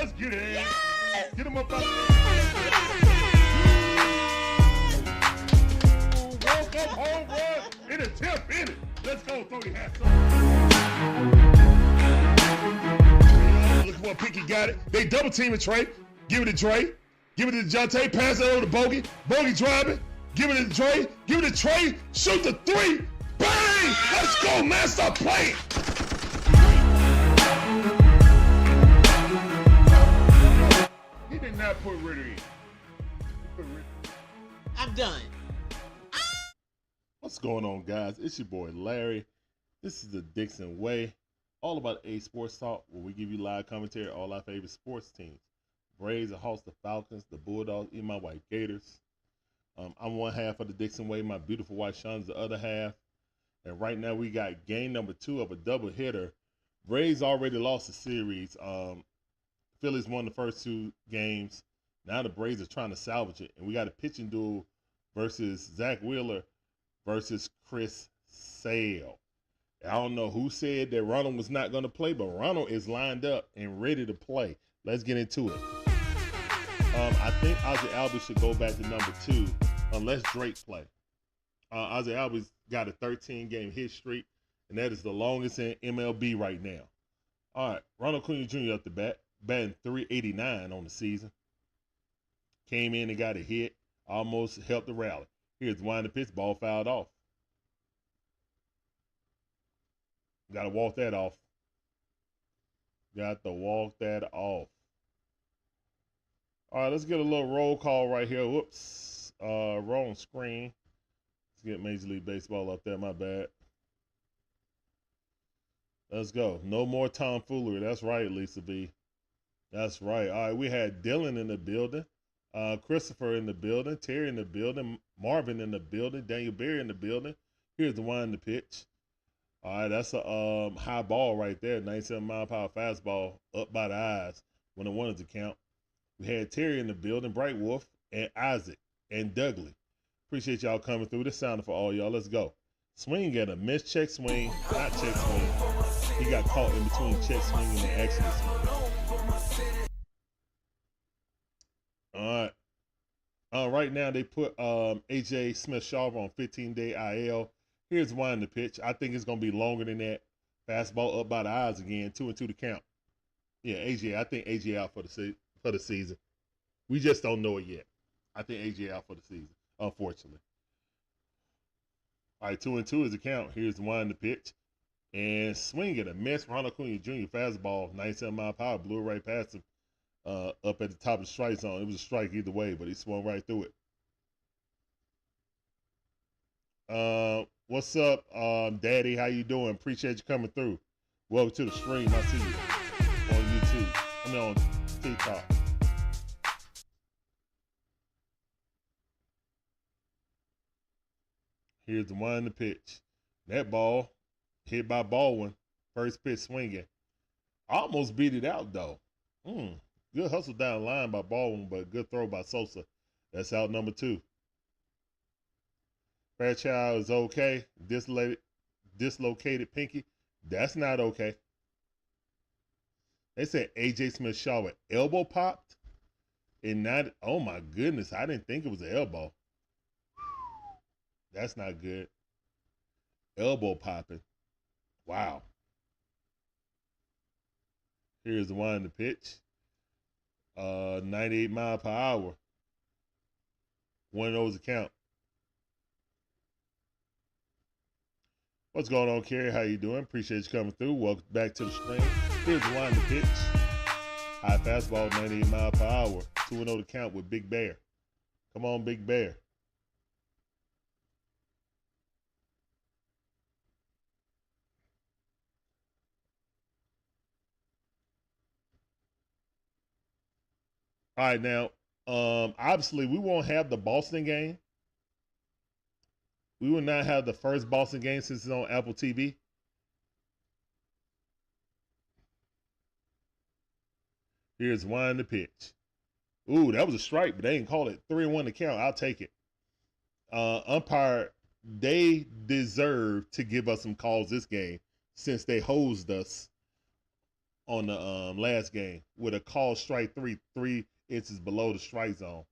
Let's get it. Yes! Get him up out Walk up home run in a tip in it. Let's go, throw your hats up. Look at what Pinky got it. They double teaming Trey. Give it to Trey. Give it to DeJounte. Pass it over to Bogey. Bogey driving. Give it to Trey. Give it to Trey. Shoot the three. Bang! Let's go, man. Stop playing. He did not put Ritter in. I'm done. What's going on, guys? It's your boy Larry. This is the Dixon Way, all about A Sports Talk, where we give you live commentary on all our favorite sports teams. Braves, the Hawks, the Falcons, the Bulldogs, even my white Gators. I'm one half of the Dixon Way. My beautiful wife Sean's the other half. And right now we got game number 2 of a doubleheader. Braves already lost the series. Phillies won the first 2 games. Now the Braves are trying to salvage it. And we got a pitching duel versus Zach Wheeler versus Chris Sale. I don't know who said that Ronald was not going to play, but Ronald is lined up and ready to play. Let's get into it. I think Ozzie Albies should go back to number 2 unless Drake play. Ozzie Albies got a 13-game hit streak, and that is the longest in MLB right now. All right, Ronald Acuna Jr. up the bat, batting .389 on the season. Came in and got a hit, almost helped the rally. Here's winding pitch, ball fouled off. Got to walk that off. Got to walk that off. All right, let's get a little roll call right here. Whoops, wrong screen. Let's get Major League Baseball up there, my bad. Let's go. No more tomfoolery. That's right, Lisa B. That's right. All right, we had Dylan in the building. Christopher in the building, Terry in the building, Marvin in the building, Daniel Berry in the building. Here's the wind the pitch. All right, that's a high ball right there, 97-mile-per-hour fastball up by the eyes when the one is the count. We had Terry in the building, Bright Wolf, and Isaac, and Dougley. Appreciate y'all coming through. This sounded for all y'all. Let's go. Swing at a missed check swing, not check swing. He got caught in between check swing and the accident swing. All right. Right now they put A.J. Smith-Shawver on 15-day IL. Here's wind the pitch. I think it's going to be longer than that. Fastball up by the eyes again. 2-2 to count. Yeah, A.J. I think A.J. out for the season. We just don't know it yet. I think A.J. out for the season, unfortunately. All right, 2-2 is the count. Here's the wind the pitch. And swing at a miss. Ronald Acuna Jr. fastball, 97-mile-per-hour, blew right past him. Up at the top of the strike zone. It was a strike either way, but he swung right through it. What's up, Daddy? How you doing? Appreciate you coming through. Welcome to the stream. I see you on YouTube. I mean on TikTok. Here's the wind the pitch. That ball hit by Baldwin. First pitch swinging. Almost beat it out though. Good hustle down the line by Baldwin, but good throw by Sosa. That's out number 2. Fairchild is okay. Dislocated pinky. That's not okay. They said A.J. Smith-Shawver elbow popped. And not, oh my goodness, I didn't think it was an elbow. That's not good. Elbow popping. Wow. Here's the one in the pitch. 98 mile per hour. One of those to count. What's going on, Kerry? How you doing? Appreciate you coming through. Welcome back to the stream. Here's the one in the pitch. High fastball, 98 mile per hour. 2-0 to count with Big Bear. Come on, Big Bear. All right, now, obviously, we won't have the Boston game. We will not have the first Boston game since it's on Apple TV. Here's one the pitch. Ooh, that was a strike, but they didn't call it. 3-1 to count. I'll take it. Umpire, they deserve to give us some calls this game since they hosed us on the last game with a call strike 3 inches below the strike zone.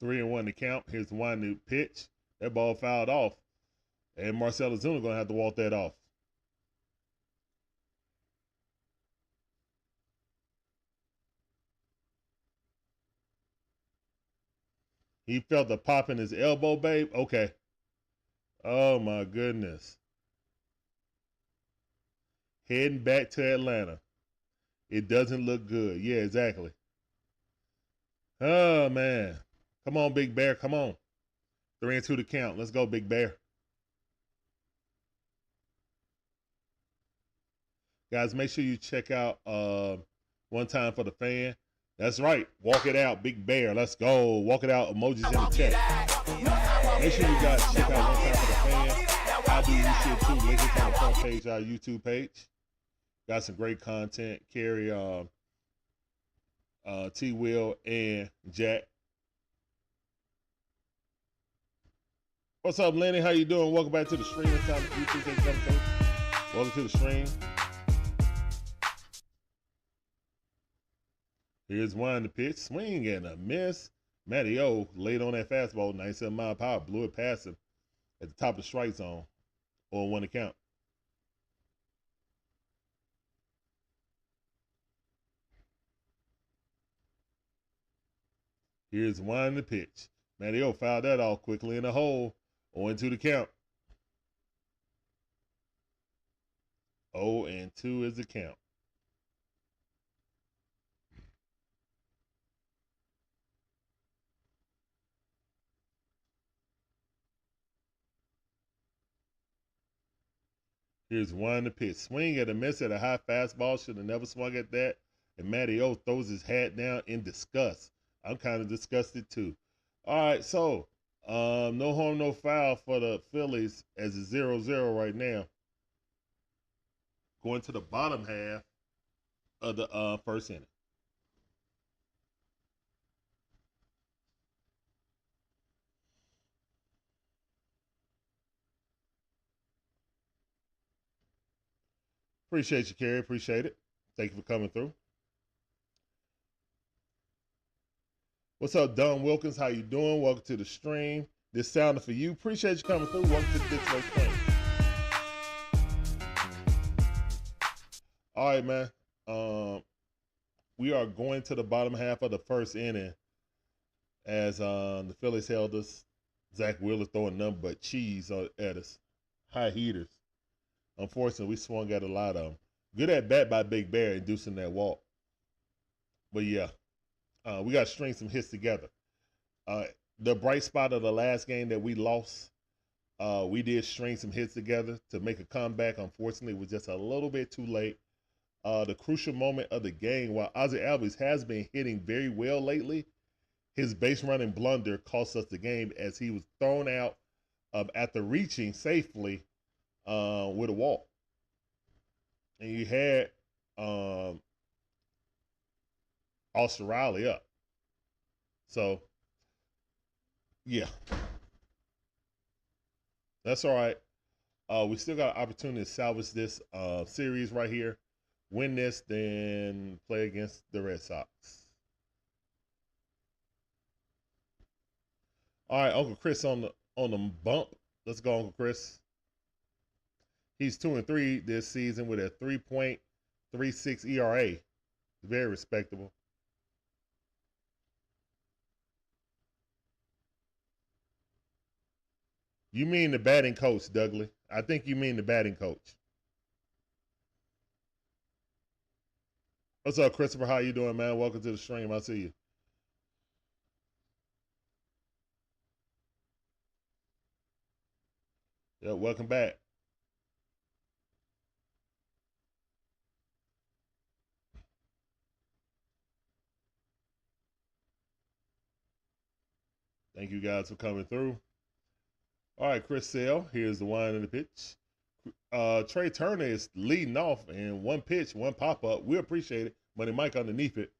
3-1 to count. Here's one new pitch. That ball fouled off. And Marcel Ozuna going to have to walk that off. He felt the pop in his elbow, babe. Okay. Oh, my goodness. Heading back to Atlanta. It doesn't look good. Yeah, exactly. Oh, man. Come on, Big Bear. Come on. 3-2 to count. Let's go, Big Bear. Guys, make sure you check out One Time for the Fan. That's right. Walk it out, Big Bear. Let's go. Walk it out. Emojis in the chat. Make sure you guys check out One Time for the Fan. I do you shit too. Link it on the front page of our YouTube page. Got some great content. Carrie, T. Will, and Jack. What's up, Lenny? How you doing? Welcome back to the stream. It's time for YouTube. Welcome to the stream. Here's one to pitch. Swing and a miss. Matty O laid on that fastball. 97 mile power. Blew it past him at the top of the strike zone. 0-1 to count. Here's one to pitch. Matty O fouled that off quickly in the hole. 0-2 to count. 0-2 is the count. Here's one to pitch. Swing at a miss at a high fastball. Should have never swung at that. And Matty O throws his hat down in disgust. I'm kind of disgusted too. All right, so no harm, no foul for the Phillies as it's 0-0 right now. Going to the bottom half of the first inning. Appreciate you, Kerry. Appreciate it. Thank you for coming through. What's up, Don Wilkins? How you doing? Welcome to the stream. This sounded for you. Appreciate you coming through. Welcome to the Dixon stream. All right, man. We are going to the bottom half of the first inning as the Phillies held us. Zach Wheeler throwing nothing but cheese at us. High heaters. Unfortunately, we swung at a lot of them. Good at bat by Big Bear, inducing that walk. But yeah, we got to string some hits together. The bright spot of the last game that we lost, we did string some hits together to make a comeback. Unfortunately, it was just a little bit too late. The crucial moment of the game, while Ozzie Albies has been hitting very well lately, his base running blunder cost us the game as he was thrown out after reaching safely with a walk. And you had Austin Riley up. So, yeah. That's all right. We still got an opportunity to salvage this series right here. Win this, then play against the Red Sox. All right, Uncle Chris on the bump. Let's go, Uncle Chris. He's 2-3 this season with a 3.36 ERA. Very respectable. You mean the batting coach, Dougley. I think you mean the batting coach. What's up, Christopher? How you doing, man? Welcome to the stream. I see you. Yeah, welcome back. Thank you guys for coming through. All right, Chris Sale. Here's the one in the pitch. Trea Turner is leading off, and one pitch, one pop-up. We appreciate it. Money Mike underneath it.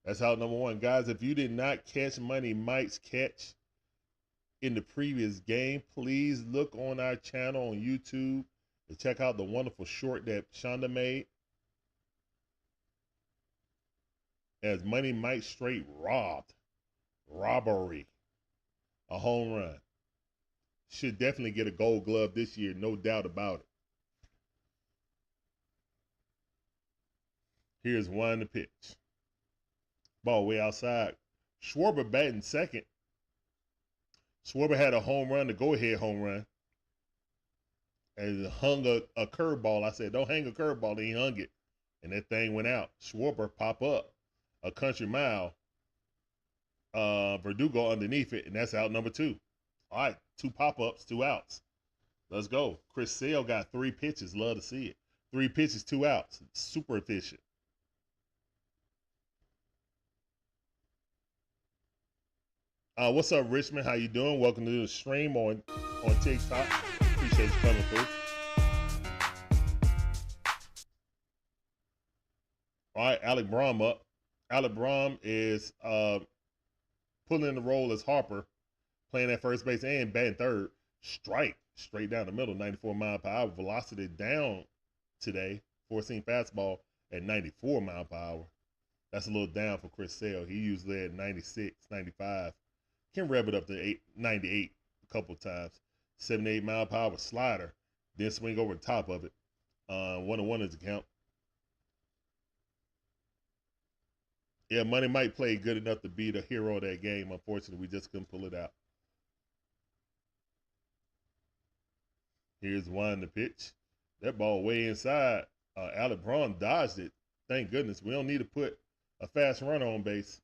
That's out number one. Guys, if you did not catch Money Mike's catch in the previous game, please look on our channel on YouTube And check out the wonderful short that Shonda made. As Money Mike straight robbed. Robbery. A home run. Should definitely get a gold glove this year, no doubt about it. Here's one to pitch. Ball way outside. Schwarber batting second. Schwarber had a home run, the go-ahead home run, and hung a curveball. I said, don't hang a curveball. And he hung it, and that thing went out. Schwarber pop up a country mile. Verdugo underneath it, and that's out number 2. All right, 2 pop-ups, 2 outs. Let's go. Chris Sale got 3 pitches. Love to see it. 3 pitches, 2 outs. Super efficient. What's up, Richmond? How you doing? Welcome to the stream on TikTok. Appreciate you coming through. All right, Alec Bohm up. Alec Bohm is pulling the role as Harper, playing at first base and batting third. Strike straight down the middle, 94 mile per hour. Velocity down today, 4-seam fastball at 94 mile per hour. That's a little down for Chris Sale. He usually at 96, 95. Can rev it up to 98 a couple times. 78 mile per hour slider. Then swing over the top of it. 1-1 is the count. Yeah, Money Mike played good enough to be the hero of that game. Unfortunately, we just couldn't pull it out. Here's one to pitch. That ball way inside. Alec Bohm dodged it. Thank goodness. We don't need to put a fast runner on base.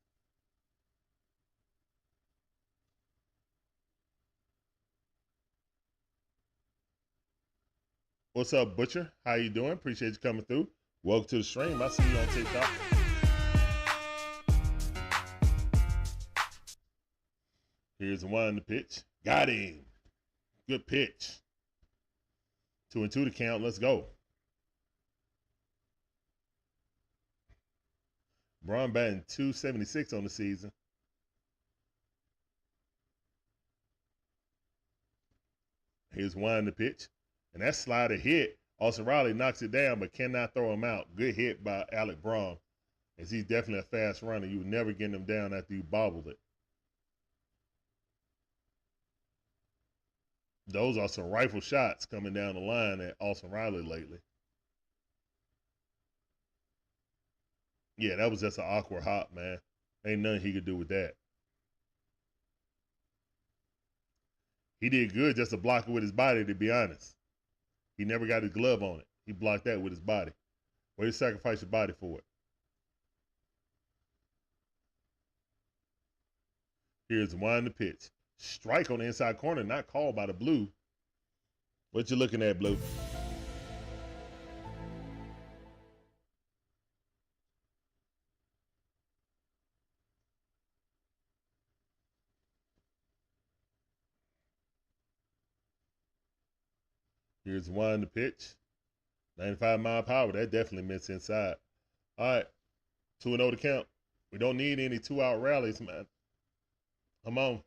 What's up, Butcher? How you doing? Appreciate you coming through. Welcome to the stream. I see you on TikTok. Here's one to pitch. Got him. Good pitch. 2-2 to count. Let's go. Bohm batting .276 on the season. Here's one to pitch. And that slider hit. Austin Riley knocks it down, but cannot throw him out. Good hit by Alec Bohm, as he's definitely a fast runner. You would never get him down after you bobbled it. Those are some rifle shots coming down the line at Austin Riley lately. Yeah, that was just an awkward hop, man. Ain't nothing he could do with that. He did good just to block it with his body, to be honest. He never got his glove on it. He blocked that with his body. Way to sacrifice your body for it. Here's one to pitch. Strike on the inside corner, not called by the blue. What you looking at, Blue? Here's one to pitch. 95 mile per hour. That definitely missed inside. All right. 2-0 to count. We don't need any 2-out rallies, man. Come on.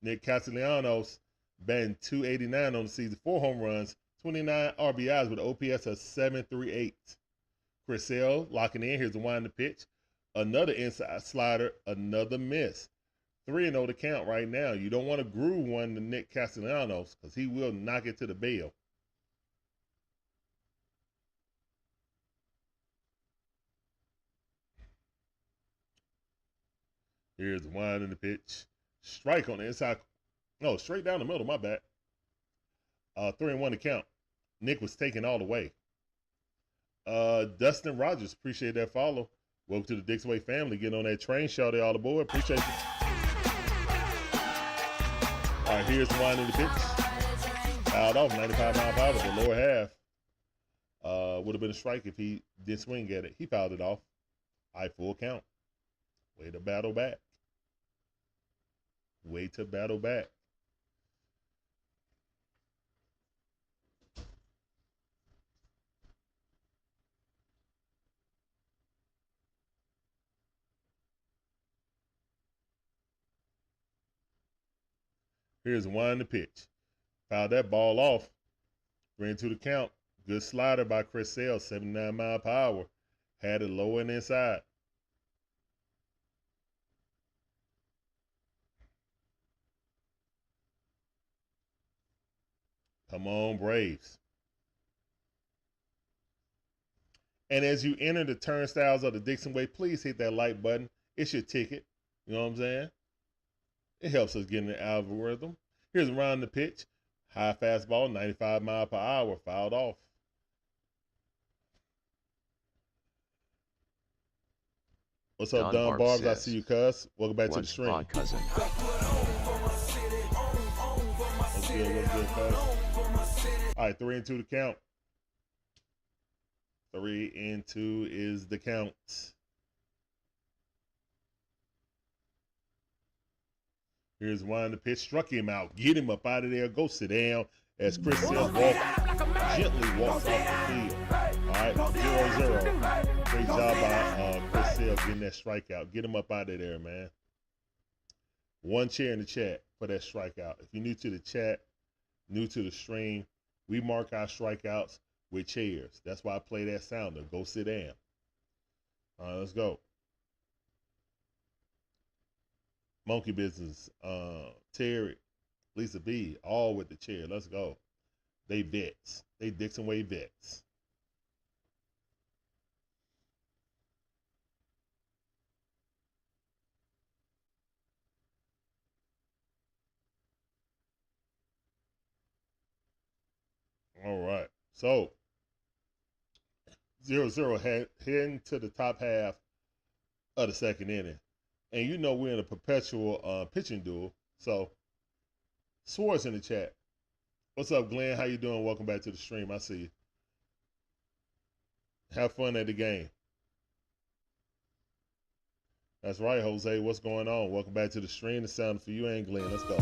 Nick Castellanos batting .289 on the season. 4 home runs, 29 RBIs with an OPS of .738. Chris Sale locking in. Here's the one to pitch. Another inside slider. Another miss. 3-0 to count right now. You don't want to groove one to Nick Castellanos because he will knock it to the bale. Here's the one in the pitch. Strike on the inside. No, straight down the middle. My bad. 3-1 to count. Nick was taken all the way. Dustin Rogers, appreciate that follow. Welcome to the Dixon Way family. Getting on that train. Shout out all aboard. Appreciate you. All right, here's the one in the pitch. Fouled off 95 mile per hour, the lower half. Would have been a strike if he did swing at it. He fouled it off. All right, full count. Way to battle back. Way to battle back. Here's one to pitch. Fouled that ball off. 3-2 to count. Good slider by Chris Sale, 79 mile per hour. Had it low and inside. Come on, Braves. And as you enter the turnstiles of the Dixon Way, please hit that like button. It's your ticket. You know what I'm saying? It helps us get in the algorithm. Here's around the pitch. High fastball, 95 mile per hour, fouled off. What's up, Don Barbs? I see you, cuz. Welcome back to the stream. What, cousin? What's good, cuz? All right, 3-2 to count. 3-2 is the count. Here's one the pitch. Struck him out. Get him up out of there. Go sit down. As Chris Sale gently walks off the field. All right, 0-0. Great job by Chris Sale getting that strikeout. Get him up out of there, man. One chair in the chat for that strikeout. If you're new to the chat, new to the stream, we mark our strikeouts with chairs. That's why I play that sounder. Go sit down. All right, let's go. Monkey Business, Terry, Lisa B, all with the chair. Let's go. They vets. They Dixon Way vets. All right. So, 0-0 heading to the top half of the second inning. And you know we're in a perpetual pitching duel. So, Swartz in the chat. What's up, Glenn? How you doing? Welcome back to the stream. I see you. Have fun at the game. That's right, Jose. What's going on? Welcome back to the stream. The sound for you and Glenn. Let's go.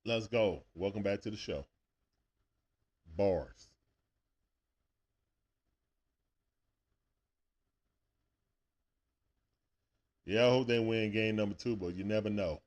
Let's go. Welcome back to the show. Bars. Yeah, I hope they win game number 2, but you never know.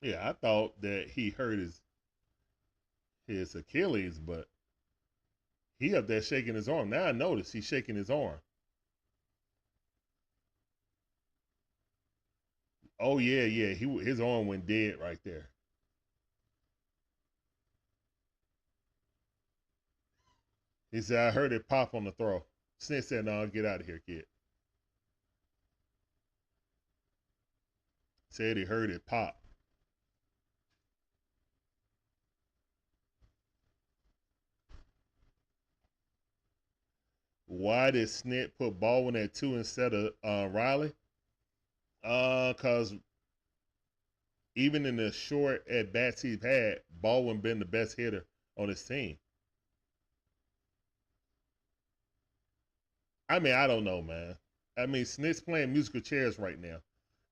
Yeah, I thought that he hurt his Achilles, but he up there shaking his arm. Now I notice he's shaking his arm. Oh yeah, yeah. His arm went dead right there. He said, "I heard it pop on the throw." Snit said, "No, get out of here, kid." Said he heard it pop. Why did Snit put Baldwin at 2 instead of Riley? Cause even in the short at bats he's had, Baldwin been the best hitter on his team. I mean, I don't know, man. I mean, Snit's playing musical chairs right now.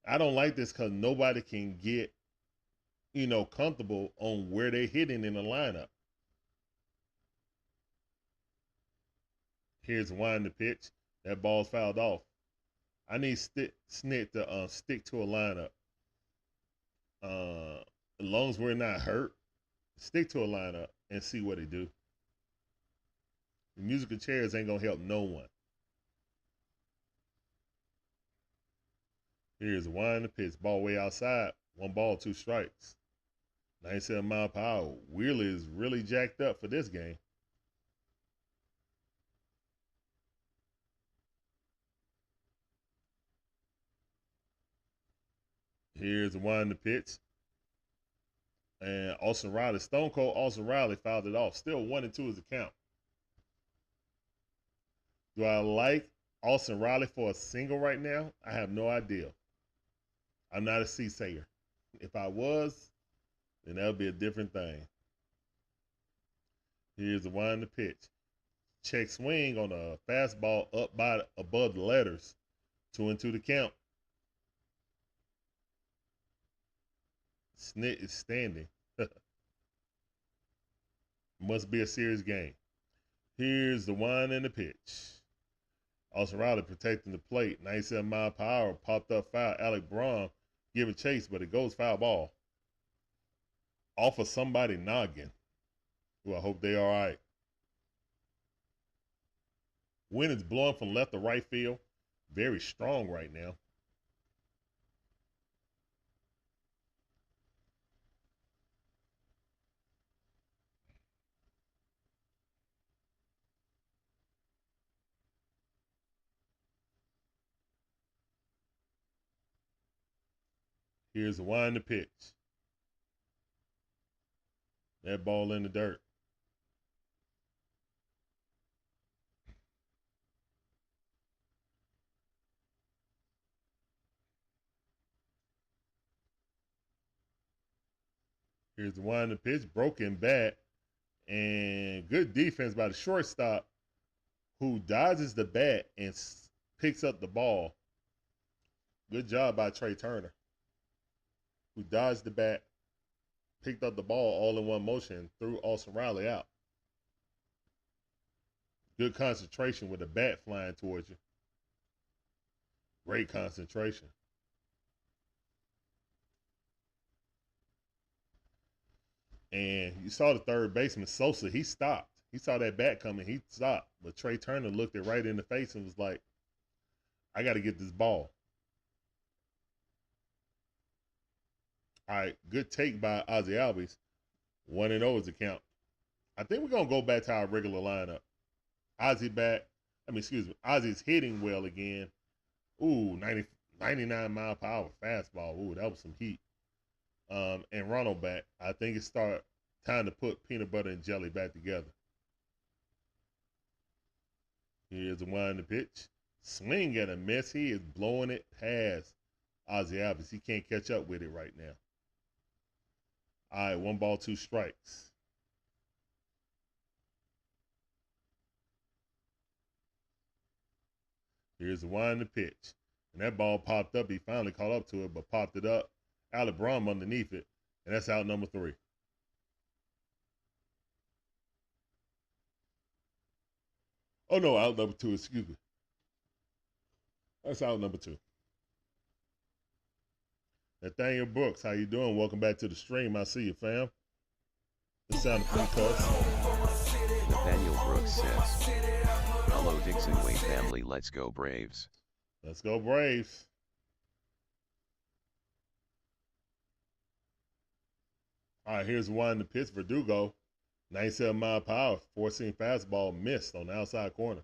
I don't like this because nobody can get, comfortable on where they're hitting in the lineup. Here's Wine the pitch. That ball's fouled off. I need Snit to stick to a lineup. As long as we're not hurt, stick to a lineup and see what they do. The musical chairs ain't gonna help no one. Here's Wine the pitch. Ball way outside. 1 ball, 2 strikes. 97 mile per hour. Wheeler is really jacked up for this game. Here's Wine the pitch. And Olson Riley, Stone Cold Olson Riley fouled it off. Still 1-2 is the count. Do I like Olson Riley for a single right now? I have no idea. I'm not a soothsayer. If I was, then that would be a different thing. Here's the wind the pitch. Check swing on a fastball up by above the letters. 2-2 the count. Snit is standing. Must be a serious game. Here's the wind and the pitch. Olson protecting the plate. 97-mile-per-hour. Popped up foul. Alec Bohm giving chase, but it goes foul ball. Off of somebody noggin. Ooh, I hope they all right. Wind is blowing from left to right field. Very strong right now. Here's the wind the pitch. That ball in the dirt. Here's the wind the pitch. Broken bat. And good defense by the shortstop, who dodges the bat and picks up the ball. Good job by Trea Turner, who dodged the bat, picked up the ball all in one motion, threw Olson out. Good concentration with the bat flying towards you. Great concentration. And you saw the third baseman, Sosa, he stopped. He saw that bat coming, he stopped. But Trea Turner looked it right in the face and was like, I got to get this ball. All right, good take by Ozzie Albies. 1-0 is the count. I think we're going to go back to our regular lineup. Ozzie's hitting well again. Ooh, 99-mile-per-hour fastball. Ooh, that was some heat. And Ronald back. I think it's time to put peanut butter and jelly back together. Here's the wind the pitch. Swing and a miss. He is blowing it past Ozzie Albies. He can't catch up with it right now. All right, 1 ball, 2 strikes. Here's the wind the pitch. And that ball popped up. He finally caught up to it, but popped it up. Alec Bohm underneath it. And that's out number 3. Oh, no, out number 2, excuse me. That's out number 2. Nathaniel Brooks, how you doing? Welcome back to the stream. I see you, fam. It sounded pretty cuss. Nathaniel Brooks says, hello Dixon Way family, let's go Braves. Let's go Braves. All right, here's one in the pitch. Verdugo, 97-mile-per-hour, 4-seam fastball missed on the outside corner.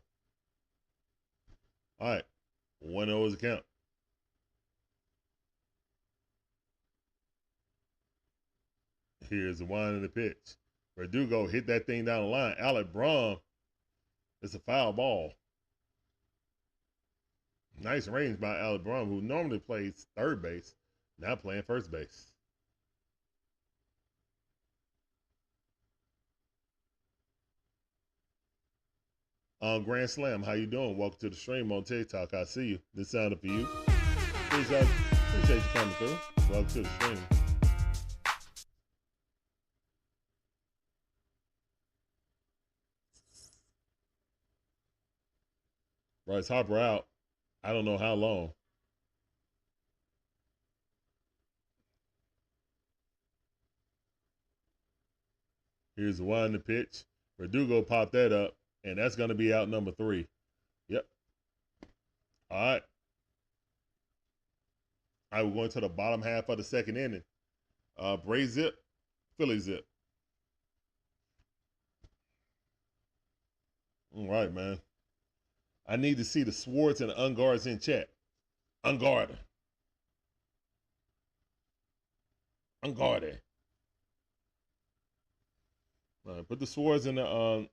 All right, 1-0 is the count. Here's the one in the pitch. Verdugo hit that thing down the line. Alec Bohm, it's a foul ball. Nice range by Alec Bohm, who normally plays third base, now playing first base. Grand Slam, how you doing? Welcome to the stream on TikTok. I see you. This sounded for you. Appreciate you coming through. Welcome to the stream. Bryce Harper out. I don't know how long. Here's the one in the pitch. Verdugo popped that up, and that's going to be out number 3. Yep. All right. All right, we're going to the bottom half of the second inning. Braves zip, Phillies zip. All right, man. I need to see the Swartz and the Unguards in chat. Unguard. Unguarded. All right, put the Swartz and the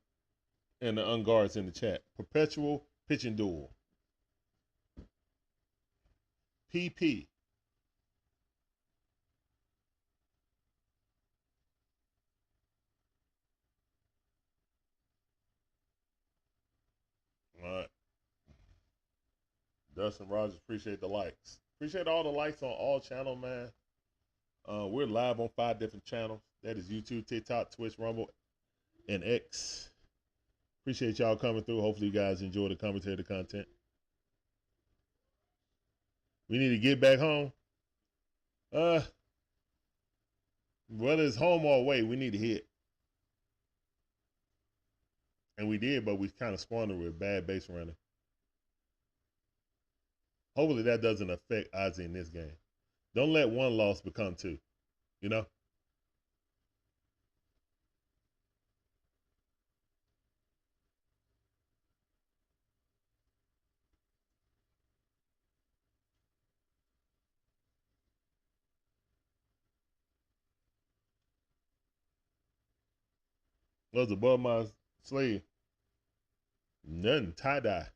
Unguards in the chat. Perpetual pitching duel. PP. Dustin Rogers, appreciate the likes. Appreciate all the likes on all channels, man. We're live on 5 different channels. That is YouTube, TikTok, Twitch, Rumble, and X. Appreciate y'all coming through. Hopefully you guys enjoy the commentary, the content. We need to get back home. Whether it's home or away, we need to hit. And we did, but we kind of squandered with bad base running. Hopefully that doesn't affect Ozzie in this game. Don't let one loss become 2, you know? Those above my sleeve. Nothing, tie-dye.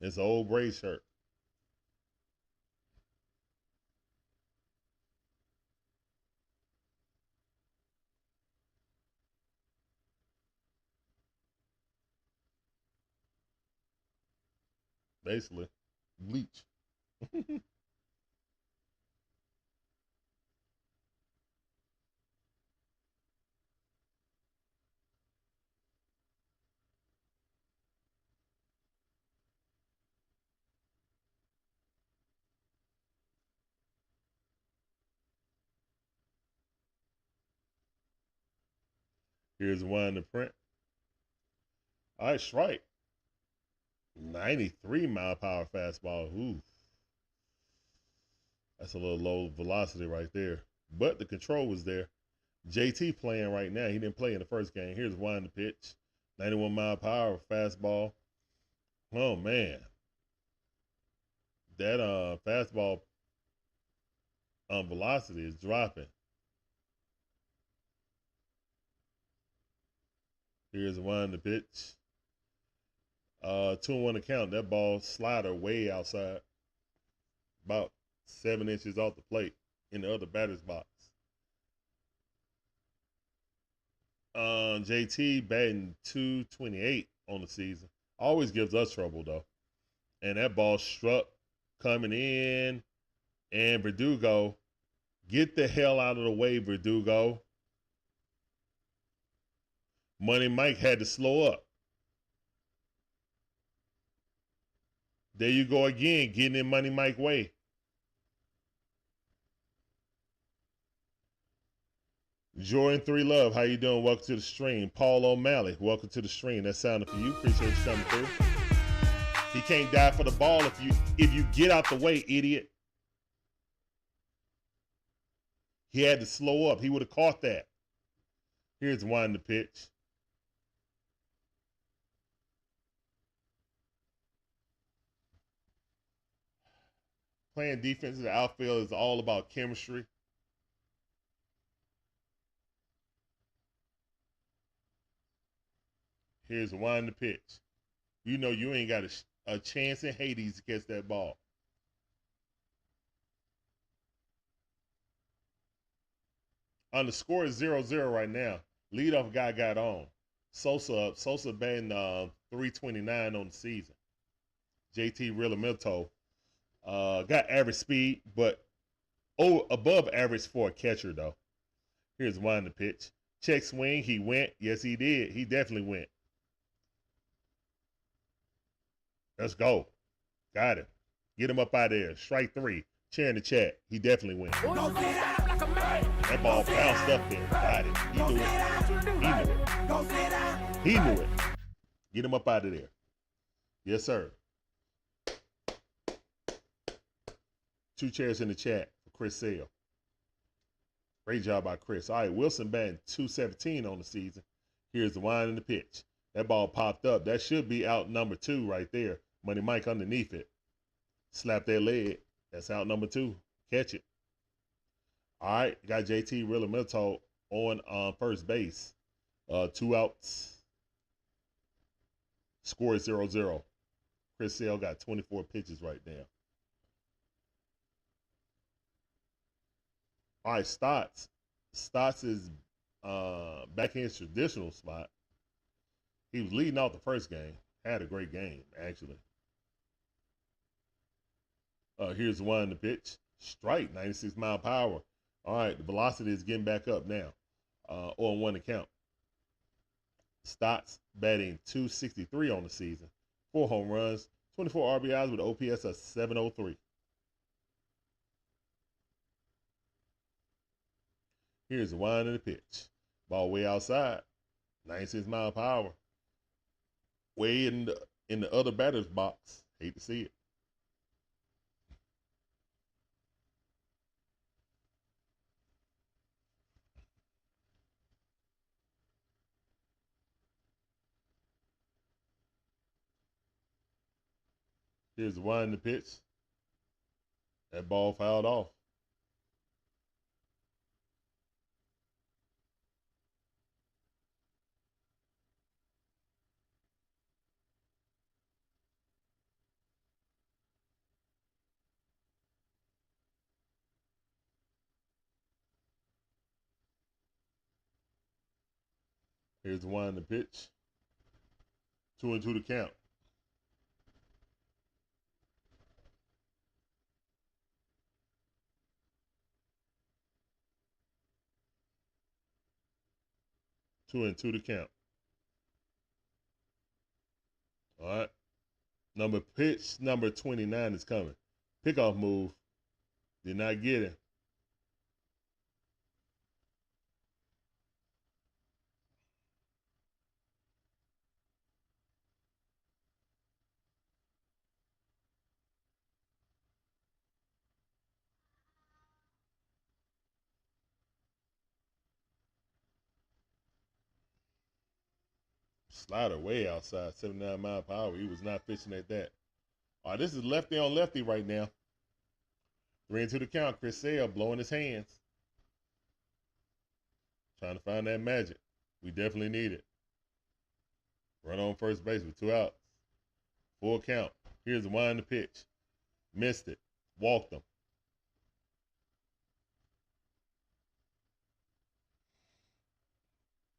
It's an old Braves shirt. Basically, bleach. Here's one in the print. All right, strike. 93-mile-per-hour fastball. Ooh. That's a little low velocity right there. But the control was there. JT playing right now. He didn't play in the first game. Here's one in the pitch. 91-mile-per-hour fastball. Oh, man. That fastball velocity is dropping. Here's one in the pitch. 2-1 to count. That ball slider way outside. About 7 inches off the plate in the other batter's box. JT batting .228 on the season. Always gives us trouble, though. And that ball struck coming in. And Verdugo, get the hell out of the way, Verdugo. Money Mike had to slow up. There you go again, getting in Money Mike way. Jordan 3 Love, how you doing? Welcome to the stream. Paul O'Malley, welcome to the stream. That sounded for you. Appreciate you coming through. He can't die for the ball if you get out the way, idiot. He had to slow up. He would have caught that. Here's one in the pitch. Playing defense in the outfield is all about chemistry. Here's one in the pitch. You know you ain't got a chance in Hades to catch that ball. On the score is 0-0 right now. Leadoff guy got on. Sosa up. Sosa batting .329 on the season. JT Realmuto got average speed, but above average for a catcher, though. Here's one in the pitch. Check swing. He went. Yes, he did. He definitely went. Let's go. Got him. Get him up out of there. Strike 3. Chair in the chat. He definitely went. That ball bounced up there. Got it. He knew it. He knew it. Get him up out of there. Yes, sir. 2 chairs in the chat for Chris Sale. Great job by Chris. All right, Wilson batting .217 on the season. Here's the wind in the pitch. That ball popped up. That should be out number 2 right there. Money Mike underneath it. Slap that leg. That's out number 2. Catch it. All right, got JT Realmuto on first base. 2 outs. Score is 0-0. Chris Sale got 24 pitches right now. All right, Stotts. Stotts is back in his traditional spot. He was leading off the first game. Had a great game, actually. Here's the one in the pitch. Strike, 96 mile per hour. All right, the velocity is getting back up now. On one account. Stotts batting 263 on the season. 4 home runs, 24 RBIs with OPS of 703. Here's the wind of the pitch. Ball way outside. 96 mile per hour. Way in the other batter's box. Hate to see it. Here's the wind of the pitch. That ball fouled off. Here's the wind of the pitch. 2-2 to count. Two and two to count. All right. Pitch number 29 is coming. Pickoff move. Did not get him. Slider way outside, 79 mile per hour. He was not pitching at that. All right, this is lefty on lefty right now. 3-2 to count. Chris Sale blowing his hands. Trying to find that magic. We definitely need it. Run on first base with 2 outs. Full count. Here's the wind to pitch. Missed it. Walked him.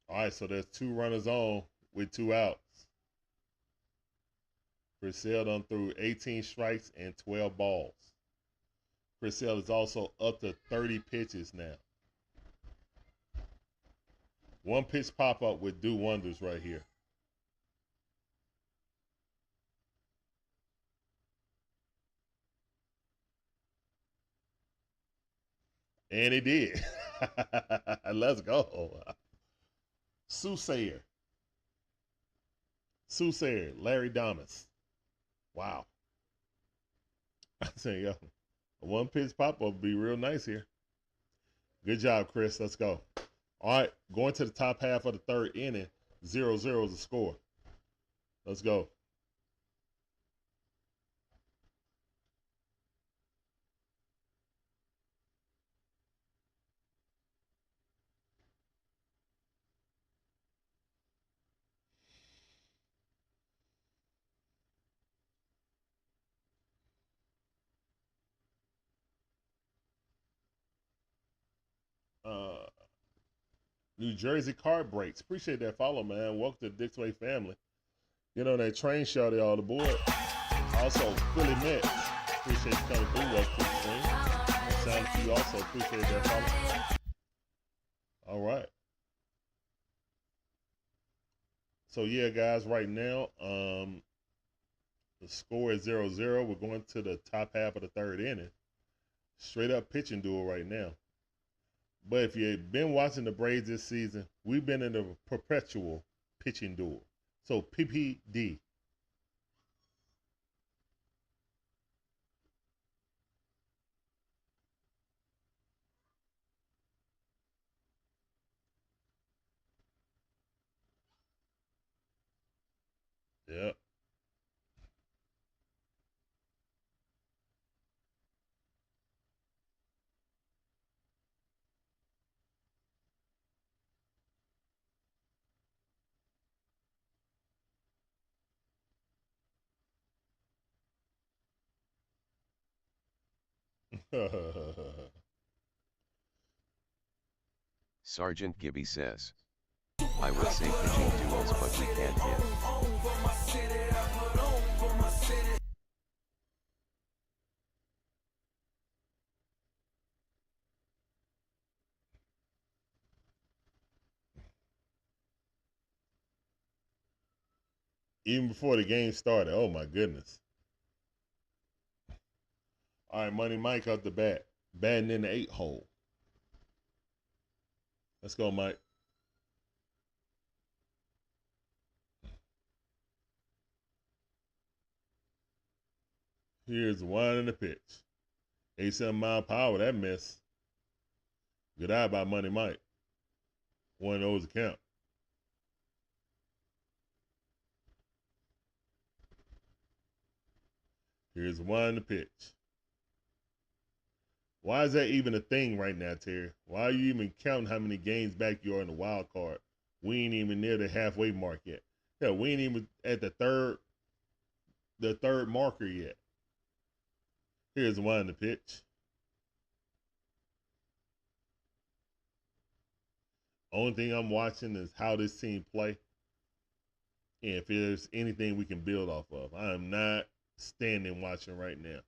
All right, so there's 2 runners on with 2 outs. Chris Sale done threw 18 strikes and 12 balls. Chris Sale is also up to 30 pitches now. One pitch pop-up would do wonders right here. And he did. Let's go. Soothsayer, Larry Damas. Wow. I say, yo, a one pitch pop up would be real nice here. Good job, Chris. Let's go. All right, going to the top half of the third inning. 0-0 is the score. Let's go. Uh, New Jersey Card Breaks. Appreciate that follow, man. Welcome to the Dick's Way family. Get on that train, shout all aboard. Also, Philly Mets. Appreciate you coming through. Welcome to the stream. Sound to you also. Appreciate that follow. All right. So yeah, guys, right now, the score is 0-0. We're going to the top half of the third inning. Straight up pitching duel right now. But if you've been watching the Braves this season, we've been in a perpetual pitching duel. So PPD. Yep. Sergeant Gibby says. I would say pitching duels, but we can't hit. Even before the game started. Oh my goodness. All right, Money Mike out the bat. Batting in the 8 hole. Let's go, Mike. Here's the 1 and the pitch. 87-mile-per-hour, that miss. Good eye by Money Mike. 1 of those to count. Here's the 1 and the pitch. Why is that even a thing right now, Terry? Why are you even counting how many games back you are in the wild card? We ain't even near the halfway mark yet. Hell, we ain't even at the third marker yet. Here's the 1 and the pitch. Only thing I'm watching is how this team play, and if there's anything we can build off of. I am not standing watching right now.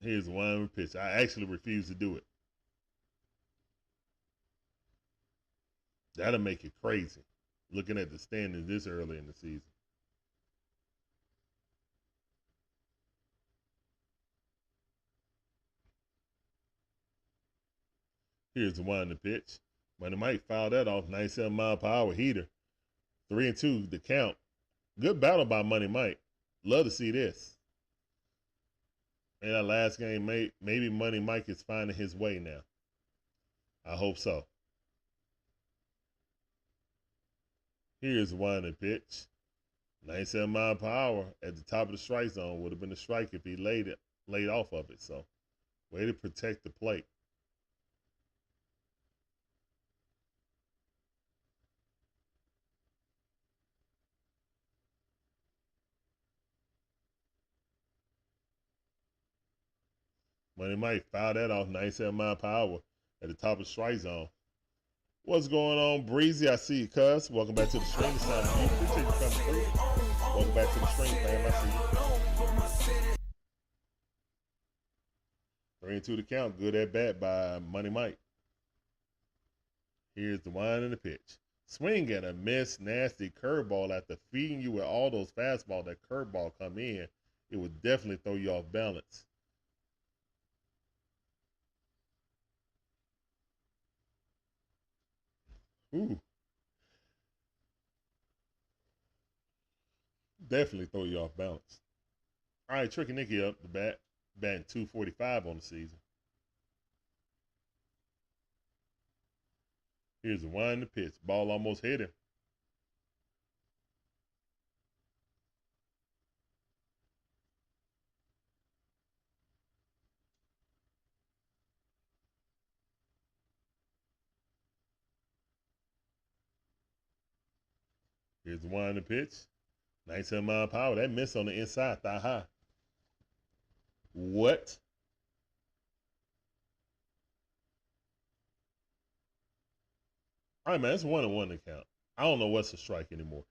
Here's 1 and the pitch. I actually refuse to do it. That'll make it crazy, looking at the standings this early in the season. Here's the 1 and the pitch. Money Mike fouled that off. 97-mile-per-hour heater. 3-2 the count. Good battle by Money Mike. Love to see this. In that last game, maybe Money Mike is finding his way now. I hope so. Here's 1 and the pitch. 97-mile-per-hour at the top of the strike zone. Would have been a strike if he laid off of it. So, way to protect the plate. Money Mike fouled that off. 97-mile-per-hour at the top of the strike zone. What's going on, Breezy? I see you, cuz. Welcome back to the stream. It's time to appreciate you coming through. Welcome back to the stream, fam. I see you. 3-2 to count. Good at bat by Money Mike. Here's the 1 and the pitch. Swing and a miss. Nasty curveball. After feeding you with all those fastballs, that curveball come in, it would definitely throw you off balance. Ooh. Definitely throw you off balance. All right, Tricky Nicky up the bat. Batting .245 on the season. Here's the 1 and the pitch. Ball almost hit him. Here's the 1 and the pitch. 97-mile-per-hour. That miss on the inside, thigh high. What? All right, man, it's 1-1 to count. I don't know what's a strike anymore.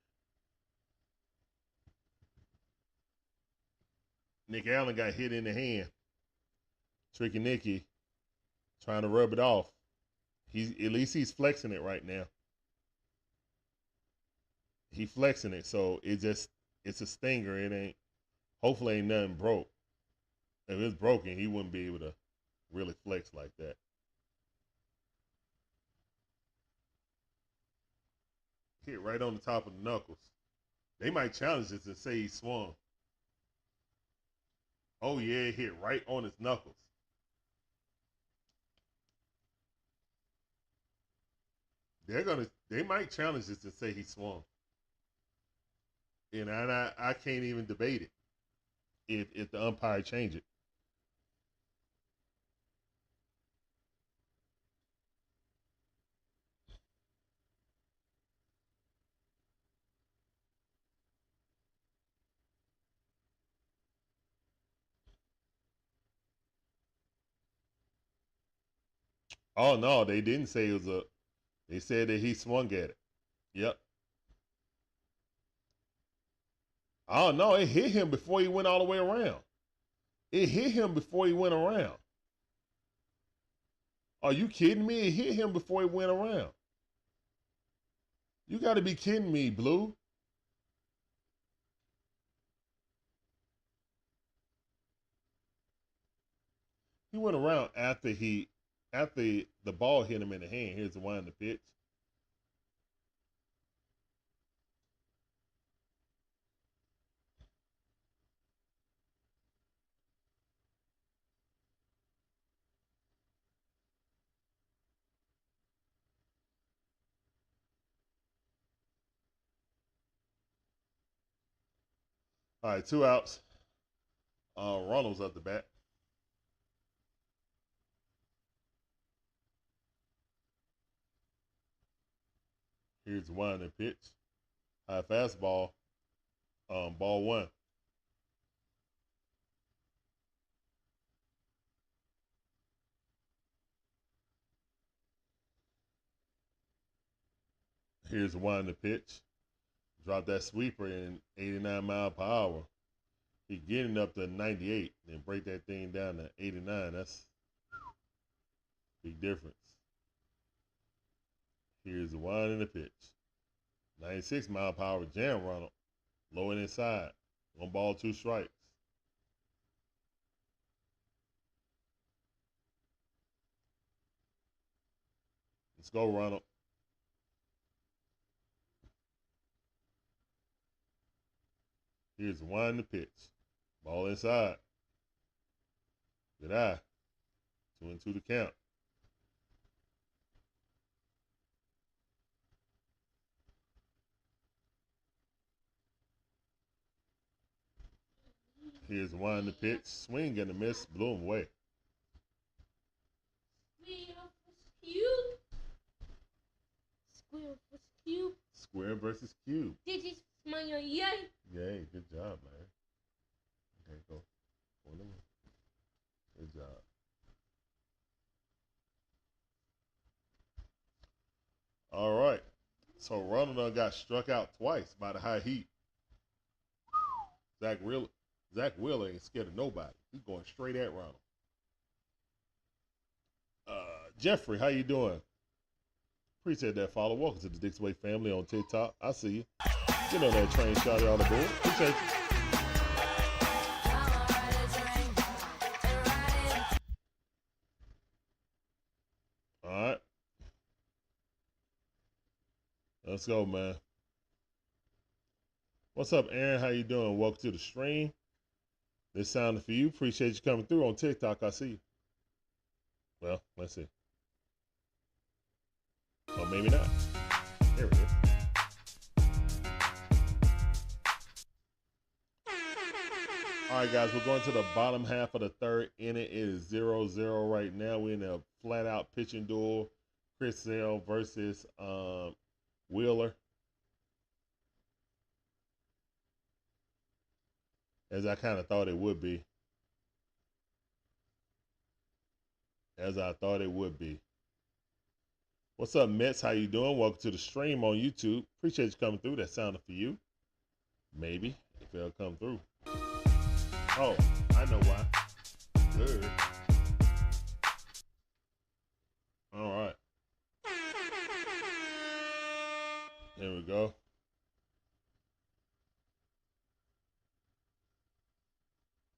Nick Allen got hit in the hand. Tricky Nicky trying to rub it off. At least he's flexing it right now. He flexing it, so it's a stinger. It ain't. Hopefully, ain't nothing broke. If it's broken, he wouldn't be able to really flex like that. Hit right on the top of the knuckles. They might challenge this and say he swung. Oh yeah, it hit right on his knuckles. They might challenge this and say he swung. And I can't even debate it if the umpire change it. Oh no, they didn't say it was a. They said that he swung at it. Yep. Oh no, it hit him before he went all the way around. It hit him before he went around. Are you kidding me? It hit him before he went around. You got to be kidding me, Blue. He went around after the ball hit him in the hand. Here's the one in the pitch. All right, 2 outs. Ronald's up the bat. Here's the one in the pitch. High fastball. Ball one. Here's the one in the pitch. Drop that sweeper in 89 mile per hour. He getting up to 98 and break that thing down to 89. That's big difference. Here's the one in the pitch. 96 mile per hour jam Ronald. Low and inside. 1 ball, 2 strikes. Let's go, Ronald. Here's the one in the pitch. Ball inside. Good eye. 2-2 to count. Here's the one in the pitch. Swing and a miss. Blew him away. Square versus cube. Square versus cube. Digits, smile, yay. Yay, good job, man. Okay, go. Good job. All right. So Ronald got struck out twice by the high heat. Zach Wheeler ain't scared of nobody. He's going straight at Ronald. Jeffrey, how you doing? Appreciate that follow. Welcome to the Dixon Way family on TikTok. I see you. You know that train shot on the board. Appreciate you. All right. Let's go, man. What's up, Aaron? How you doing? Welcome to the stream. This sounded for you. Appreciate you coming through on TikTok. I see you. Well, let's see. Or maybe not. There it is. All right, guys, we're going to the bottom half of the third inning. It is 0-0 right now. We're in a flat-out pitching duel. Chris Sale versus Wheeler. As I kind of thought it would be. As I thought it would be. What's up, Mets? How you doing? Welcome to the stream on YouTube. Appreciate you coming through. That sounded for you. Maybe, if it'll come through. Oh, I know why. Good. All right. There we go.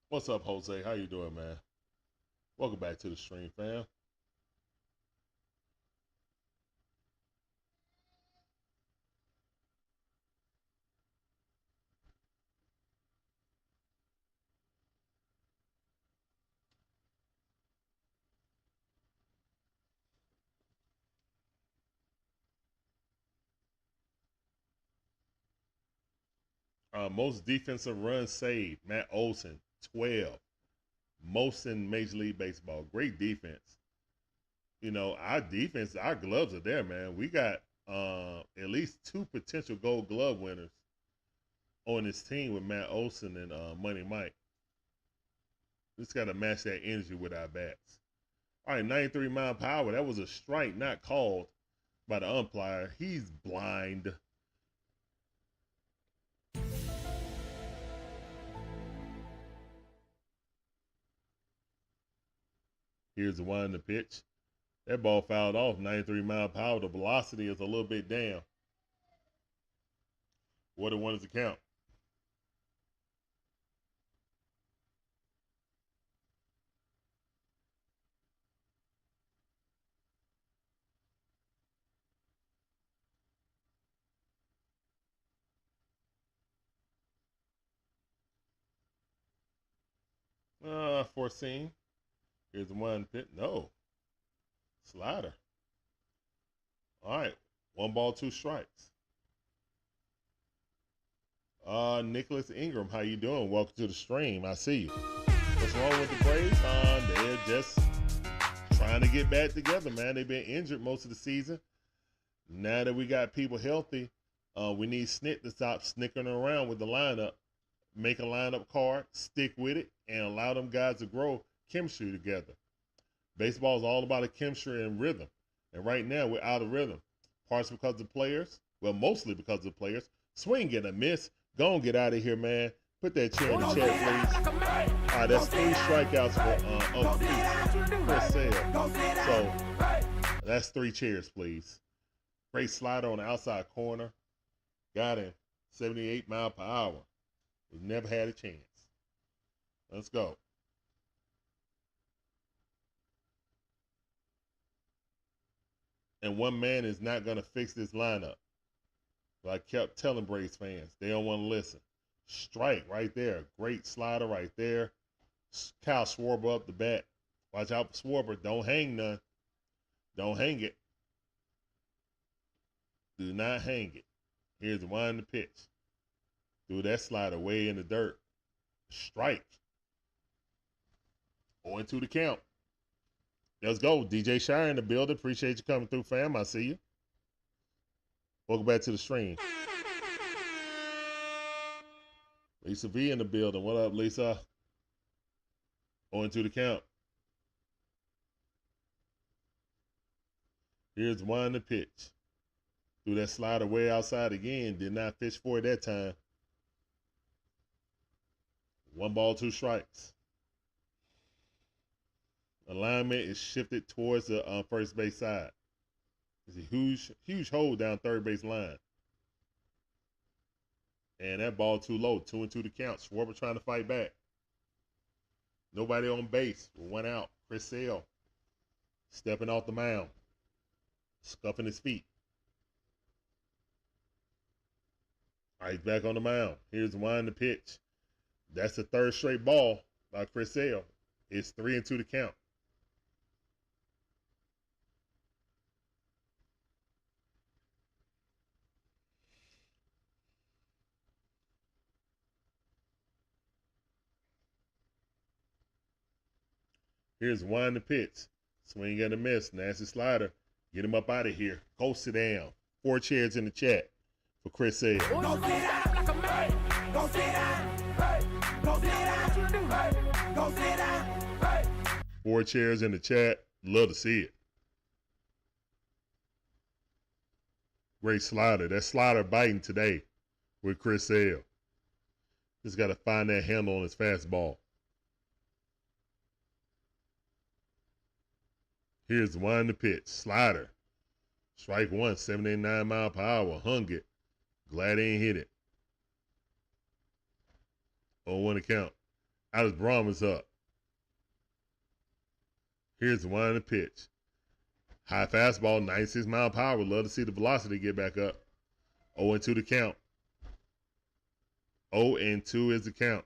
What's up, Jose? How you doing, man? Welcome back to the stream, fam. Most defensive runs saved, Matt Olson, 12. Most in Major League Baseball. Great defense. You know, our defense, our gloves are there, man. We got at least 2 potential gold glove winners on this team with Matt Olson and Money Mike. We just got to match that energy with our bats. All right, 93 mile per hour. That was a strike, not called by the umpire. He's blind. Here's the one in the pitch. That ball fouled off, 93 mile per hour. The velocity is a little bit down. What a one is the count? Foreseen. Here's the one pitch. No. Slider. All right. 1 ball, 2 strikes. Nicholas Ingram, how you doing? Welcome to the stream. I see you. What's wrong with the Braves? They're just trying to get back together, man. They've been injured most of the season. Now that we got people healthy, we need Snit to stop snickering around with the lineup. Make a lineup card, stick with it, and allow them guys to grow chemistry together. Baseball is all about a chemistry and rhythm. And right now, we're out of rhythm. Partially because of the players. Well, mostly because of the players. Swing and a miss. Go and get out of here, man. Put that chair in the chair, please. All right, that's 3 strikeouts for Sale. So that's 3 chairs, please. Great slider on the outside corner. Got him. 78 mile per hour. We've never had a chance. Let's go. And one man is not going to fix this lineup. But I kept telling Braves fans, they don't want to listen. Strike right there. Great slider right there. Kyle Schwarber up the bat. Watch out for Schwarber. Don't hang none. Don't hang it. Do not hang it. Here's the one in the pitch. Threw that slider way in the dirt. Strike. 0-2 the count. Let's go. DJ Shire in the building. Appreciate you coming through, fam. I see you. Welcome back to the stream. Lisa V in the building. What up, Lisa? 0-2 the count. Here's one in the pitch. Threw that slider way outside again. Did not fish for it that time. 1 ball, 2 strikes. Alignment is shifted towards the first base side. There's a huge hole down third base line. And that ball too low. 2-2 the count. Schwarber trying to fight back. Nobody on base. 1 out. Chris Sale stepping off the mound. Scuffing his feet. All right, back on the mound. Here's one in the pitch. That's the 3rd straight ball by Chris Sale. It's 3-2 to count. Here's one in the pitch. Swing and a miss. Nasty slider. Get him up out of here. Go sit down. 4 chairs in the chat for Chris Sale. Go sit down like a man. Go sit down. Hey. Go sit down. Hey. Go sit down. Hey. 4 chairs in the chat. Love to see it. Great slider. That slider biting today with Chris Sale. Just got to find that handle on his fastball. Here's one in the pitch. Slider. Strike 1, 79 mile per hour. Hung it. Glad he ain't hit it. 0-1 to count. Alex Bohm is up. Here's one in the pitch. High fastball, 96 mile per hour. Love to see the velocity get back up. 0-2 to count. 0-2 is the count.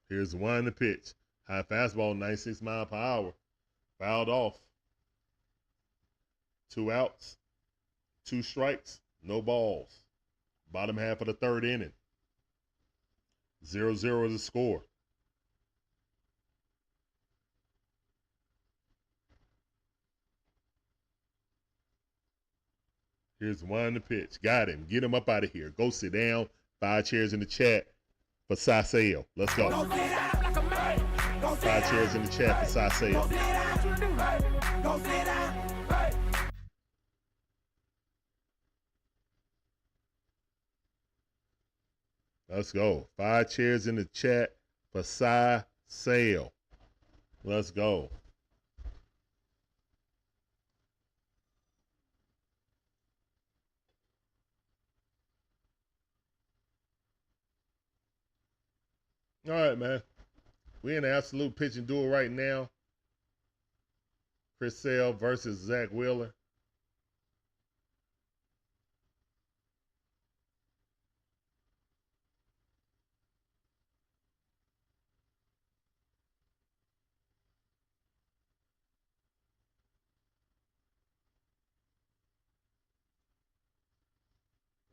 Here's one in the pitch. High fastball, 96 mile per hour. Fouled off. 2 outs. 2 strikes. No balls. Bottom half of the 3rd inning. 0-0 is the score. Here's one the pitch. Got him. Get him up out of here. Go sit down. 5 chairs in the chat for Saseo. Let's go. 5 chairs in the chat for Saseo. Let's go. 5 chairs in the chat for Saseo. Let's go. All right, man. We're in an absolute pitching duel right now. Chris Sale versus Zach Wheeler.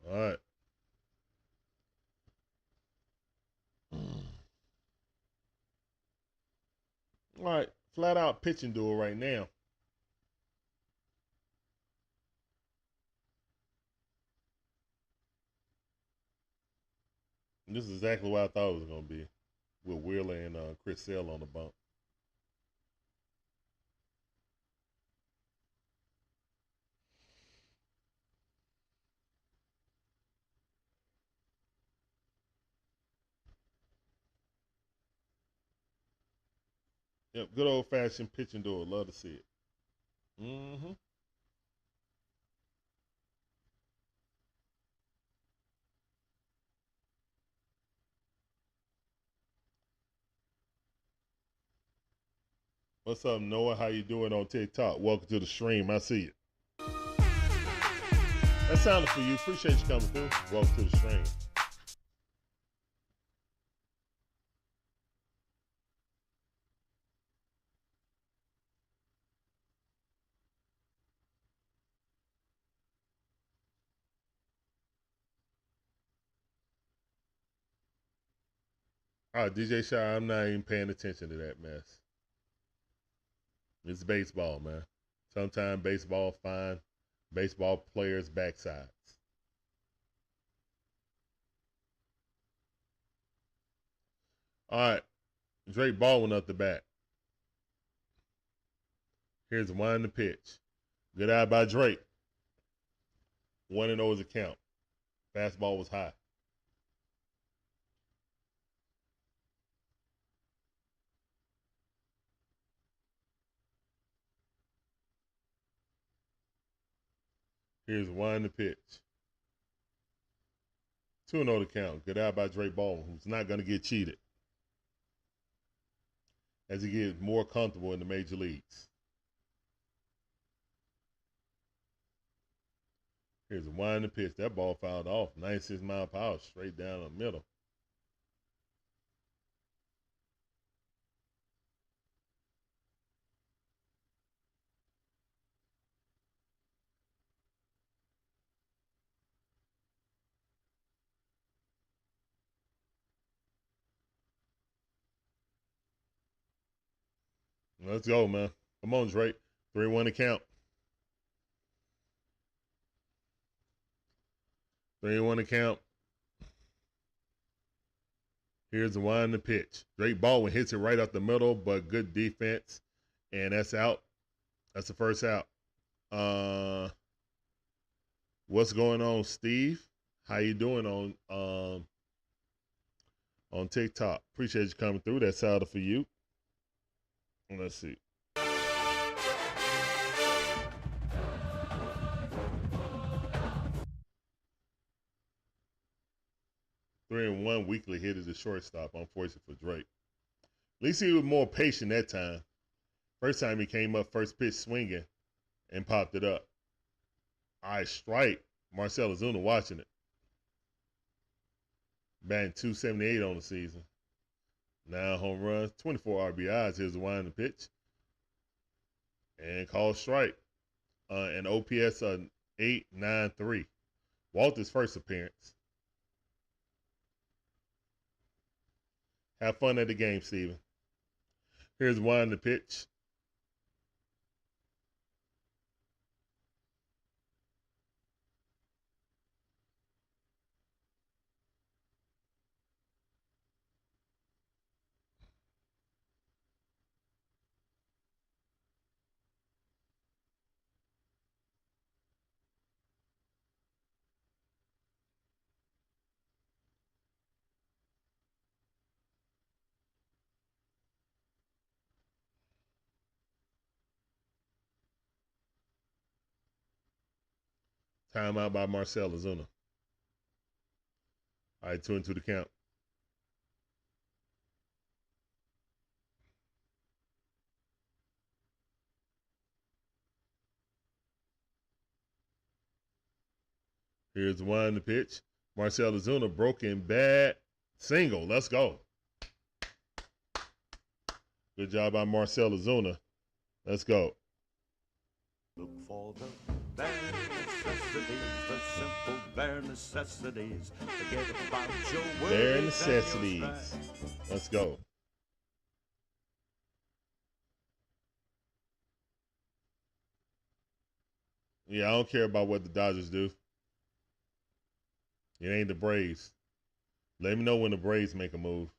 All right. All right. Flat out pitching duel right now. And this is exactly what I thought it was going to be, with Wheeler and Chris Sale on the bump. Yep, good old-fashioned pitching duel. Love to see it. Mm-hmm. What's up, Noah? How you doing on TikTok? Welcome to the stream. I see you. That sounded for you. Appreciate you coming through. Welcome to the stream. All right, DJ Shy, I'm not even paying attention to that mess. It's baseball, man. Sometimes baseball find baseball players' backsides. All right, Drake Baldwin up the bat. Here's one the pitch. Good eye by Drake. 1-0 is a count. Fastball was high. Here's one the pitch. 2-0 to count. Good out by Drake Baldwin, who's not going to get cheated as he gets more comfortable in the major leagues. Here's one the pitch. That ball fouled off. 96 mile per hour straight down the middle. Let's go, man. Come on, Drake. 3-1 to count. 3-1 to count. Here's the one the pitch. Drake Baldwin hits it right up the middle, but good defense. And that's out. That's the first out. What's going on, Steve? How you doing on TikTok? Appreciate you coming through. That's out for you. Let's see. 3-1 weekly hit is a shortstop, unfortunate for Drake. At least he was more patient that time. First time he came up, first pitch swinging and popped it up. All right, strike. Marcel Ozuna watching it. Batting .278 on the season. 9 home runs, 24 RBIs. Here's the winding pitch. And call strike. And OPS 893. Walter's first appearance. Have fun at the game, Steven. Here's winding pitch. Timeout by Marcel Ozuna. All right, 2-2 the count. Here's one to pitch. Marcel Ozuna broken bat single. Let's go. Good job by Marcel Ozuna. Let's go. Look for the bare necessities, the simple bare necessities. Forget about your worries Bare and your necessities. strife. Let's go. Yeah, I don't care about what the Dodgers do. It ain't the Braves. Let me know when the Braves make a move.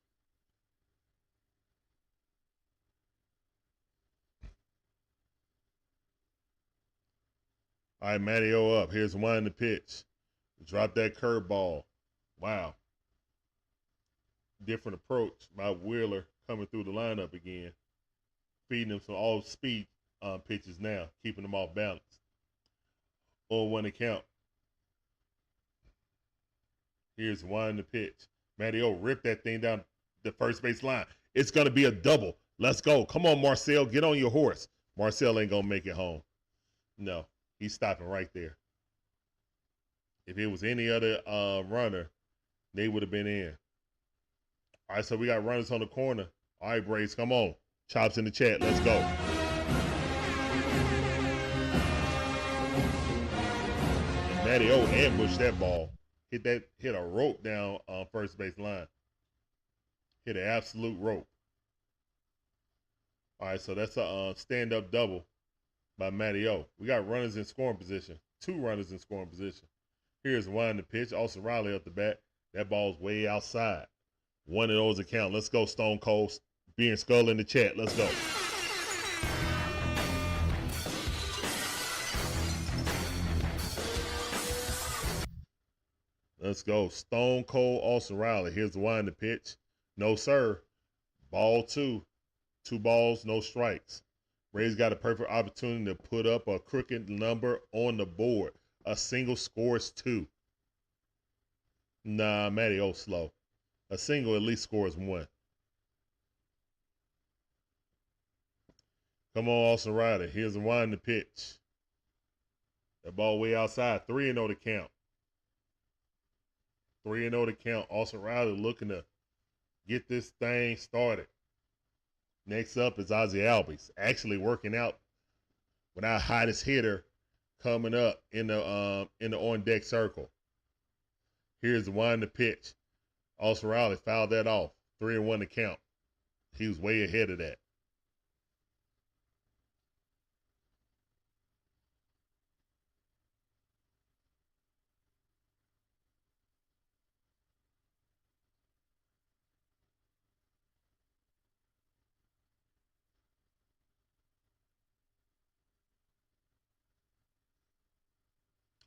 All right, Mateo up. Here's one to pitch. Drop that curveball. Wow. Different approach by Wheeler coming through the lineup again. Feeding him some all-speed pitches now, keeping them off balance. 0-1 to count. Here's one to pitch. Mateo ripped that thing down the first base line. It's going to be a double. Let's go. Come on, Marcel. Get on your horse. Marcel ain't going to make it home. No, he's stopping right there. If it was any other runner, they would have been in. All right, so we got runners on the corner. All right, Braves, come on. Chops in the chat. Let's go. And Mateo ambushed that ball. Hit a rope down on first base line. Hit an absolute rope. All right, so that's a stand-up double by Mateo. We got runners in scoring position. 2 runners in scoring position. Here's one to pitch. Olson Riley up the bat. That ball's way outside. 1 of those account. Let's go, Stone Cold. Beer and Skull in the chat. Let's go. Let's go. Stone Cold Austin Riley. Here's the one to pitch. No, sir. Ball 2. 2 balls, no strikes. Ray's got a perfect opportunity to put up a crooked number on the board. A single scores 2. Nah, Matty slow. A single at least scores 1. Come on, Austin Riley. Here's the one to pitch. That ball way outside. 3-0 to count. 3-0 to count. Austin Riley looking to get this thing started. Next up is Ozzie Albies, actually working out with our hottest hitter coming up in the on deck circle. Here's the one to pitch. Austin Riley fouled that off. 3-1 to count. He was way ahead of that.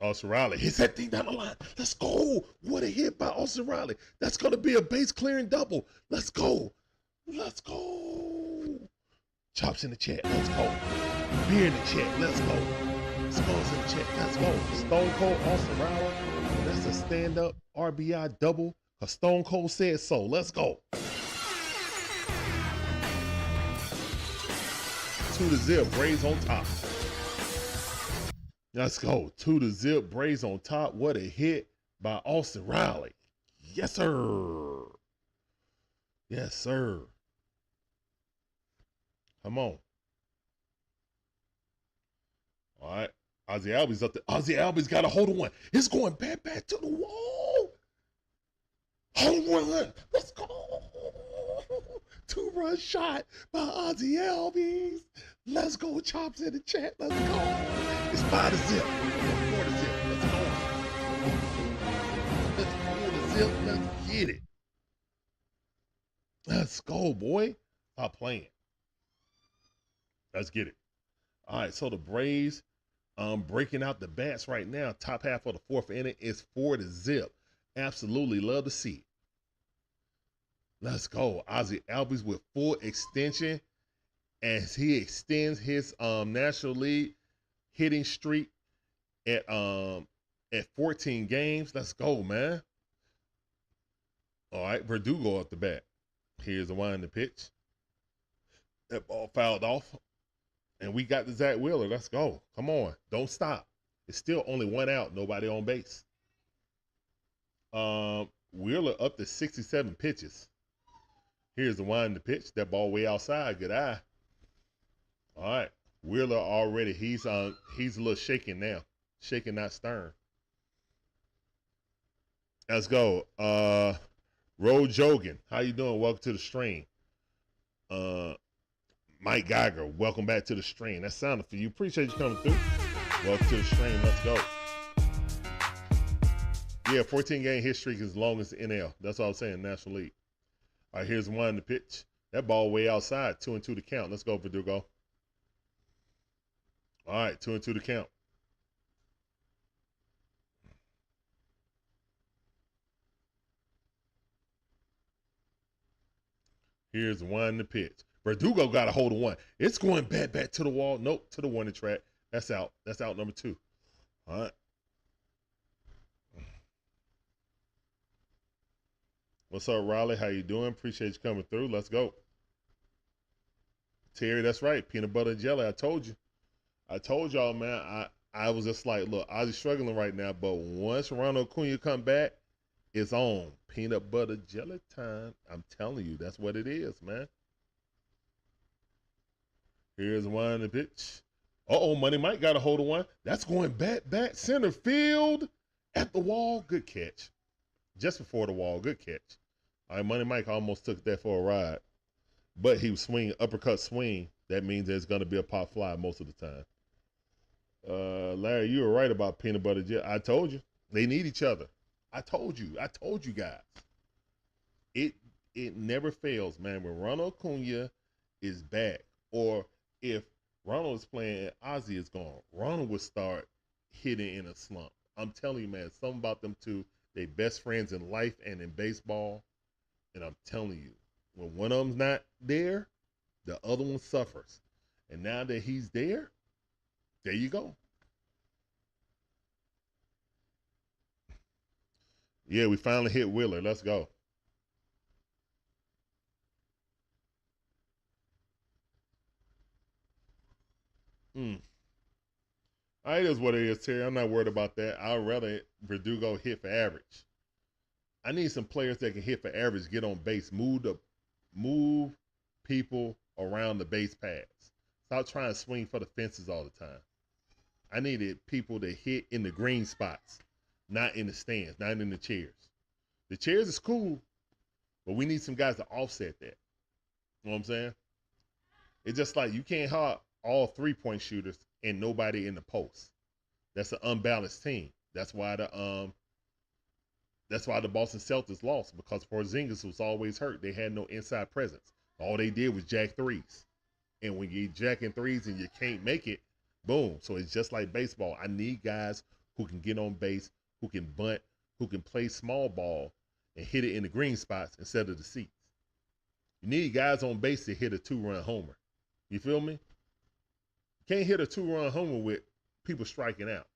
Austin Riley hits that thing down the line. Let's go. What a hit by Austin Riley. That's going to be a base clearing double. Let's go. Let's go. Chops in the chat. Let's go. Beer in the chat. Let's go. Skulls in the chat. Let's go. Stone Cold Austin Riley. That's a stand-up RBI double. Because Stone Cold said so. Let's go. 2-0. Braves on top. Let's go. 2-0. Braves on top. What a hit by Austin Riley. Yes, sir. Yes, sir. Come on. All right. Ozzie Albies up there. Ozzie Albies got a hold of one. It's going back to the wall. Home run. Let's go. 2-run shot by Ozzie Albies. Let's go. Chops in the chat. Let's go. It's 5-0. 4-0. Let's go. It's 4-0. Let's get it. Let's go, boy. Stop playing. Let's get it. All right, so the Braves breaking out the bats right now. Top half of the 4th inning is 4-0. Absolutely love to see it. Let's go. Ozzie Albies with full extension as he extends his National League hitting streak at at 14 games. Let's go, man. All right, Verdugo up the bat. Here's the wind, the pitch. That ball fouled off. And we got the Zach Wheeler. Let's go. Come on. Don't stop. It's still only one out. Nobody on base. Wheeler up to 67 pitches. Here's the wind, the pitch. That ball way outside. Good eye. All right. Wheeler already, he's a little shaking now. Shaking, not stirring. Let's go. Road Jogan, how you doing? Welcome to the stream. Mike Geiger, welcome back to the stream. That sounded for you. Appreciate you coming through. Welcome to the stream. Let's go. Yeah, 14-game hit streak is as long as the NL. That's all I'm saying, National League. All right, here's one to pitch. That ball way outside. 2-2 to count. Let's go, Verdugo. All right, 2-2 to count. Here's one to pitch. Verdugo got a hold of one. It's going back to the wall. Nope, to the warning track. That's out. That's out number 2. All right. What's up, Raleigh? How you doing? Appreciate you coming through. Let's go. Terry, that's right. Peanut butter and jelly. I told you. I told y'all, man. I was just like, look, Ozzie's struggling right now, but once Ronald Acuna come back, it's on. Peanut butter jelly time. I'm telling you, that's what it is, man. Here's one to pitch. Uh-oh, Money Mike got a hold of one. That's going back center field at the wall. Good catch. Just before the wall. Good catch. All right, Money Mike almost took that for a ride. But he was swinging, uppercut swing. That means there's going to be a pop fly most of the time. Larry, you were right about peanut butter jelly. I told you. They need each other. I told you guys. It never fails, man. When Ronald Acuna is back, or if Ronald is playing and Ozzie is gone, Ronald would start hitting in a slump. I'm telling you, man, something about them two. They best friends in life and in baseball. And I'm telling you, when one of them's not there, the other one suffers. And now that he's there you go. Yeah, we finally hit Wheeler. Let's go. All right, it is what it is, Terry. I'm not worried about that. I'd rather Verdugo hit for average. I need some players that can hit for average, get on base, move people around the base paths. Stop trying to swing for the fences all the time. I needed people to hit in the green spots, not in the stands, not in the chairs. The chairs is cool, but we need some guys to offset that. You know what I'm saying? It's just like you can't have all 3-point shooters and nobody in the post. That's an unbalanced team. That's why the Boston Celtics lost, because Porzingis was always hurt. They had no inside presence. All they did was jack threes. And when you're jacking threes and you can't make it, boom. So it's just like baseball. I need guys who can get on base, who can bunt, who can play small ball and hit it in the green spots instead of the seats. You need guys on base to hit a 2-run homer. You feel me? You can't hit a 2-run homer with people striking out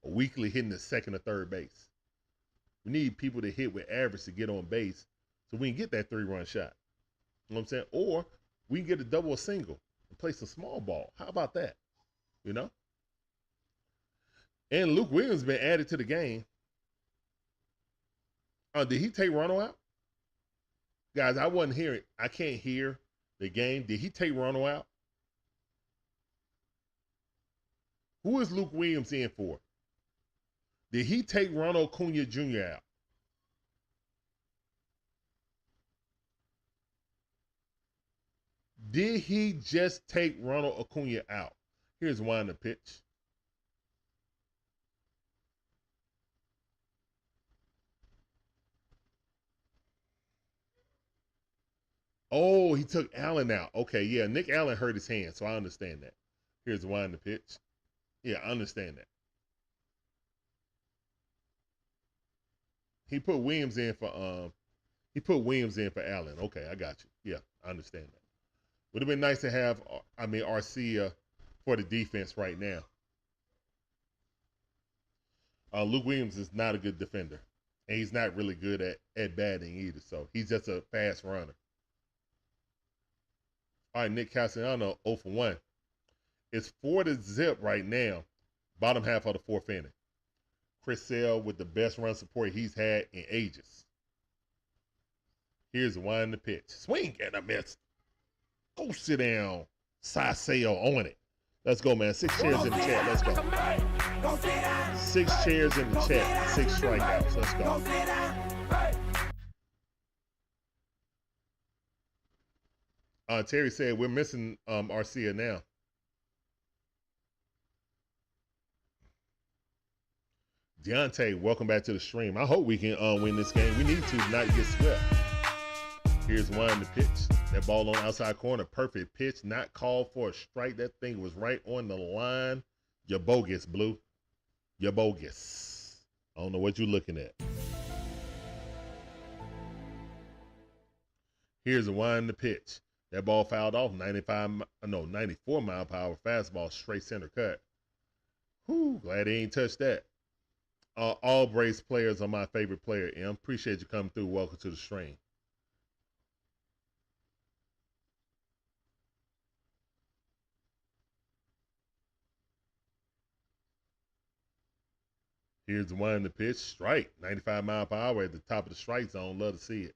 or weakly hitting the second or third base. We need people to hit with average to get on base so we can get that 3-run shot. You know what I'm saying? Or we can get a double or single and play some small ball. How about that? You know? And Luke Williams been added to the game. Did he take Ronald out? Guys, I wasn't hearing. I can't hear the game. Did he take Ronald out? Who is Luke Williams in for? Did he take Ronald Acuna Jr. out? Did he just take Ronald Acuna out? Here's one to pitch. Oh, he took Allen out. Okay, yeah, Nick Allen hurt his hand, so I understand that. Here's one to pitch. Yeah, I understand that. He put Williams in for Allen. Okay, I got you. Yeah, I understand that. Would have been nice to have Arcia for the defense right now. Luke Williams is not a good defender, and he's not really good at batting either. So he's just a fast runner. All right, Nick Castellanos 0 for 1. It's 4-0 right now, bottom half of the fourth inning. Chris Sale with the best run support he's had in ages. Here's the one in the pitch. Swing and a miss. Go sit down. Sale on it. Let's go, man. 6 chairs in the chat. Let's go. 6 chairs in the chat. 6 strikeouts. Let's go. Terry said we're missing Arcia now. Deontay, welcome back to the stream. I hope we can win this game. We need to not get swept. Here's one in the pitch. That ball on outside corner. Perfect pitch. Not called for a strike. That thing was right on the line. You're bogus, Blue. You're bogus. I don't know what you're looking at. Here's a one in the pitch. That ball fouled off. 94 mile per hour fastball. Straight center cut. Whew, glad he ain't touched that. All Braves players are my favorite player, M. Appreciate you coming through. Welcome to the stream. Here's the one in the pitch. Strike. 95 mile per hour at the top of the strike zone. Love to see it.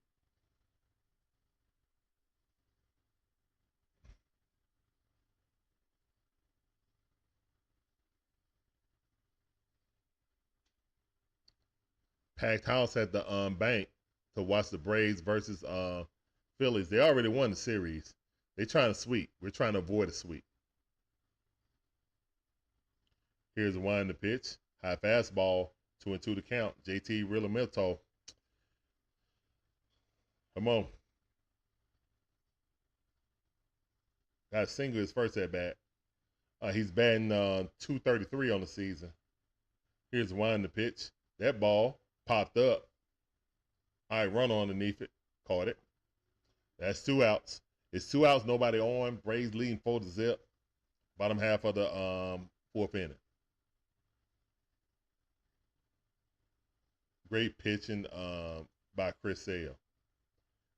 Packed house at the bank to watch the Braves versus Phillies. They already won the series. They're trying to sweep. We're trying to avoid a sweep. Here's the one in the pitch. High fastball. 2-2 to count. JT Realmuto. Come on. Got a single his first at bat. He's batting .233 on the season. Here's the one in the pitch. That ball popped up. All right, run underneath it. Caught it. That's 2 outs. It's 2 outs, nobody on. Braves leading 4-0. Bottom half of the fourth inning. Great pitching by Chris Sale.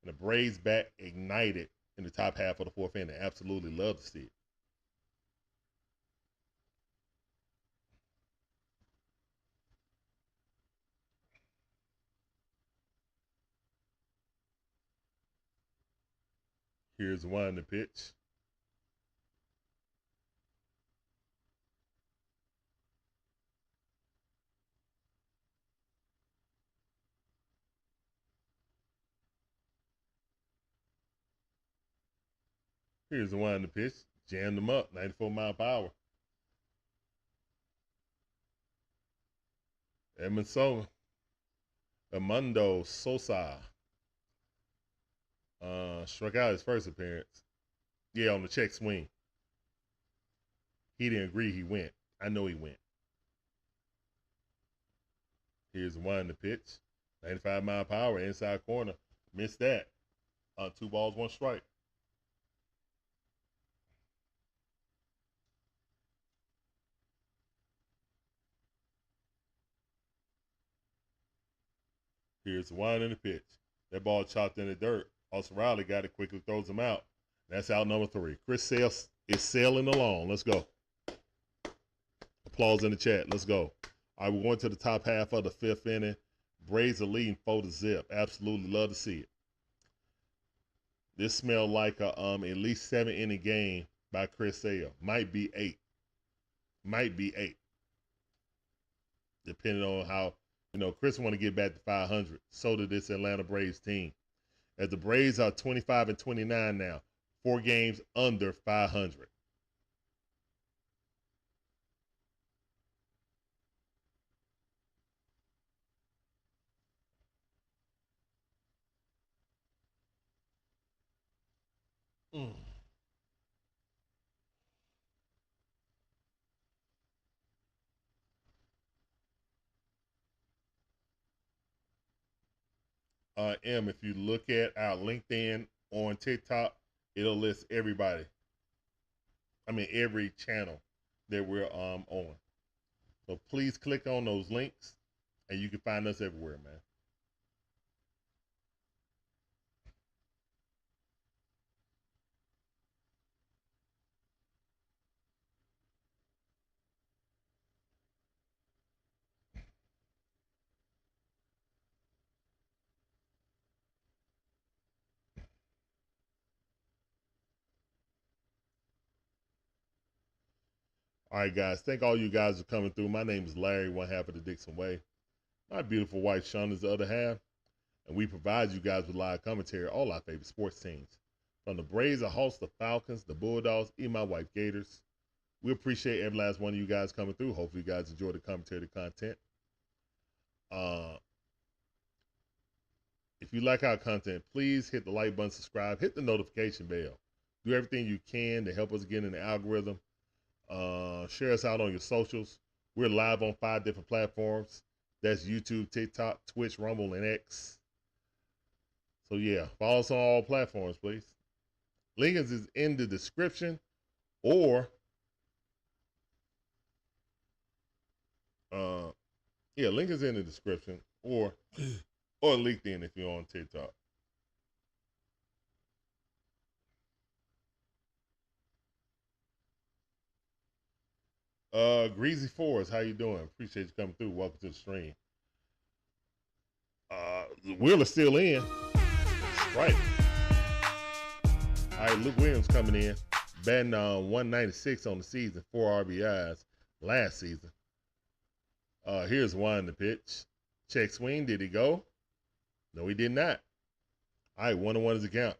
And the Braves bat ignited in the top half of the fourth inning. Absolutely love to see it. Here's one in the pitch. Here's the one in the pitch. Jammed them up. 94 mile per hour. Edmundo Sosa. Struck out his first appearance. Yeah, on the check swing. He didn't agree he went. I know he went. Here's the one in the pitch. 95 mile per hour, inside corner. Missed that. 2 balls, 1 strike. Here's the one in the pitch. That ball chopped in the dirt. Austin Riley got it, quickly throws him out. That's out number 3. Chris Sale is sailing along. Let's go. Applause in the chat. Let's go. All right, we're going to the top half of the 5th inning. Braves are leading 4-0. Absolutely love to see it. This smelled like a at least 7-inning game by Chris Sale. Might be 8. Might be 8. Depending on how, Chris want to get back to 500. So did this Atlanta Braves team. As the Braves are 25-29 now. 4 games under 500. If you look at our LinkedIn on TikTok, it'll list everybody. I mean, every channel that we're on. So please click on those links, and you can find us everywhere, man. All right, guys. Thank all you guys for coming through. My name is Larry, one half of the Dixon Way. My beautiful wife, Shawn, is the other half. And we provide you guys with live commentary, all our favorite sports teams. From the Braves, the Hawks, the Falcons, the Bulldogs, even my wife, Gators. We appreciate every last one of you guys coming through. Hopefully you guys enjoy the commentary, the content. If you like our content, please hit the like button, subscribe, hit the notification bell. Do everything you can to help us get in the algorithm. Share us out on your socials. We're live on 5 different platforms. That's YouTube, TikTok, Twitch, Rumble, and X. So yeah, follow us on all platforms, please. Links is in the description, or link is in the description, or LinkedIn if you're on TikTok. Greasy Forest, how you doing? Appreciate you coming through. Welcome to the stream. Wheeler's still in. Right. All right, Luke Williams coming in. Batting 196 on the season, 4 RBIs last season. Here's one the pitch. Check swing. Did he go? No, he did not. All right, 1-1 is the count.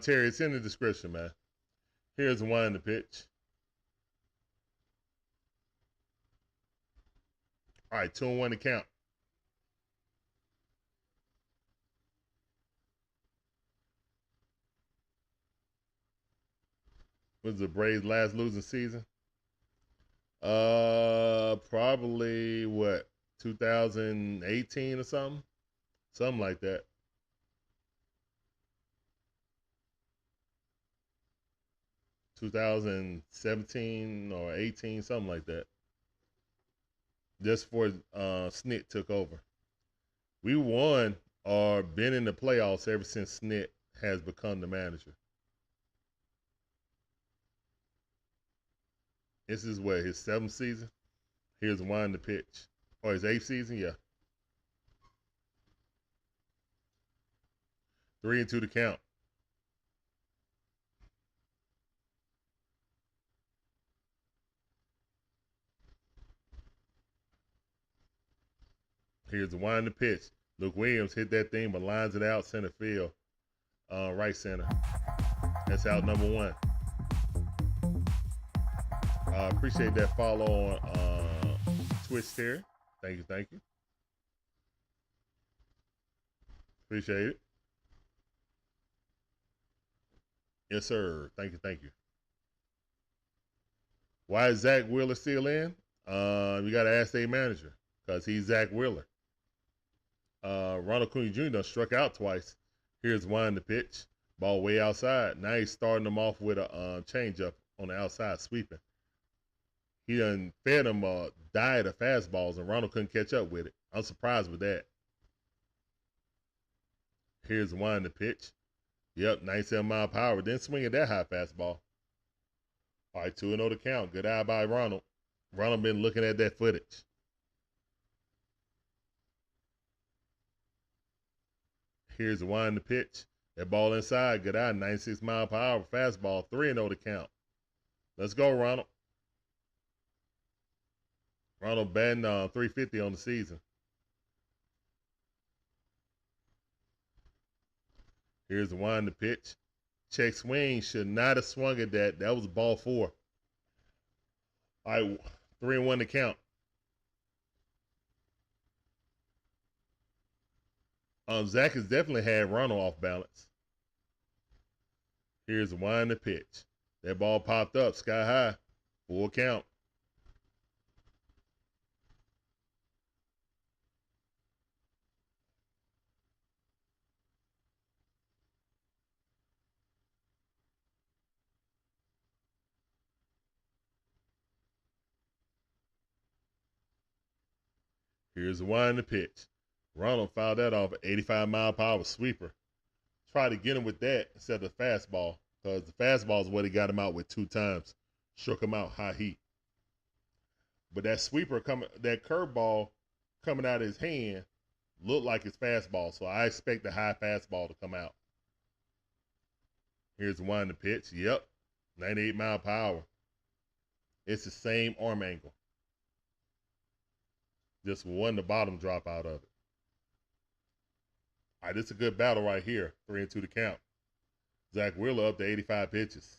Terry, it's in the description, man. Here's one in the pitch. All right, 2-1 to count. Was the Braves' last losing season? Probably what, 2018 or something? Something like that. 2017 or 18, something like that. Just before Snit took over. We won or been in the playoffs ever since Snit has become the manager. This is what, his 7th season? Here's one to pitch. Or his 8th season? Yeah. 3-2 to count. Here's the one to pitch. Luke Williams hit that thing, but lines it out center field. Right center. That's out number 1. Appreciate that follow on Twitch there. Thank you, thank you. Appreciate it. Yes, sir. Thank you, thank you. Why is Zach Wheeler still in? You got to ask their manager, because he's Zach Wheeler. Ronald Acuna Jr. done struck out twice. Here's one to pitch. Ball way outside. Now he's starting them off with a changeup on the outside, sweeping. He done fed him a diet of fastballs, and Ronald couldn't catch up with it. I'm surprised with that. Here's one to pitch. Yep, 97 mile per hour. Didn't swing at that high fastball. All right, 2-0 to count. Good eye by Ronald. Ronald been looking at that footage. Here's the one to pitch. That ball inside. Good eye. 96 mile per hour fastball. 3-0 to count. Let's go, Ronald. Ronald batting 350 on the season. Here's the one to pitch. Check swing. Should not have swung at that. That was ball 4. All right, 3-1 to count. Zach has definitely had Ronald off balance. Here's the one to pitch. That ball popped up sky high. Full count. Here's the one in the pitch. Ronald fouled that off, 85-mile-per-hour sweeper. Try to get him with that instead of the fastball, because the fastball is what he got him out with 2 times. Shook him out high heat. But that sweeper that curveball coming out of his hand looked like his fastball, so I expect the high fastball to come out. Here's the one in the pitch. Yep, 98-mile-per-hour. It's the same arm angle. Just one the bottom drop out of it. All right, this is a good battle right here. 3-2 to count. Zach Wheeler up to 85 pitches.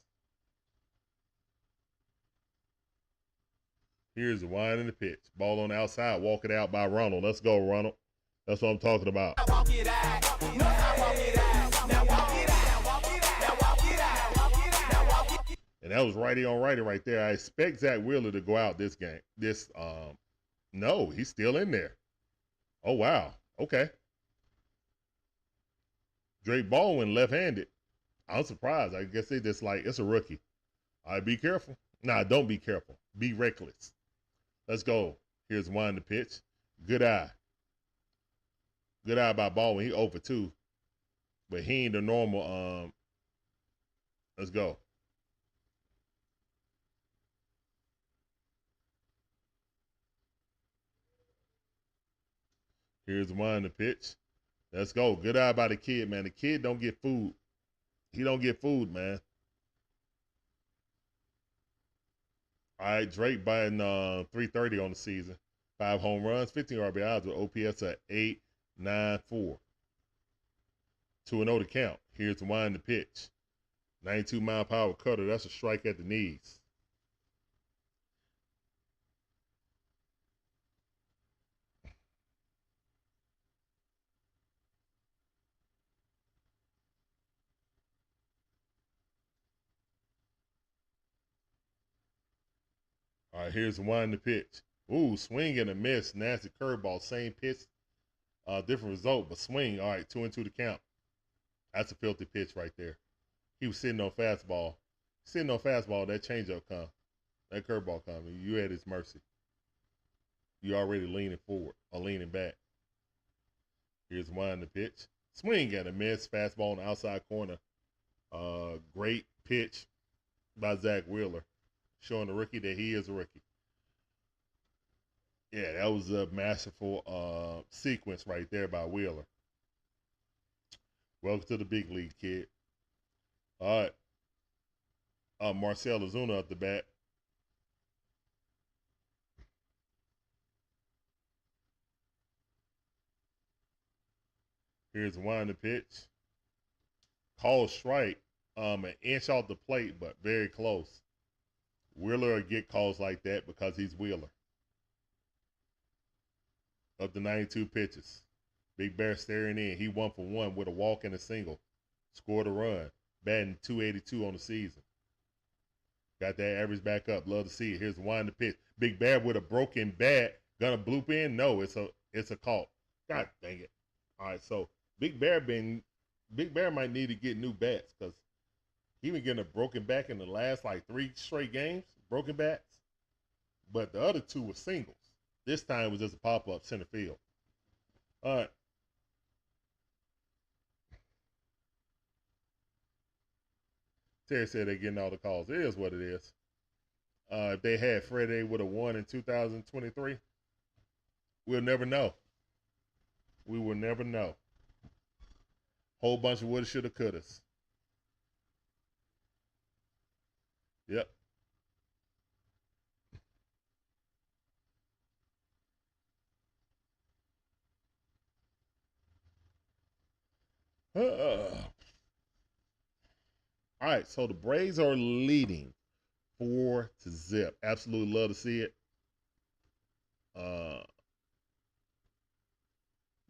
Here's the wind in the pitch. Ball on the outside. Walk it out by Ronald. Let's go, Ronald. That's what I'm talking about. And that was righty on righty right there. I expect Zach Wheeler to go out this game. No, he's still in there. Oh, wow. Okay. Drake Baldwin left-handed. I'm surprised. I guess they just like, it's a rookie. All right, be careful. Nah, don't be careful. Be reckless. Let's go. Here's one to pitch. Good eye. Good eye by Baldwin. He 0 for 2. But he ain't the normal. Let's go. Here's one to pitch. Let's go. Good eye by the kid, man. The kid don't get food. He don't get food, man. All right, Drake batting 330 on the season. 5 home runs, 15 RBIs with OPS at 894. 2-0 to count. Here's the wind to pitch. 92-mile-per-hour cutter. That's a strike at the knees. All right, here's the one to pitch. Ooh, swing and a miss. Nasty curveball. Same pitch, different result, but swing. All right, 2-2 to count. That's a filthy pitch right there. He was sitting on fastball. Sitting on fastball, that changeup come. That curveball come. You at his mercy. You already leaning forward or leaning back. Here's one to pitch. Swing and a miss. Fastball on the outside corner. Great pitch by Zach Wheeler, showing the rookie that he is a rookie. Yeah, that was a masterful sequence right there by Wheeler. Welcome to the big league, kid. All right. Marcel Ozuna at the bat. Here's one to pitch. Call strike. An inch off the plate, but very close. Wheeler will get calls like that because he's Wheeler. Up to 92 pitches. Big Bear staring in. He 1 for 1 with a walk and a single. Scored a run. Batting 282 on the season. Got that average back up. Love to see it. Here's one to pitch. Big Bear with a broken bat. Gonna bloop in? No, it's a call. God dang it. All right, so Big Bear might need to get new bats because he been getting a broken back in the last like 3 straight games. Broken bats. But the other 2 were singles. This time it was just a pop-up center field. All right. Terry said they're getting all the calls. It is what it is. If they had Freddie would have won in 2023, we'll never know. We will never know. Whole bunch of woulda, shoulda, couldas. Yep. All right, so the Braves are leading 4-0. Absolutely love to see it.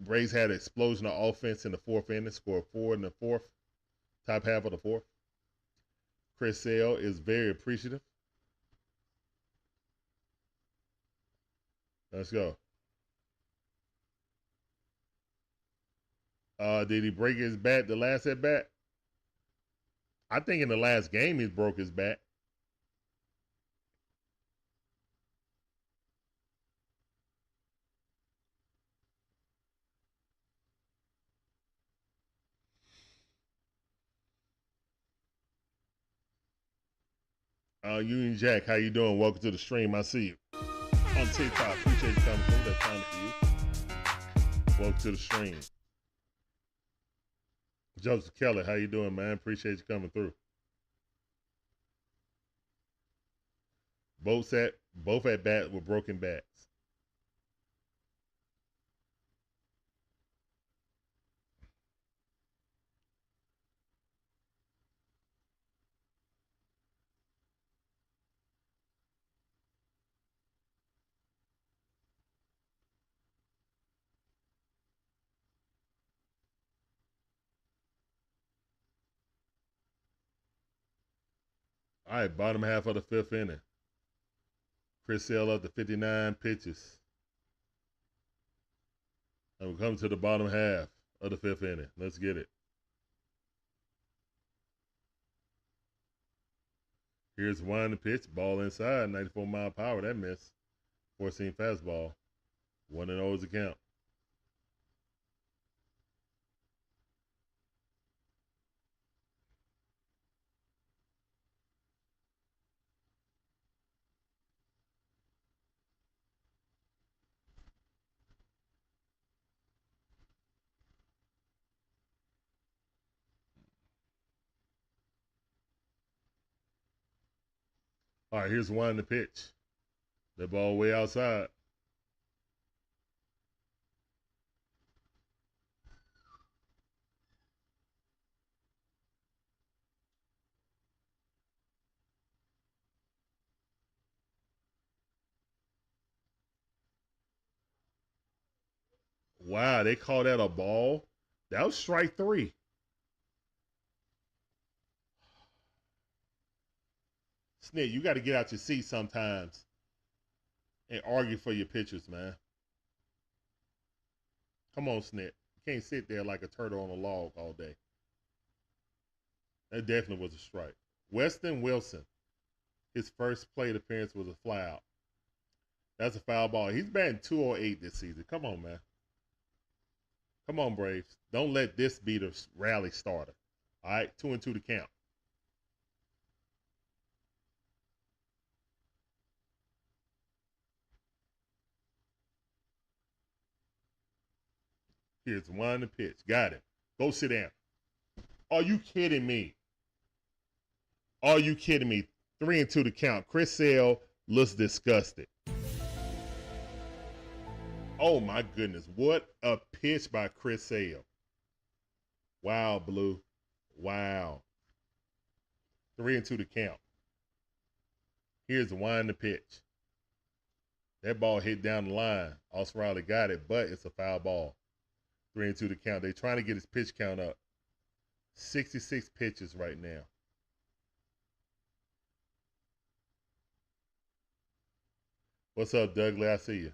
Braves had an explosion of offense in the 4th inning, scored 4 in the 4th, top half of the 4th. Chris Sale is very appreciative. Let's go. Did he break his bat the last at bat? I think in the last game he broke his bat. Union Jack, how you doing? Welcome to the stream. I see you on TikTok. Appreciate you coming through. That's time for you. Welcome to the stream. Joseph Kelly, how you doing, man? Appreciate you coming through. Both at bat with broken bats. All right, bottom half of the fifth inning. Chris Sale up to 59 pitches. And we come to the bottom half of the fifth inning. Let's get it. Here's one pitch, ball inside, 94 mile per hour. That miss. 4-seam fastball. 1-0 is the count. All right, here's one to pitch. That ball way outside. Wow, they call that a ball? That was strike three. Snit, you got to get out your seat sometimes and argue for your pitchers, man. Come on, Snit. You can't sit there like a turtle on a log all day. That definitely was a strike. Weston Wilson, his first plate appearance was a fly out. That's a foul ball. He's batting 208 this season. Come on, man. Come on, Braves. Don't let this be the rally starter. All right, 2-2 to count. Here's one to pitch. Got it. Go sit down. Are you kidding me? Are you kidding me? 3-2 to count. Chris Sale looks disgusted. Oh, my goodness. What a pitch by Chris Sale. Wow, Blue. Wow. 3-2 to count. Here's the one to pitch. That ball hit down the line. Austin Riley got it, but it's a foul ball. 3-2 to count. They're trying to get his pitch count up. 66 pitches right now. What's up, Douglas? I see you.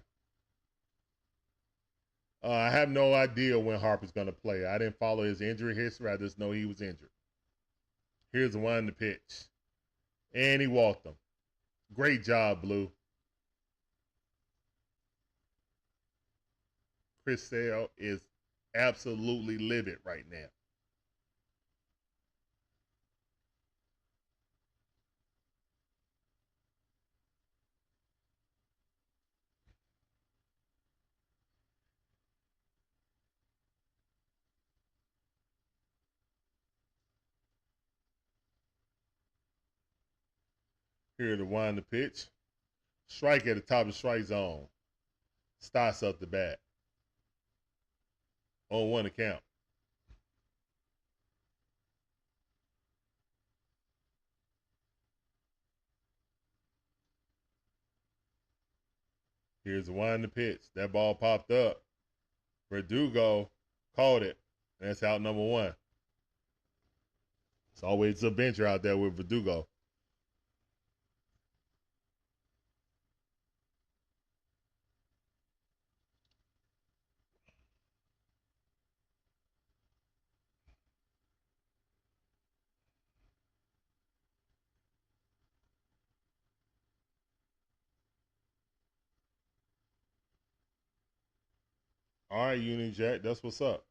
I have no idea when Harper's going to play. I didn't follow his injury history. I just know he was injured. Here's the one to pitch. And he walked him. Great job, Blue. Chris Sale is absolutely livid right now. Here to wind the pitch. Strike at the top of the strike zone. Starts up the bat. On one account. Here's the wind the pitch. That ball popped up. Verdugo caught it. That's out number one. It's always a bencher out there with Verdugo. All right, Union Jack, that's what's up.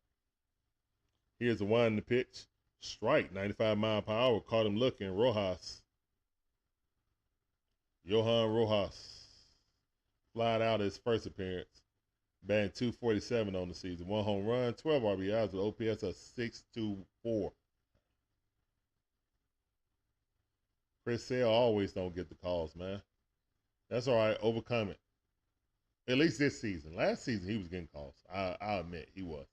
Here's the one in the pitch. Strike, 95 mile per hour. Caught him looking. Rojas. Johan Rojas flied out his first appearance, batting .247 on the season. 1 home run, 12 RBIs with OPS of .624. Chris Sale always don't get the calls, man. That's all right. Overcome it. At least this season. Last season, he was getting calls. I admit he was.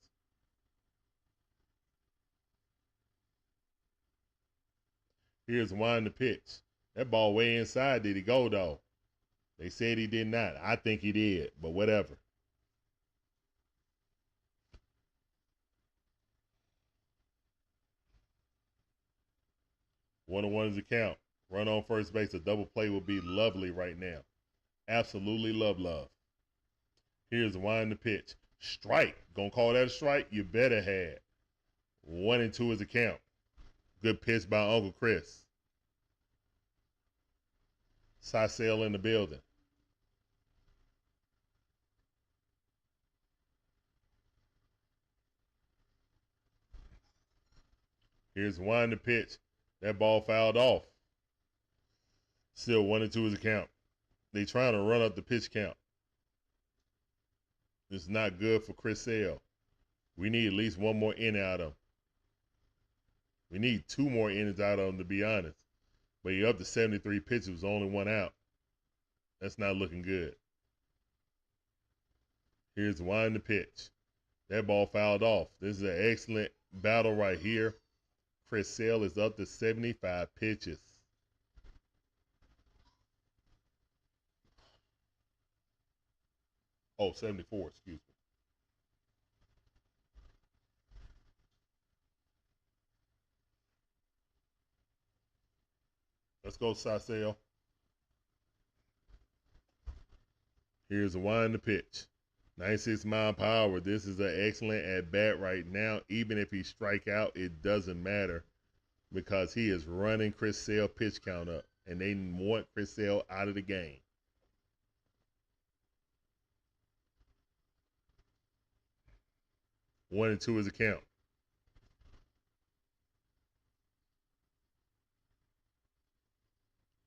Here's one to pitch. That ball way inside. Did he go, though? They said he did not. I think he did, but whatever. One is the count. Run on first base. A double play would be lovely right now. Absolutely love. Here's one to pitch. Strike. Gonna call that a strike? You better have. 1-2 is the count. Good pitch by Uncle Chris. Sisel in the building. Here's one to pitch. That ball fouled off. Still 1-2 is the count. They trying to run up the pitch count. It's not good for Chris Sale. We need at least one more inning out of him. We need 2 more innings out of him, to be honest. But you're up to 73 pitches, with only 1 out. That's not looking good. Here's one to pitch. That ball fouled off. This is an excellent battle right here. Chris Sale is up to 75 pitches. Oh, 74, excuse me. Let's go, Sisel. Here's a one to pitch. 96 mile per hour. This is an excellent at bat right now. Even if he strike out, it doesn't matter because he is running Chris Sale pitch count up, and they want Chris Sale out of the game. One and two is a count.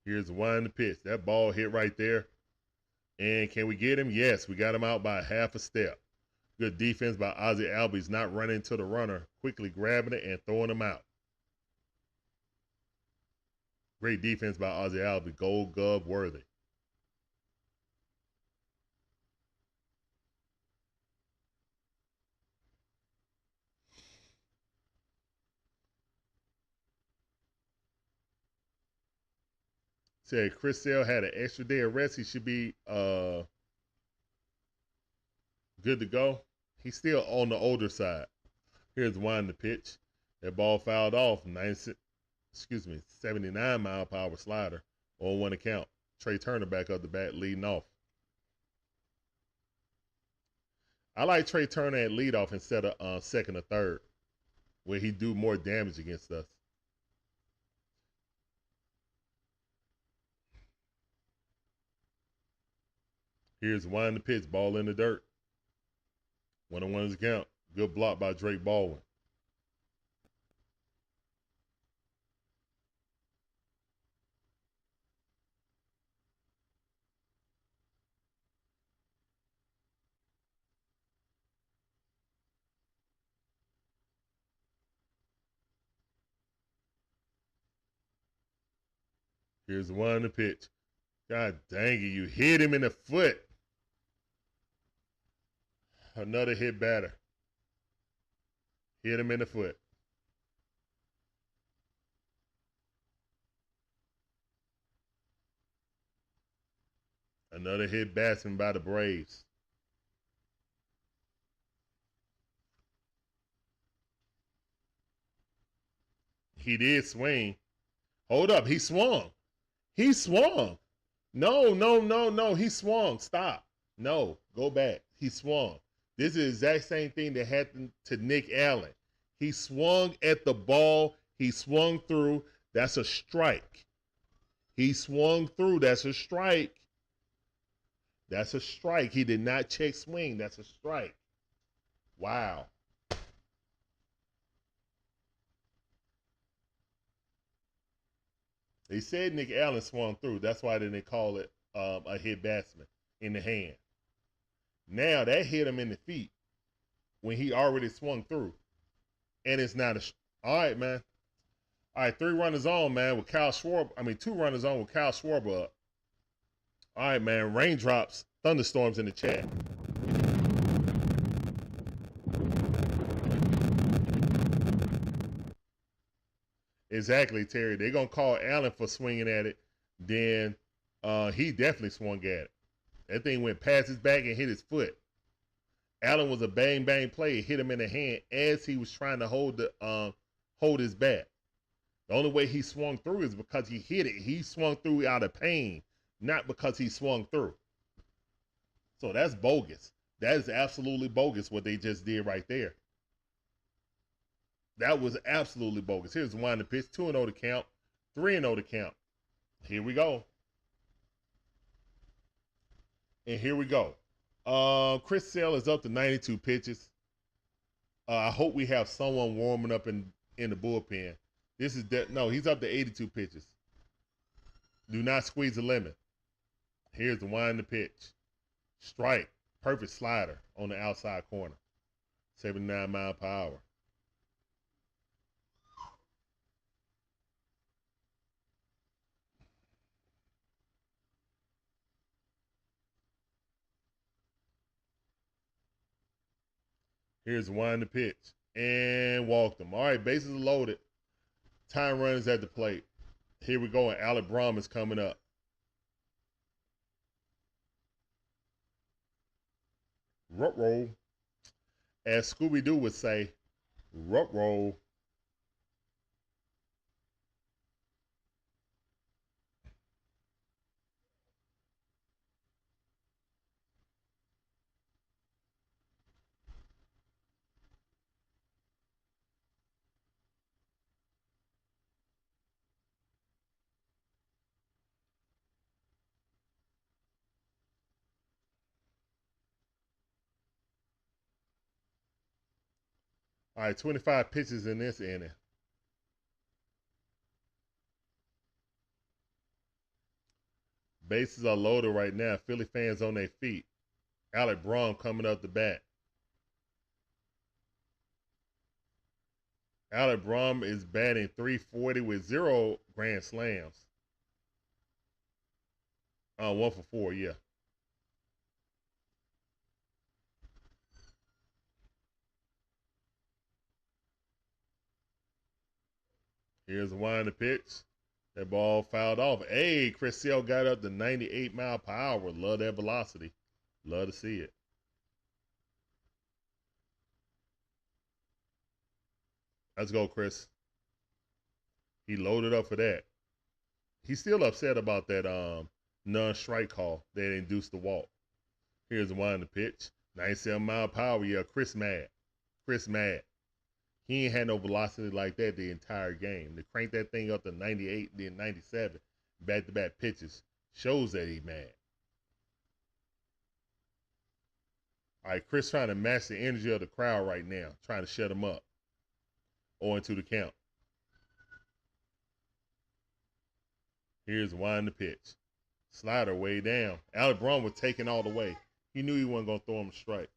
Here's one to pitch. That ball hit right there. And can we get him? Yes, we got him out by half a step. Good defense by Ozzie Albies, not running to the runner, quickly grabbing it and throwing him out. Great defense by Ozzie Albies, Gold Glove worthy. Said Chris Sale had an extra day of rest. He should be good to go. He's still on the older side. Here's one to pitch. That ball fouled off. 79 mile per hour slider on one account. Trea Turner back up the bat leading off. I like Trea Turner at leadoff instead of second or third, where he do more damage against us. Here's one to pitch, ball in the dirt. 1-1 is the count. Good block by Drake Baldwin. Here's one to pitch. God dang it, you hit him in the foot. Another hit batter. Hit him in the foot. Another hit batsman by the Braves. He did swing. Hold up, he swung. He swung. No, he swung. Stop. No, go back. He swung. This is the exact same thing that happened to Nick Allen. He swung at the ball. He swung through. That's a strike. He swung through. That's a strike. That's a strike. He did not check swing. That's a strike. Wow. They said Nick Allen swung through. That's why they didn't call it a hit batsman in the hand. Now that hit him in the feet when he already swung through. And it's not a... All right, man. All right, 3 runners on, man, with Kyle Schwarber. 2 runners on with Kyle Schwarber up. All right, man. Raindrops, thunderstorms in the chat. Exactly, Terry. They're going to call Allen for swinging at it. Then he definitely swung at it. That thing went past his back and hit his foot. Allen was a bang play. It hit him in the hand as he was trying to hold his bat. The only way he swung through is because he hit it. He swung through out of pain, not because he swung through. So that's bogus. That is absolutely bogus what they just did right there. That was absolutely bogus. Here's the wind the pitch. 2-0 to count. 3-0 to count. Here we go. And here we go. Chris Sale is up to 92 pitches. I hope we have someone warming up in the bullpen. No, he's up to 82 pitches. Do not squeeze the lemon. Here's the wind the pitch. Strike. Perfect slider on the outside corner. 79 mile per hour. Here's the wind the pitch. And walked him. All right, bases are loaded. Time runners at the plate. Here we go, and Alec Bohm is coming up. Ruh-roh. As Scooby-Doo would say, ruh-roh. All right, 25 pitches in this inning. Bases are loaded right now. Philly fans on their feet. Alec Bohm coming up the bat. Alec Bohm is batting .340 with 0 grand slams. 1 for 4, yeah. Here's the wind the pitch. That ball fouled off. Hey, Chris Sale got up to 98 mile per hour. Love that velocity. Love to see it. Let's go, Chris. He loaded up for that. He's still upset about that non-strike call that induced the walk. Here's the wind the pitch. 97 mile per hour. Yeah, Chris mad. Chris mad. He ain't had no velocity like that the entire game. To crank that thing up to 98, then 97, back-to-back pitches, shows that he mad. All right, Chris trying to match the energy of the crowd right now, trying to shut him up. 0-2 the count. Here's wind the pitch. Slider way down. Alec Bohm was taking all the way. He knew he wasn't going to throw him a strike.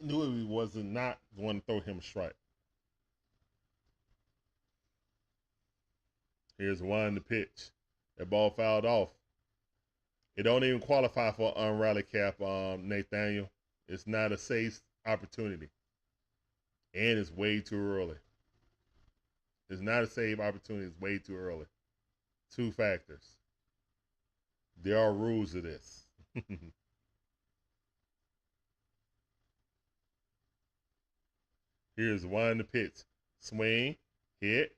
Knew he wasn't not going to throw him a strike. Here's wind the pitch. That ball fouled off. It don't even qualify for unrally cap, Nathaniel. It's not a safe opportunity. And it's way too early. It's not a safe opportunity. It's way too early. 2 factors. There are rules to this. Here's wind the pitch. Swing, hit,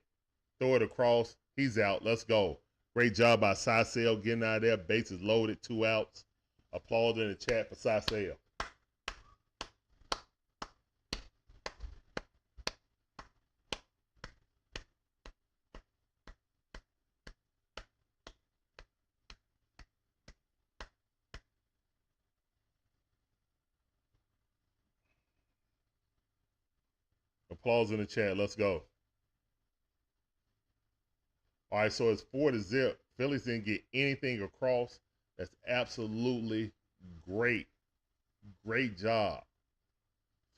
throw it across. He's out. Let's go. Great job by Sisel getting out of there. Bases loaded, 2 outs. Applause in the chat for Sisel. Applause in the chat. Let's go. All right, so it's 4-0. Phillies didn't get anything across. That's absolutely great. Great job.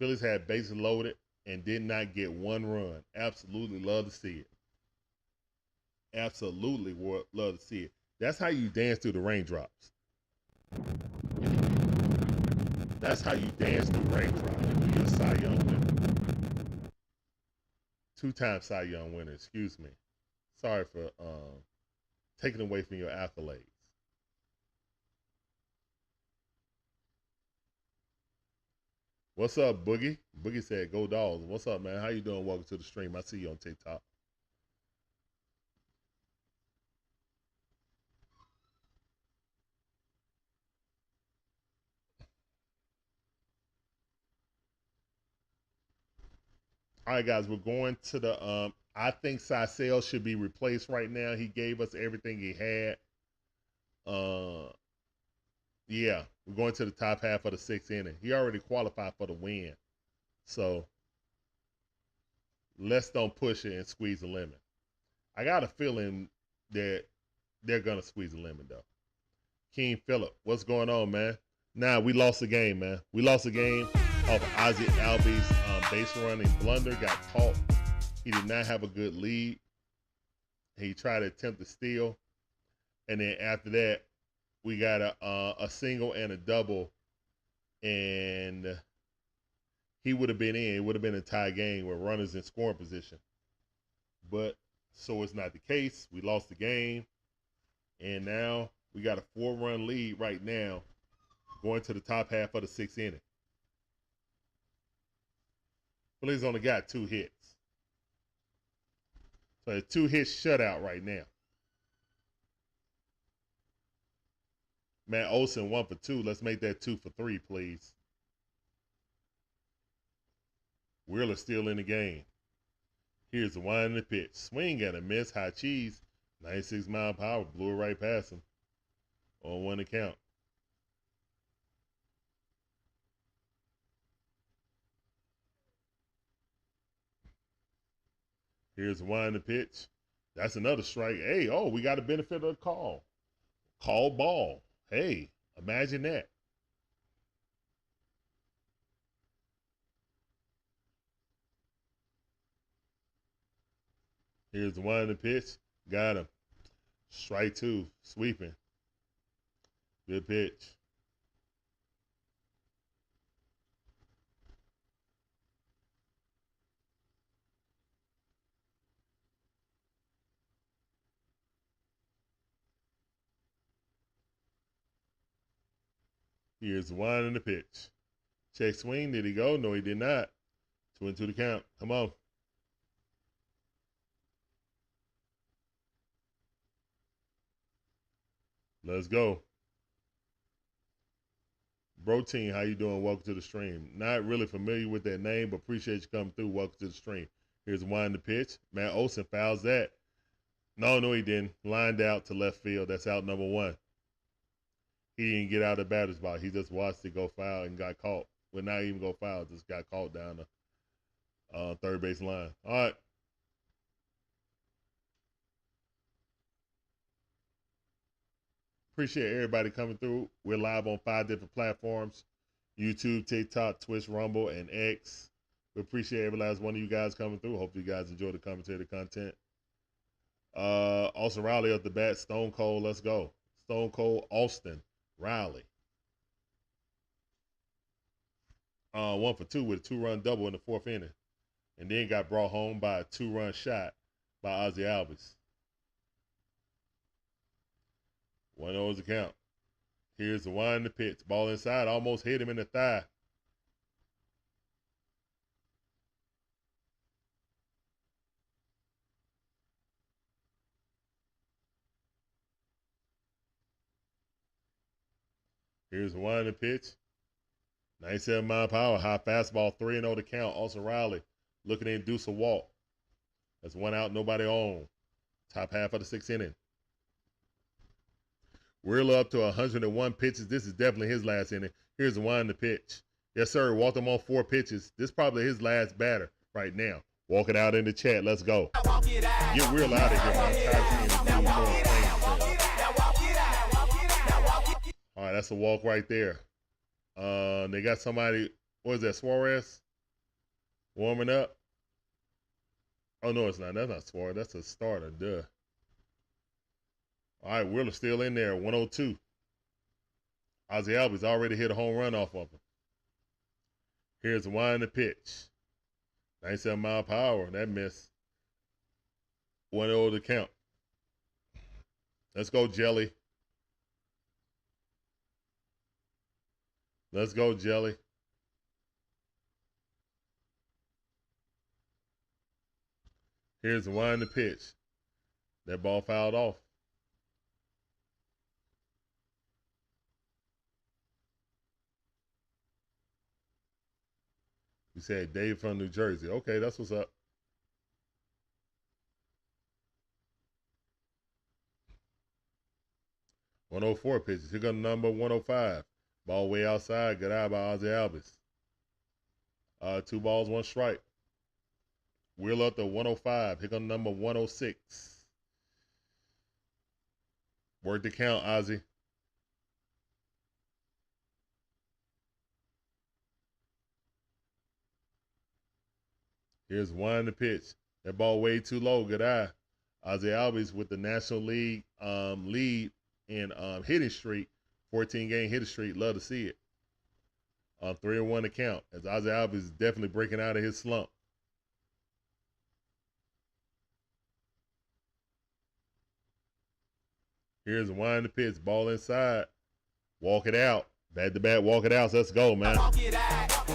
Phillies had bases loaded and did not get one run. Absolutely love to see it. Absolutely love to see it. That's how you dance through the raindrops. That's how you dance through raindrops. You're a Cy Young winner. 2-time Cy Young winner, excuse me. Sorry for taking away from your accolades. What's up, Boogie? Boogie said, go Dogs. What's up, man? How you doing? Welcome to the stream. I see you on TikTok. All right, guys, we're going to the I think Sisel should be replaced right now. He gave us everything he had. Yeah, we're going to the top half of the 6th inning. He already qualified for the win. So let's don't push it and squeeze a lemon. I got a feeling that they're going to squeeze a lemon, though. King Phillip, what's going on, man? Nah, we lost the game, man. We lost the game off Ozzie Albies' base running blunder. Got caught. He did not have a good lead. He tried to attempt to steal. And then after that, we got a single and a double. And he would have been in. It would have been a tie game with runners in scoring position. But so it's not the case. We lost the game. And now we got a 4-run lead right now going to the top half of the 6th inning. Phillies only got 2 hits. So a 2-hit shutout right now. Man, Olson 1 for 2. Let's make that 2 for 3, please. Wheeler still in the game. Here's the wind and the pitch. Swing and a miss. High cheese. 96 mile per hour. Blew it right past him. On 1 account. Here's the wind and the pitch. That's another strike. Hey, oh, we got a benefit of the call. Call ball. Hey, imagine that. Here's the wind and the pitch. Got him. Strike 2. Sweeping. Good pitch. Here's the wind and the pitch. Check swing. Did he go? No, he did not. 2-2 the count. Come on. Let's go. Bro Team, how you doing? Welcome to the stream. Not really familiar with that name, but appreciate you coming through. Welcome to the stream. Here's the wind the pitch. Man, Olson fouls that. No, he didn't. Lined out to left field. That's out number 1. He didn't get out of the batter's box. He just watched it go foul and got caught. Well, not even go foul. Just got caught down the third base line. All right. Appreciate everybody coming through. We're live on 5 different platforms. YouTube, TikTok, Twitch, Rumble, and X. We appreciate every last one of you guys coming through. Hope you guys enjoy the commentary, the content. Austin Riley at the bat. Stone Cold, let's go. Stone Cold Austin Riley. 1 for 2 with a 2-run double in the 4th inning. And then got brought home by a 2-run shot by Ozzie Albies. 1-0 is the count. Here's the wind and the pitch. Ball inside. Almost hit him in the thigh. Here's the wind and pitch. 97 mile per hour. High fastball. 3-0 to count. Austin Riley looking to induce a walk. That's 1 out, nobody on. Top half of the 6th inning. We're up to 101 pitches. This is definitely his last inning. Here's the wind and the pitch. Yes, sir. Walked him on 4 pitches. This is probably his last batter right now. Walk it out in the chat. Let's go. Get real out of here, man. I'm tired of seeing this dude all right, that's a walk right there. They got somebody, what is that, Suarez? Warming up. Oh, no, it's not. That's not Suarez. That's a starter. Duh. All right, Wheeler still in there, 102. Ozzie Albies already hit a home run off of him. Here's the wind the pitch. 97-mile per hour. That miss. 1-0 to count. Let's go, Jelly. Let's go, Jelly. Here's the wind the pitch. That ball fouled off. You said Dave from New Jersey. Okay, that's what's up. .104 pitches. Here comes number 105. Ball way outside. Good eye by Ozzie Albies. 2 balls, 1 strike. Wheeler up to 105. Here comes number 106. Work the count, Ozzie. Here's one to pitch. That ball way too low. Good eye. Ozzie Albies with the National League lead in hitting streak. 14-game hitting streak. Love to see it. 3-1 to count. As Ozzie Albies is definitely breaking out of his slump. Here's a wind to pitch. Ball inside. Walk it out. Bat to bat, walk it out. So let's go, man. Yeah,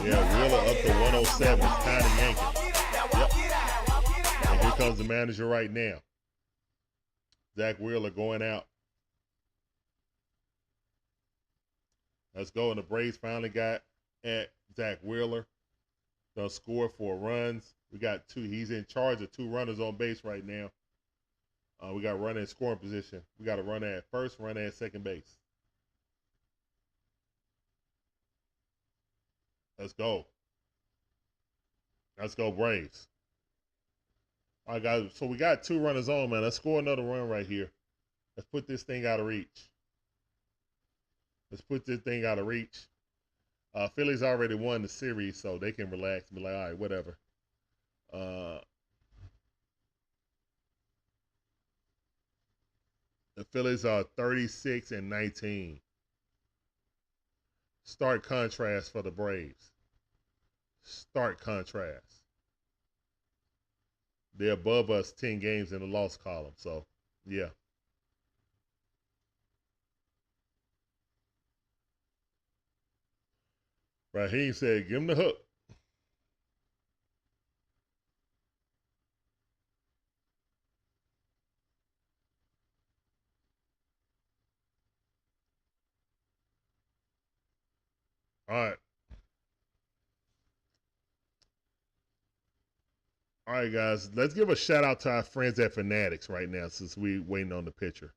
Wheeler up to 107. It's time to yank it. Yep. And here comes the manager right now. Zach Wheeler going out. Let's go. And the Braves finally got at Zach Wheeler. They'll score 4 runs. We got 2. He's in charge of 2 runners on base right now. We got a runner in scoring position. We got a runner at first, runner at second base. Let's go. Let's go, Braves. All right, guys. So we got 2 runners on, man. Let's score another run right here. Let's put this thing out of reach. Let's put this thing out of reach. Phillies already won the series, so they can relax and be like, all right, whatever. The Phillies are 36-19. Stark contrast for the Braves. Stark contrast. They're above us 10 games in the loss column. So, yeah. Raheem said, give him the hook. All right. All right, guys. Let's give a shout out to our friends at Fanatics right now since we're waiting on the pitcher.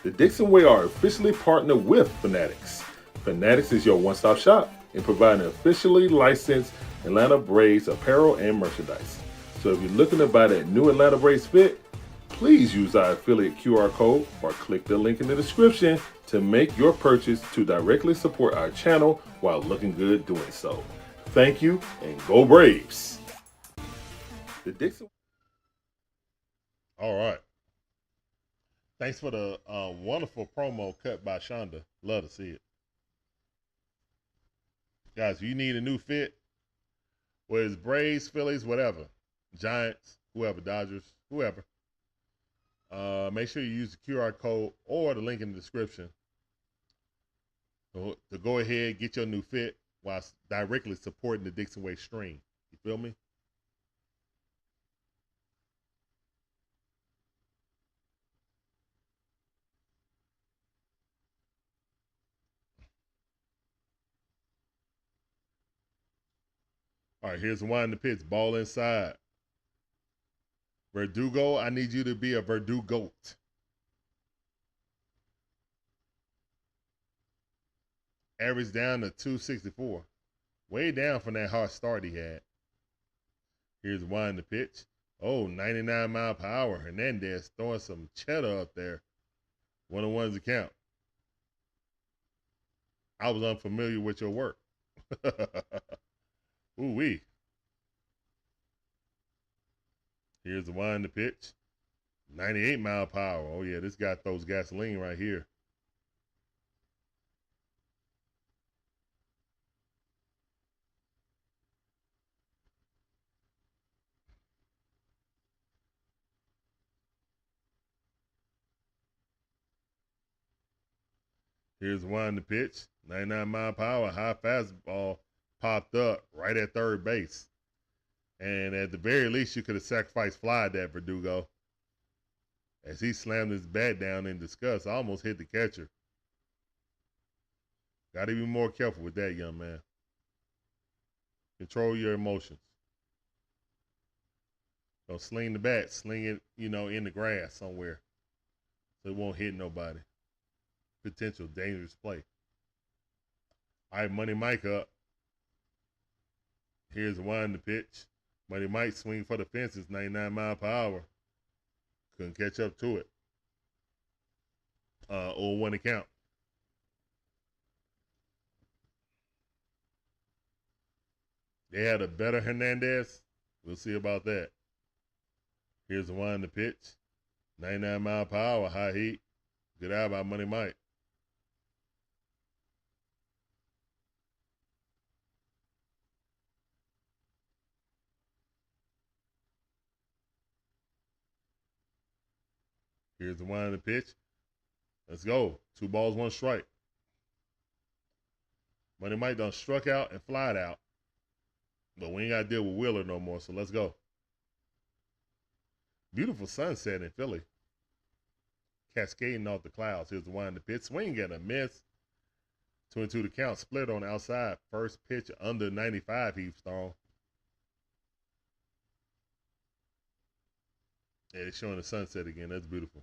The Dixon Way are officially partnered with Fanatics. Fanatics is your one-stop shop in providing officially licensed Atlanta Braves apparel and merchandise. So if you're looking to buy that new Atlanta Braves fit, please use our affiliate QR code or click the link in the description to make your purchase to directly support our channel while looking good doing so. Thank you and go Braves! The Dixon. All right. Thanks for the wonderful promo cut by Shonda. Love to see it. Guys, if you need a new fit, whether it's Braves, Phillies, whatever, Giants, whoever, Dodgers, whoever, make sure you use the QR code or the link in the description to go ahead, get your new fit while directly supporting the Dixon Way stream. You feel me? All right, here's the one in the pitch. Ball inside. Verdugo, I need you to be a Verdugo. Average down to 264. Way down from that hard start he had. Here's one the pitch. Oh, 99 mile per hour. Hernandez throwing some cheddar up there. 1-1's the count. I was unfamiliar with your work. Ooh-wee. Here's the one the pitch. 98 mile per hour. Oh, yeah, this guy throws gasoline right here. Here's one the pitch. 99 mile per hour. High fastball popped up right at third base. And at the very least, you could have sacrificed fly at that, Verdugo. As he slammed his bat down in disgust, I almost hit the catcher. Got to be more careful with that, young man. Control your emotions. Don't sling the bat. Sling it, in the grass somewhere. So it won't hit nobody. Potential dangerous play. All right, Money Mike up. Here's one the pitch. Money Mike swing for the fences, 99 mile per hour. Couldn't catch up to it. 0-1 to count. They had a better Hernandez. We'll see about that. Here's the one the pitch. 99 mile per hour, high heat. Good eye by Money Mike. Here's the one the pitch. Let's go. 2 balls, 1 strike. Money Mike done struck out and flied out. But we ain't got to deal with Wheeler no more, so let's go. Beautiful sunset in Philly. Cascading off the clouds. Here's the one the pitch. Swing and a miss. 2-2 to count. Split on the outside. First pitch under 95, Heath Strong. Yeah, it's showing the sunset again. That's beautiful.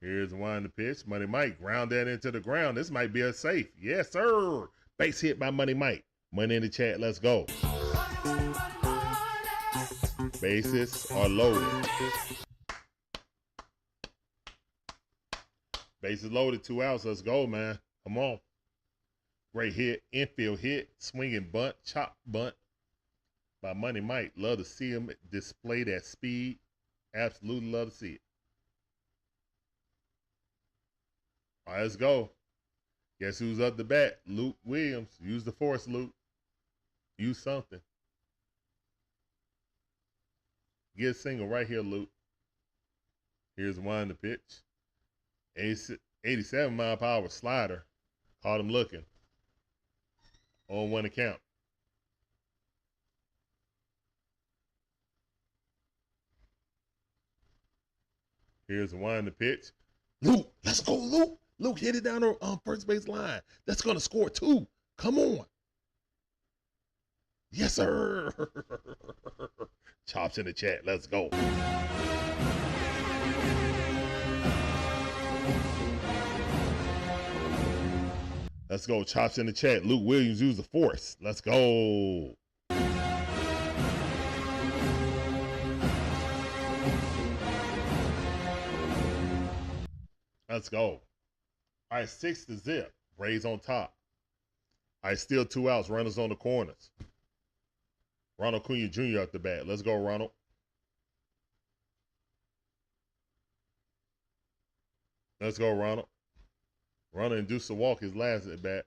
Here's one the pitch. Money Mike ground that into the ground. This might be a safe. Yes, sir. Base hit by Money Mike. Money in the chat. Let's go. Bases are loaded. Bases loaded. 2 outs. Let's go, man. Come on. Great hit. Infield hit. Swinging bunt. Chop bunt by Money Mike. Love to see him display that speed. Absolutely love to see it. All right, let's go. Guess who's up the bat? Luke Williams. Use the force, Luke. Use something. Get a single right here, Luke. Here's one to pitch. 87 mile per hour slider. Caught him looking. 0-1 to count. Here's one to pitch. Luke, let's go, Luke. Luke hit it down on first base line. That's going to score 2. Come on. Yes, sir. Chops in the chat. Let's go. Let's go. Chops in the chat. Luke Williams use the force. Let's go. Let's go. All right, 6-0. Braves on top. All right, still 2 outs. Runners on the corners. Ronald Acuna Jr. at the bat. Let's go, Ronald. Let's go, Ronald. Ronald induced a walk his last at bat.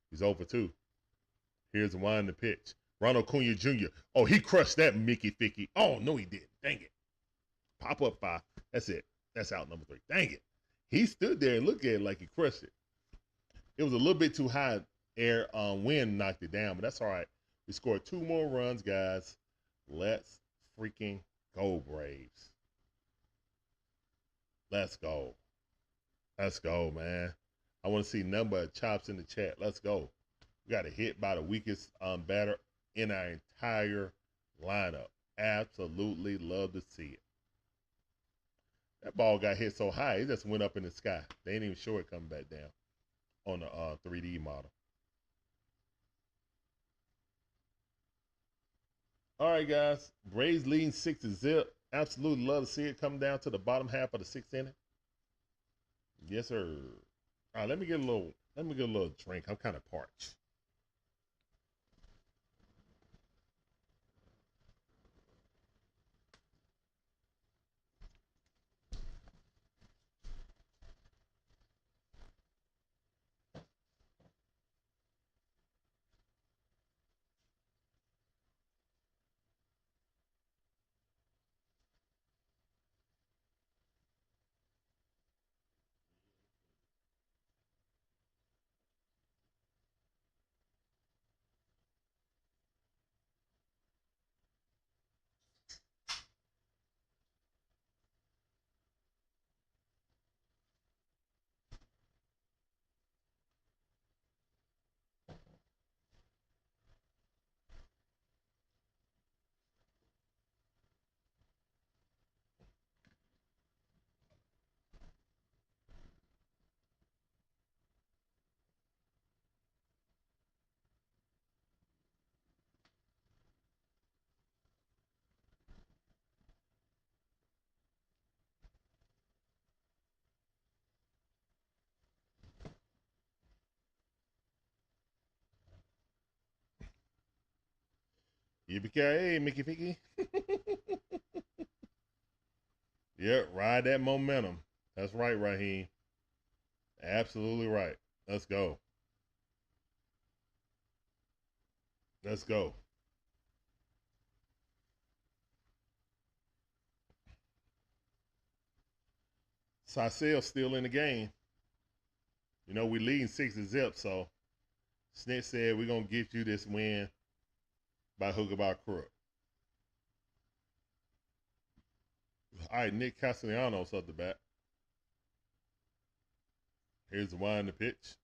He's 0-2. Here's the wind the pitch. Ronald Acuna Jr. Oh, he crushed that Mickey Ficky. Oh, no, he didn't. Dang it. Pop up 5. That's it. That's out number 3. Dang it. He stood there and looked at it like he crushed it. It was a little bit too high. Wind knocked it down, but that's all right. We scored 2 more runs, guys. Let's freaking go, Braves. Let's go. Let's go, man. I want to see number of chops in the chat. Let's go. We got a hit by the weakest batter in our entire lineup. Absolutely love to see it. That ball got hit so high, it just went up in the sky. They ain't even show it coming back down on the 3D model. All right, guys. Braves leading 6-0. Absolutely love to see it come down to the bottom half of the sixth inning. Yes, sir. All right, let me get a little drink. I'm kind of parched. Yippee-ki-yay, Mickey Ficky. Yep, ride that momentum. That's right, Raheem. Absolutely right. Let's go. Let's go. Sasel's still in the game. You know, we leading 6-0, so Snit said we're going to get you this win by hook or by crook. All right, Nick Castellanos up the bat. Here's the wind to pitch.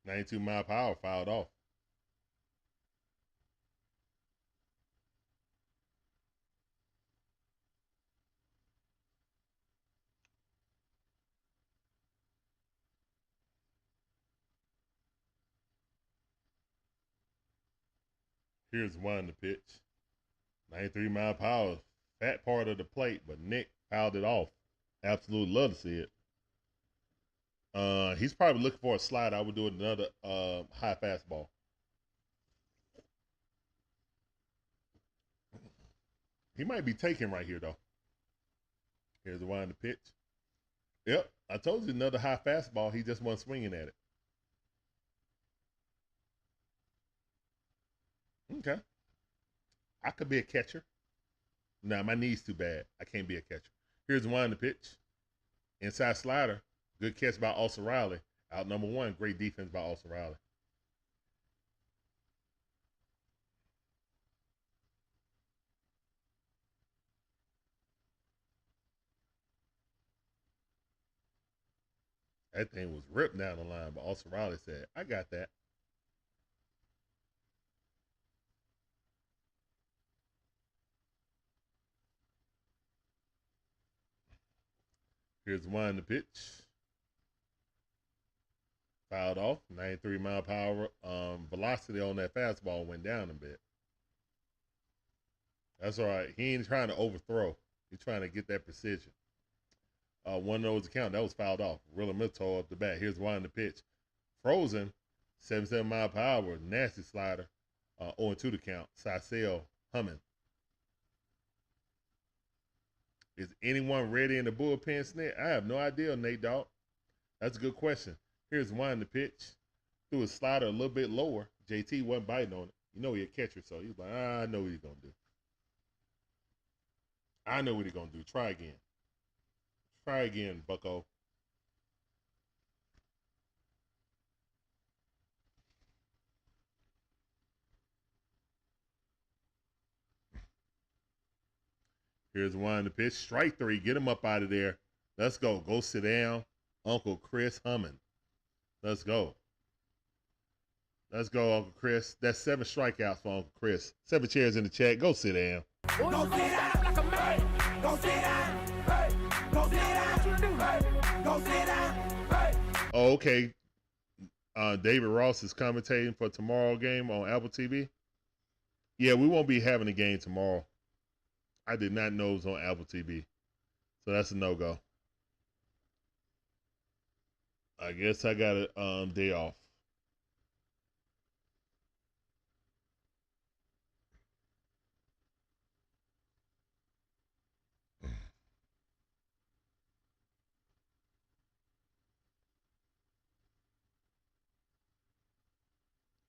92-mile-per-hour, fouled off. Here's one to pitch. 93-mile-per-hour, fat part of the plate, but Nick fouled it off. Absolutely love to see it. He's probably looking for a slide. I would do another high fastball. He might be taking right here, though. Here's the wind to pitch. Yep, I told you another high fastball. He just wasn't swinging at it. Okay. I could be a catcher. Nah, my knee's too bad. I can't be a catcher. Here's the wind to pitch. Inside slider. Good catch by Olson Riley. Out number one. Great defense by Olson Riley. That thing was ripped down the line, but Olson Riley said, I got that. Here's one to pitch. Fouled off. 93-mile-per-hour. Velocity on that fastball went down a bit. That's all right. He ain't trying to overthrow. He's trying to get that precision. One of those account that was fouled off. Real Mito up the bat. Here's one to pitch. Frozen. 77-mile-per-hour. Nasty slider. 0-2 the count. Sisel humming. Is anyone ready in the bullpen, Snit? I have no idea, Nate Dogg. That's a good question. Here's one to pitch. Threw his slider a little bit lower. JT wasn't biting on it. You know he's a catcher, so he's like, I know what he's going to do. I know what he's going to do. Try again. Try again, bucko. Here's one to pitch. Strike three. Get him up out of there. Let's go. Go sit down. Uncle Chris humming. Let's go. Let's go, Uncle Chris. That's 7 strikeouts for Uncle Chris. 7 chairs in the chat. Go sit down. Go sit down like a man. Go sit down. Hey. Go sit down. Hey. Go sit down. Hey. Oh, okay. David Ross is commentating for tomorrow's game on Apple TV. Yeah, we won't be having a game tomorrow. I did not know it was on Apple TV. So that's a no-go. I guess I got a day off.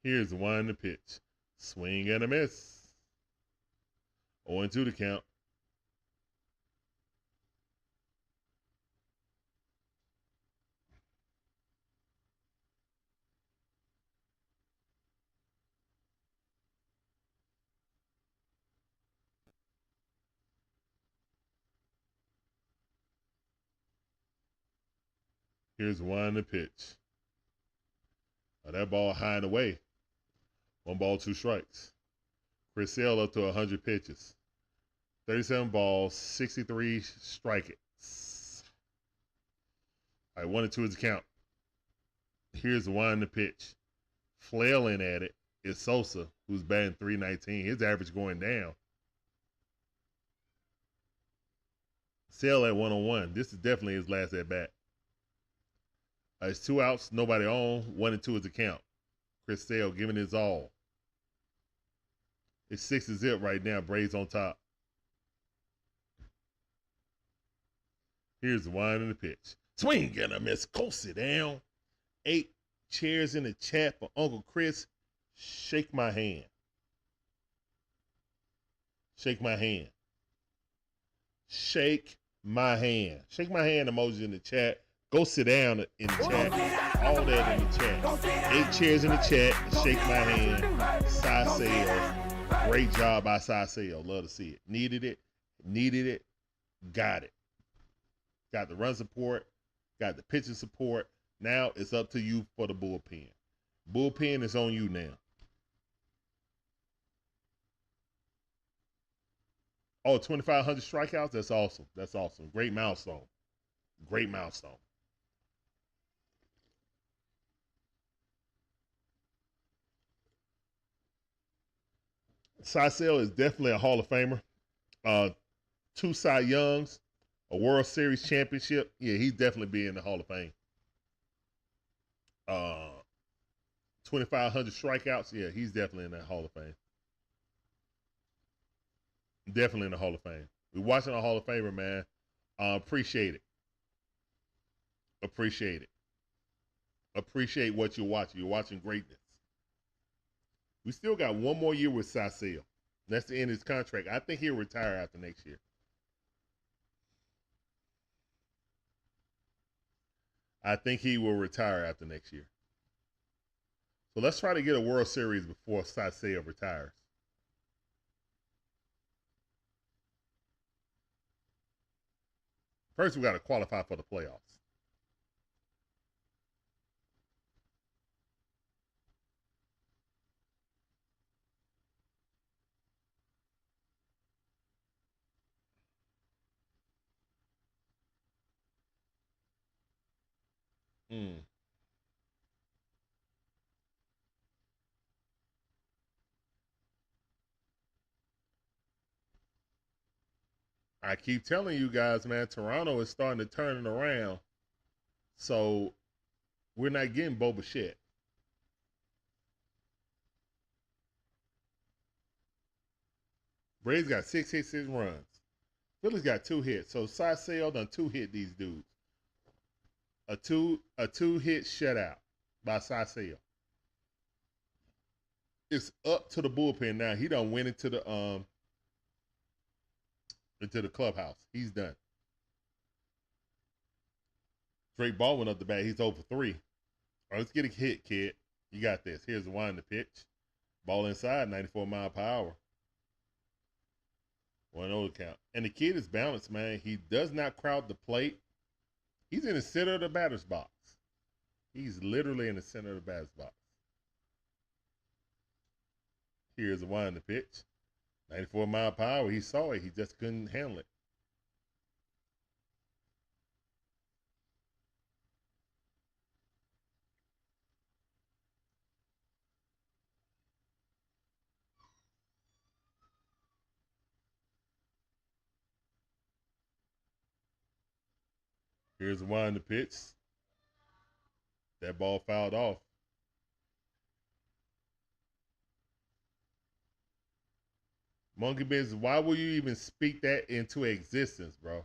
Here's one to pitch. Swing and a miss. 0-2 to count. Here's one to pitch. Oh, that ball high and away. 1-2 strikes. Chris Sale up to 100 pitches. 37 balls, 63 strikeouts. All right, 1-2 is the count. Here's the one to pitch. Flailing at it is Sosa, who's batting .319. His average going down. Sale at 1-1. This is definitely his last at bat. It's 2 outs, nobody on. 1-2 is the count. Chris Sale giving his all. It's 6-0 right now. Braves on top. Here's the one in the pitch. Swing and a miss. Go sit down. 8 chairs in the chat for Uncle Chris. Shake my hand. Shake my hand. Shake my hand. Shake my hand emoji in the chat. Go sit down in the chat. All that in the chat. 8 chairs in the chat. Shake my hand. Cy Sale. Great job by Cy Sale. Love to see it. Needed it. Needed it. Got it. Got the run support. Got the pitching support. Now it's up to you for the bullpen. Bullpen is on you now. Oh, 2,500 strikeouts? That's awesome. That's awesome. Great milestone. Great milestone. Cy Sale is definitely a Hall of Famer. 2 Cy Youngs, a World Series championship. Yeah, he's definitely be in the Hall of Fame. 2,500 strikeouts. Yeah, he's definitely in that Hall of Fame. Definitely in the Hall of Fame. We're watching a Hall of Famer, man. Appreciate it. Appreciate it. Appreciate what you're watching. You're watching greatness. We still got 1 more year with Cy Sale. That's the end of his contract. I think he'll retire after next year. I think he will retire after next year. So let's try to get a World Series before Cy Sale retires. First, we got to qualify for the playoffs. I keep telling you guys, man, Toronto is starting to turn it around. So we're not getting Bo Bichette. Braves got 6 hits, 6 runs. Phillies got 2 hits. So Cy Sale done 2 hit these dudes. A two hit shutout by Cy Sale. It's up to the bullpen now. He done went into the clubhouse. He's done. Drake Baldwin up the bat. He's over 3. All right, let's get a hit, kid. You got this. Here's the one to pitch. Ball inside, 94 mile per hour. 1-0 count. And the kid is balanced, man. He does not crowd the plate. He's in the center of the batter's box. He's literally in the center of the batter's box. Here's the one to pitch. 94 mile per hour. He saw it. He just couldn't handle it. Here's the wind the pitch. That ball fouled off. Monkey business. Why would you even speak that into existence, bro?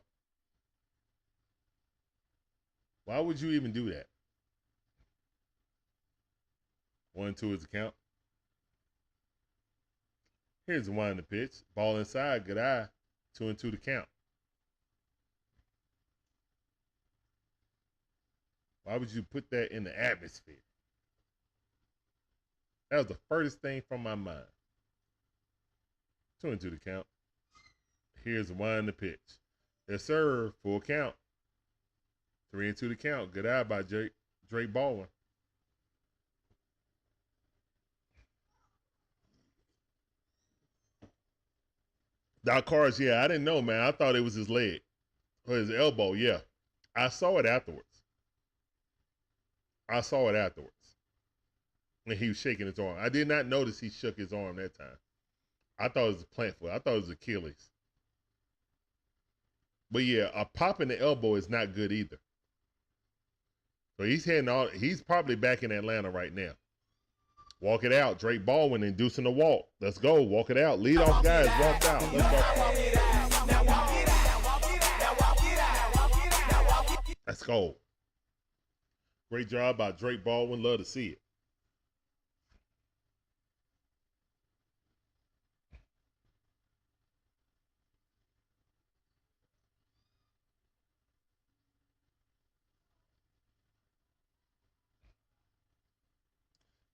Why would you even do that? 1-2 is the count. Here's the wind the pitch. Ball inside. Good eye. 2-2 to count. Why would you put that in the atmosphere? That was the furthest thing from my mind. 2-2 to count. Here's the wind the pitch. Yes, sir. Full count. 3-2 to count. Good eye by Drake Baldwin. Doc Cars, yeah, I didn't know, man. I thought it was his leg or his elbow. Yeah, I saw it afterwards. And he was shaking his arm. I did not notice he shook his arm that time. I thought it was a plant foot. I thought it was Achilles. But yeah, a pop in the elbow is not good either. So he's probably back in Atlanta right now. Walk it out. Drake Baldwin inducing the walk. Let's go. Walk it out. Lead off guys. Walk out. Let's go. Let's go. Great job by Drake Baldwin. Love to see it.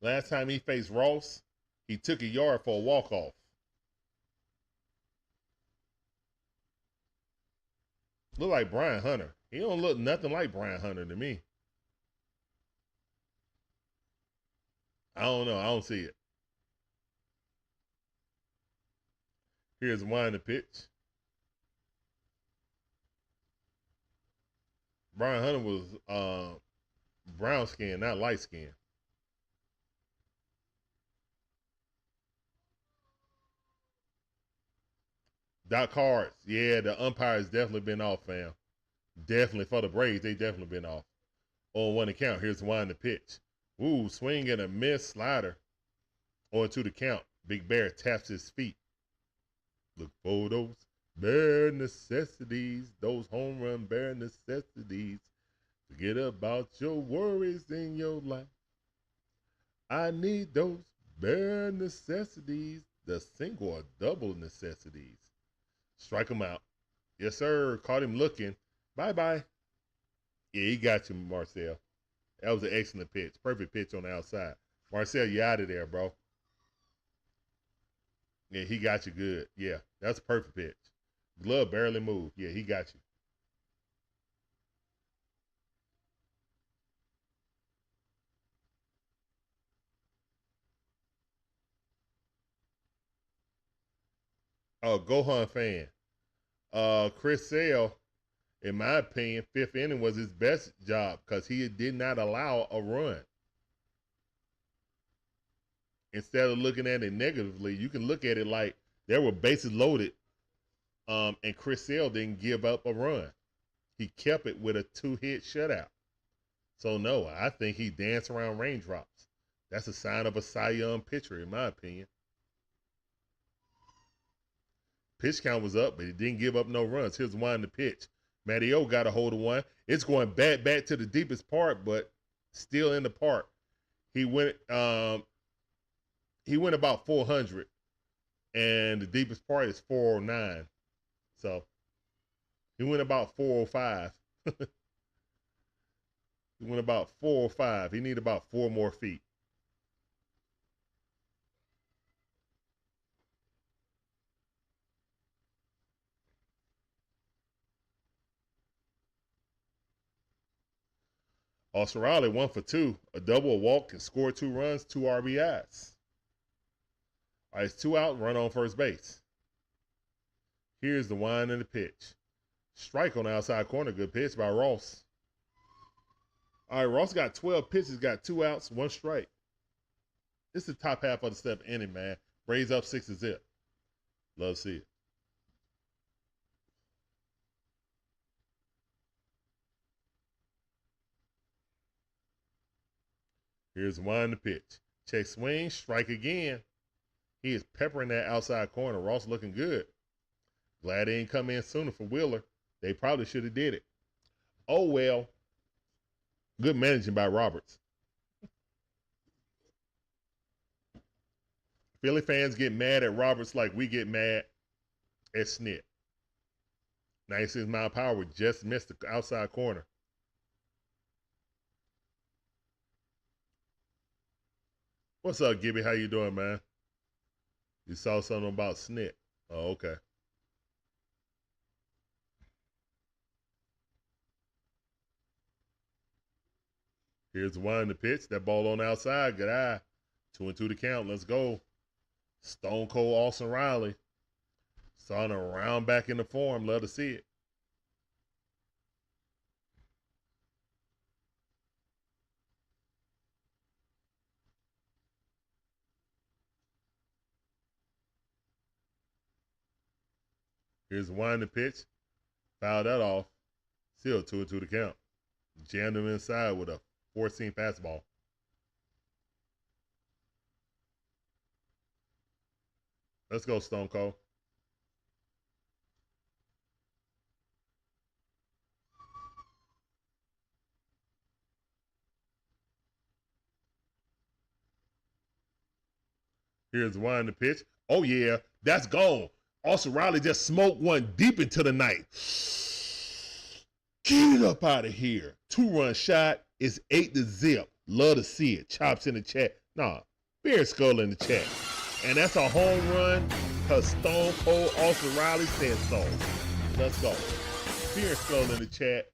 Last time he faced Ross, he took a yard for a walk-off. Look like Brian Hunter. He don't look nothing like Brian Hunter to me. I don't know. I don't see it. Here's wind the pitch. Brian Hunter was brown skin, not light skin. Doc Cards, yeah, the umpire's definitely been off, fam. Definitely for the Braves, they definitely been off. On one count, here's wind the pitch. Ooh, swing and a miss slider. On to the count. Big Bear taps his feet. Look for those bare necessities, those home run bare necessities. Forget about your worries in your life. I need those bare necessities, the single or double necessities. Strike him out. Yes, sir. Caught him looking. Bye-bye. Yeah, he got you, Marcel. That was an excellent pitch. Perfect pitch on the outside. Marcel, you out of there, bro. Yeah, he got you good. Yeah, that's a perfect pitch. Glove barely moved. Yeah, he got you. Oh, Gohan fan. Chris Sale, in my opinion, fifth inning was his best job because he did not allow a run. Instead of looking at it negatively, you can look at it like there were bases loaded, and Chris Sale didn't give up a run. He kept it with a 2-hit shutout. So no, I think he danced around raindrops. That's a sign of a Cy Young pitcher, in my opinion. Pitch count was up, but he didn't give up no runs. Here's one to pitch. Matty O got a hold of one. It's going back to the deepest part, but still in the park. He went about 400, and the deepest part is 409. So he went about 405. He went about 405. He need about 4 more feet. Austin Riley 1 for 2, a double, a walk, and scored 2 runs, 2 RBIs. All right, it's 2 out, run on first base. Here's the wind and the pitch. Strike on the outside corner, good pitch by Ross. All right, Ross got 12 pitches, got 2 outs, 1 strike. This is the top half of the 7th inning, man. Braves up 6-0. Love to see it. Here's one to pitch. Check swing, strike again. He is peppering that outside corner. Ross looking good. Glad they didn't come in sooner for Wheeler. They probably should have did it. Oh, well. Good managing by Roberts. Philly fans get mad at Roberts like we get mad at Snit. 96-mile-per-hour just missed the outside corner. What's up, Gibby? How you doing, man? You saw something about Snit. Oh, okay. Here's one to pitch. That ball on the outside. Good eye. 2-2 the count. Let's go. Stone Cold Austin Riley. Starting to round back into form. Love to see it. Here's one to pitch. Foul that off. Still 2-2 the count. Jammed him inside with a 4-seam fastball. Let's go, Stone Cold. Here's one to pitch. Oh, yeah, that's gone. Austin Riley just smoked one deep into the night. Get it up out of here. 2-run shot is 8-0. Love to see it. Chops in the chat. Nah, Bear Skull in the chat. And that's a home run because Stone Cold Austin Riley said so. Let's go. Beer Skull in the chat.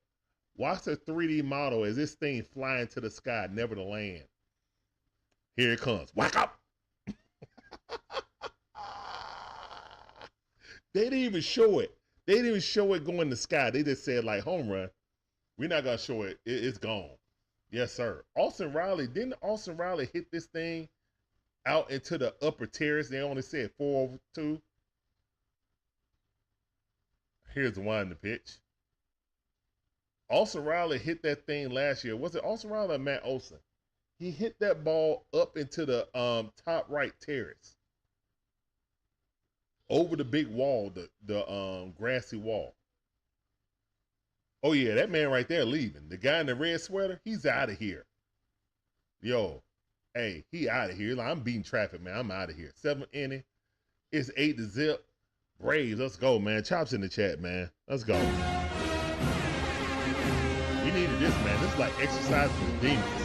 Watch the 3D model as this thing flying to the sky, never to land. Here it comes. Whack up. They didn't even show it. They didn't even show it going in the sky. They just said, like, home run. We're not going to show it. It's gone. Yes, sir. Didn't Austin Riley hit this thing out into the upper terrace? They only said 4-2. Here's one to pitch. Austin Riley hit that thing last year. Was it Austin Riley or Matt Olson? He hit that ball up into the top right terrace. Over the big wall, the grassy wall. Oh, yeah, that man right there leaving. The guy in the red sweater, he's out of here. Yo, hey, he out of here. Like, I'm beating traffic, man. I'm out of here. 7th inning. It's 8-0. Braves, let's go, man. Chops in the chat, man. Let's go. We needed this, man. This is like exercise for the demons.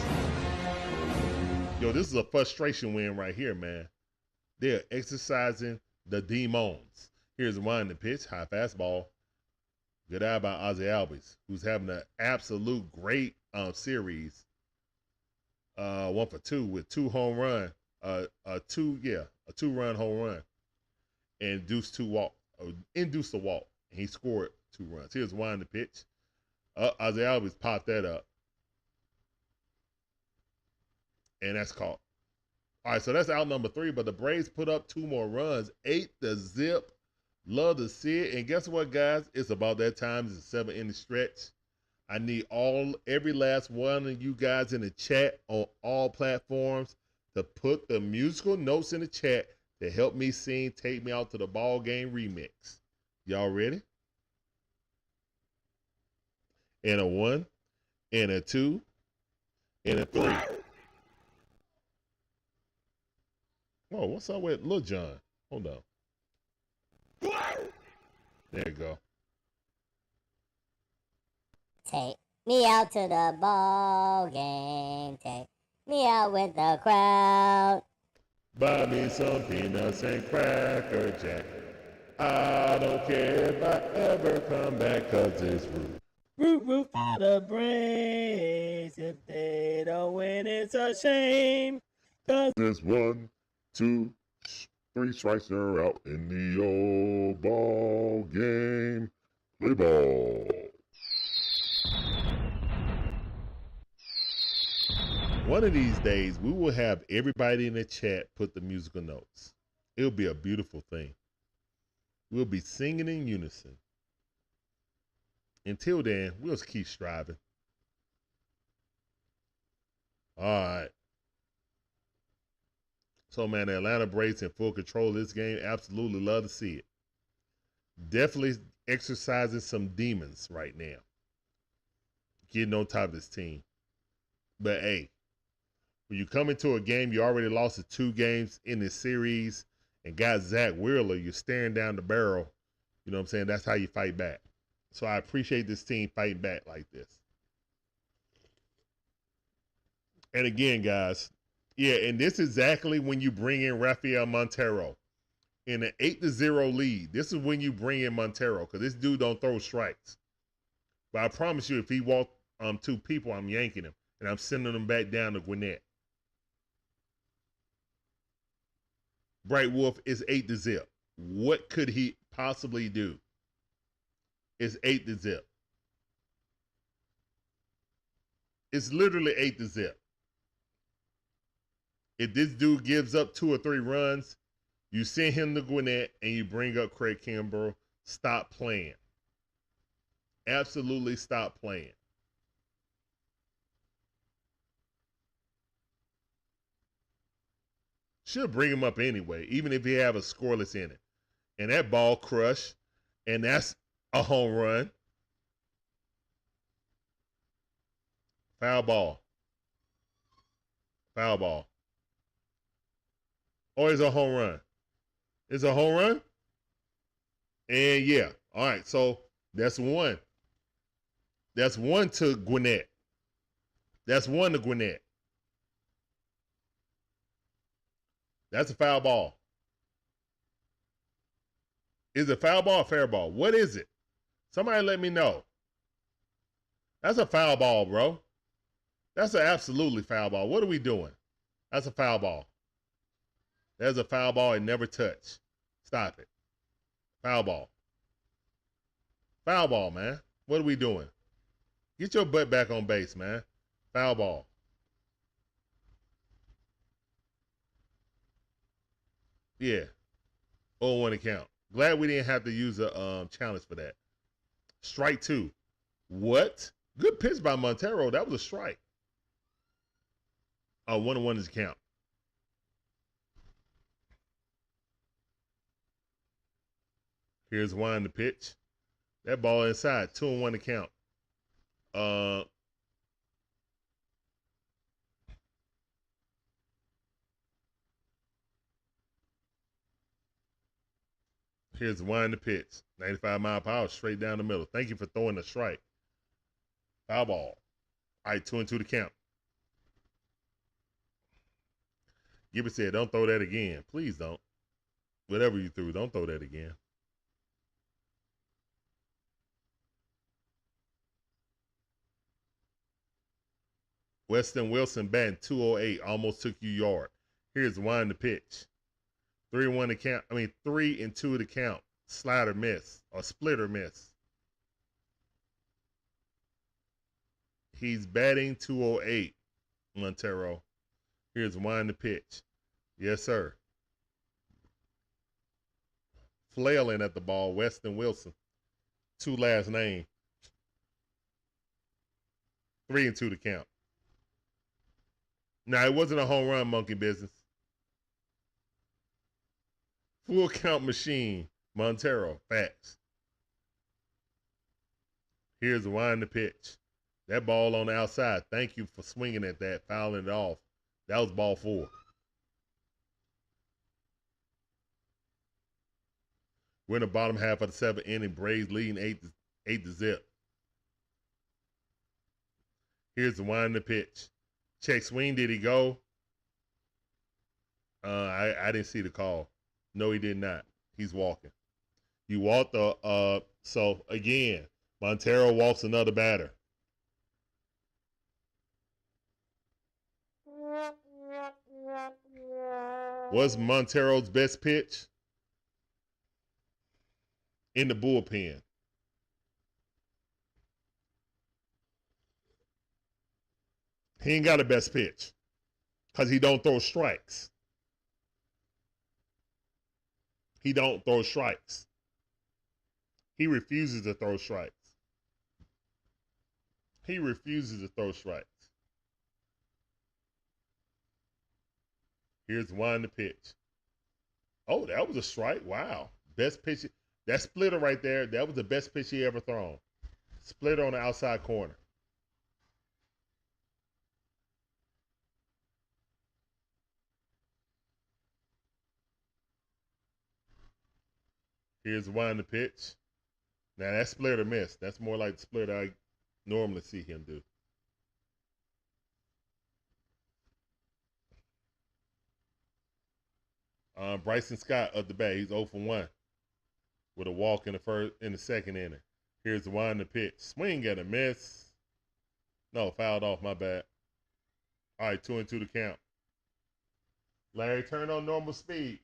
Yo, this is a frustration win right here, man. They're exercising the demons. Here's one to pitch. High fastball. Good eye by Ozzie Albies, who's having an absolute great series. 1 for 2 with 2 home run. A 2-run home run. And induced a walk. And he scored 2 runs. Here's one to pitch. Ozzie Albies popped that up. And that's caught. All right, so that's out number 3, but the Braves put up 2 more runs, 8-0. Love to see it. And guess what, guys? It's about that time. It's a 7-inning stretch. I need every last one of you guys in the chat on all platforms to put the musical notes in the chat to help me sing Take Me Out to the Ball Game remix. Y'all ready? And a 1, and a 2, and a 3. Oh, what's up with Lil Jon? Hold on. There you go. Take me out to the ball game. Take me out with the crowd. Buy me some peanuts and Cracker Jack. I don't care if I ever come back, cause it's rude. Root for the Braves. If they don't win, it's a shame. Cause There's 1, 2, 3 strikes, they're out in the old ball game. Play ball. One of these days, we will have everybody in the chat put the musical notes. It'll be a beautiful thing. We'll be singing in unison. Until then, we'll just keep striving. All right. So, man, the Atlanta Braves in full control of this game. Absolutely love to see it. Definitely exercising some demons right now. Getting on top of this team. But, hey, when you come into a game, you already lost the 2 games in this series and got Zach Wheeler, you're staring down the barrel. You know what I'm saying? That's how you fight back. So I appreciate this team fighting back like this. And again, guys, yeah, and this is exactly when you bring in Rafael Montero in an 8-0 lead. This is when you bring in Montero because this dude don't throw strikes. But I promise you, if he walked 2 people, I'm yanking him and I'm sending him back down to Gwinnett. Bright Wolf is 8-0. What could he possibly do? It's 8-0. It's literally 8-0. If this dude gives up 2 or 3 runs, you send him to Gwinnett and you bring up Craig Kimbrell. Stop playing. Absolutely stop playing. Should bring him up anyway, even if he have a scoreless inning. And that ball crushed, and that's a home run. Foul ball. Foul ball. Or it's a home run. It's a home run? And yeah. All right, so that's 1. That's 1 to Gwinnett. That's 1 to Gwinnett. That's a foul ball. Is it foul ball or fair ball? What is it? Somebody let me know. That's a foul ball, bro. That's an absolutely foul ball. What are we doing? That's a foul ball. There's a foul ball and never touch. Stop it. Foul ball. Foul ball, man. What are we doing? Get your butt back on base, man. Foul ball. Yeah. 0-1 account. Glad we didn't have to use a challenge for that. Strike 2. What? Good pitch by Montero. That was a strike. 1-1 is count. Here's Wine the pitch. That ball inside. 2-1 to count. Here's Wine the pitch. 95 mile per hour straight down the middle. Thank you for throwing the strike. Foul ball. All right, 2-2 to count. Gibbons said, don't throw that again. Please don't. Whatever you threw, don't throw that again. Weston Wilson batting 208, almost took you yard. Here's Wine the pitch. 3-1 to count. 3-2 to count. Slider miss or splitter miss. He's batting 208, Montero. Here's Wine the pitch. Yes, sir. Flailing at the ball, Weston Wilson. 2 last name. 3-2 to count. Now, it wasn't a home run, monkey business. Full count machine, Montero, facts. Here's Wine the pitch. That ball on the outside. Thank you for swinging at that, fouling it off. That was ball 4. We're in the bottom half of the 7th inning. Braves leading 8-0. Here's the Wine the pitch. Check swing. Did he go? I didn't see the call. No, he did not. He's walking. You walked the so again, Montero walks another batter. What's Montero's best pitch? In the bullpen. He ain't got a best pitch because he don't throw strikes. He don't throw strikes. He refuses to throw strikes. He refuses to throw strikes. Here's the one to pitch. Oh, that was a strike. Wow. Best pitch. That splitter right there, that was the best pitch he ever thrown. Splitter on the outside corner. Here's the one to pitch. Now that splitter missed. That's more like the splitter I normally see him do. Bryson Scott up the bat. He's 0 for 1 with a walk in the second inning. Here's the one to pitch. Swing and a miss. No, fouled off. My bad. All right, 2-2 to count. Larry, turn on normal speed.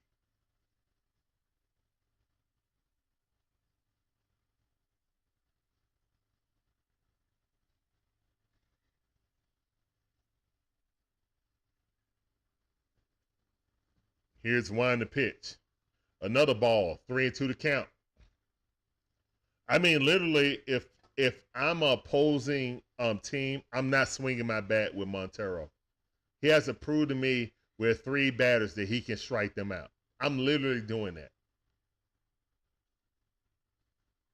Here's one to pitch. Another ball. 3-2 to count. I mean, literally, if I'm an opposing team, I'm not swinging my bat with Montero. He hasn't proved to me with 3 batters that he can strike them out. I'm literally doing that.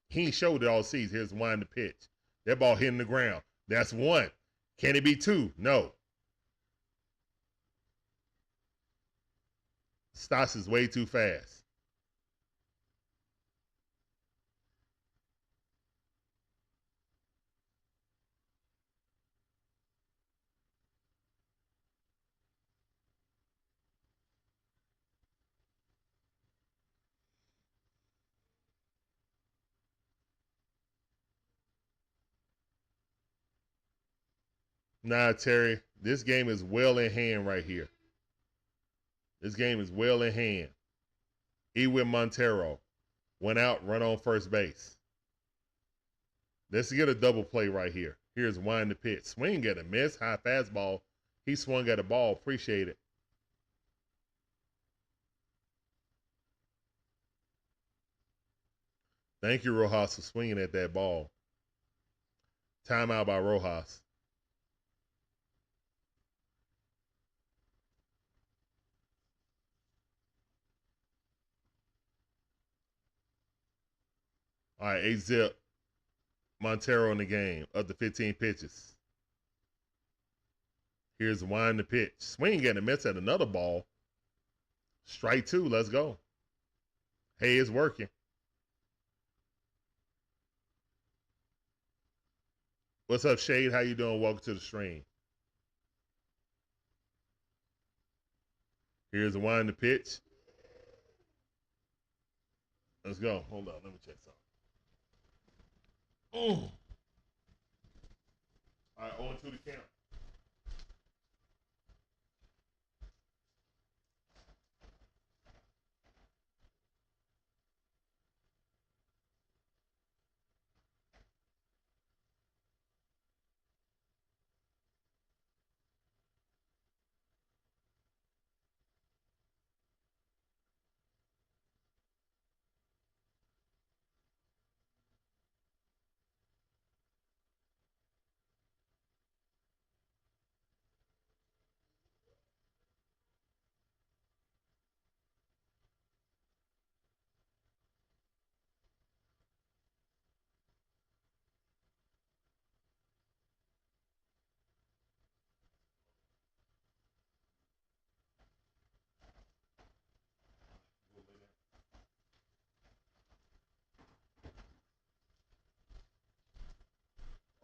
He ain't showed it all season. Here's one to pitch. That ball hitting the ground. That's 1. Can it be 2? No. Stas is way too fast. Nah, Terry, this game is well in hand right here. This game is well in hand. Edwin Montero went out, run on first base. Let's get a double play right here. Here's one to pitch. Swing at a miss. High fastball. He swung at a ball. Appreciate it. Thank you, Rojas, for swinging at that ball. Timeout by Rojas. All right, 8-zip. Montero in the game up to 15 pitches. Here's one to pitch. Swing at a miss at another ball. Strike 2. Let's go. Hey, it's working. What's up, Shade? How you doing? Welcome to the stream. Here's one to pitch. Let's go. Hold on. Let me check something. All right, 0-2 to count.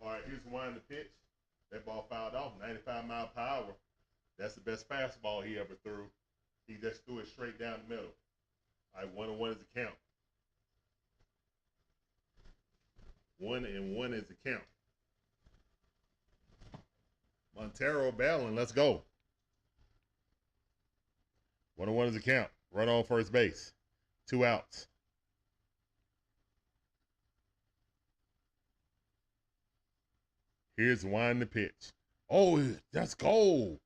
All right, here's one to pitch. That ball fouled off, 95-mile per hour. That's the best fastball he ever threw. He just threw it straight down the middle. All right, 1-1 is the count. 1-1 is the count. Montero battling. Let's go. 1-1 is the count. Run on first base. 2 outs. Here's one to pitch. Oh, that's gold.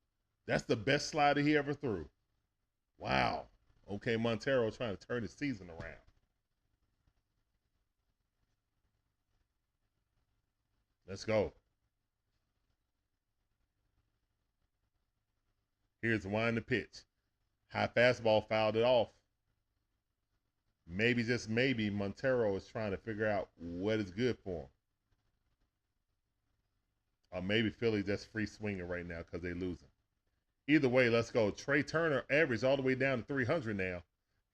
That's the best slider he ever threw. Wow. Okay, Montero trying to turn his season around. Let's go. Here's one to pitch. High fastball fouled it off. Maybe, just maybe, Montero is trying to figure out what is good for him. Or maybe Philly just free swinging right now because they losing. Either way, let's go. Trea Turner average all the way down to 300 now.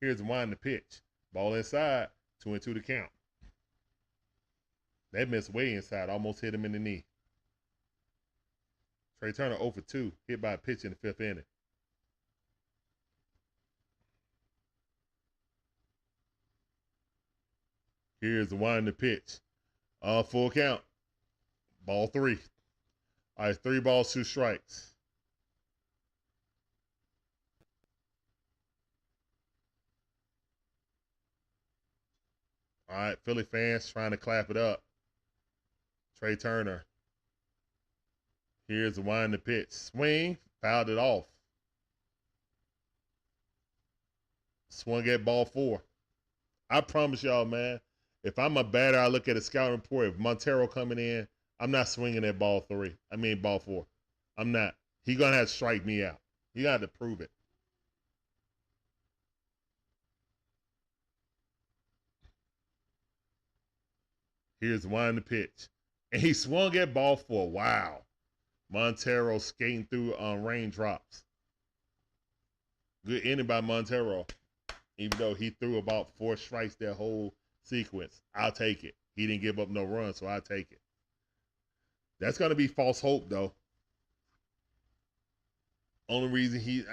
Here's one the pitch. Ball inside, 2-2 to count. That missed way inside, almost hit him in the knee. Trea Turner 0 for 2, hit by a pitch in the 5th inning. Here's the one the pitch. Full count. Ball 3. All right, 3 balls, 2 strikes. All right, Philly fans trying to clap it up. Trea Turner. Here's the one the pitch. Swing, fouled it off. Swung at ball 4. I promise y'all, man, if I'm a batter, I look at a scouting report. If Montero coming in, I'm not swinging at ball 4. I'm not. He going to have to strike me out. He got to prove it. Here's one the pitch. And he swung at ball 4. Wow. Montero skating through raindrops. Good inning by Montero. Even though he threw about 4 strikes that whole sequence. I'll take it. He didn't give up no runs, so I'll take it. That's going to be false hope, though. Only reason he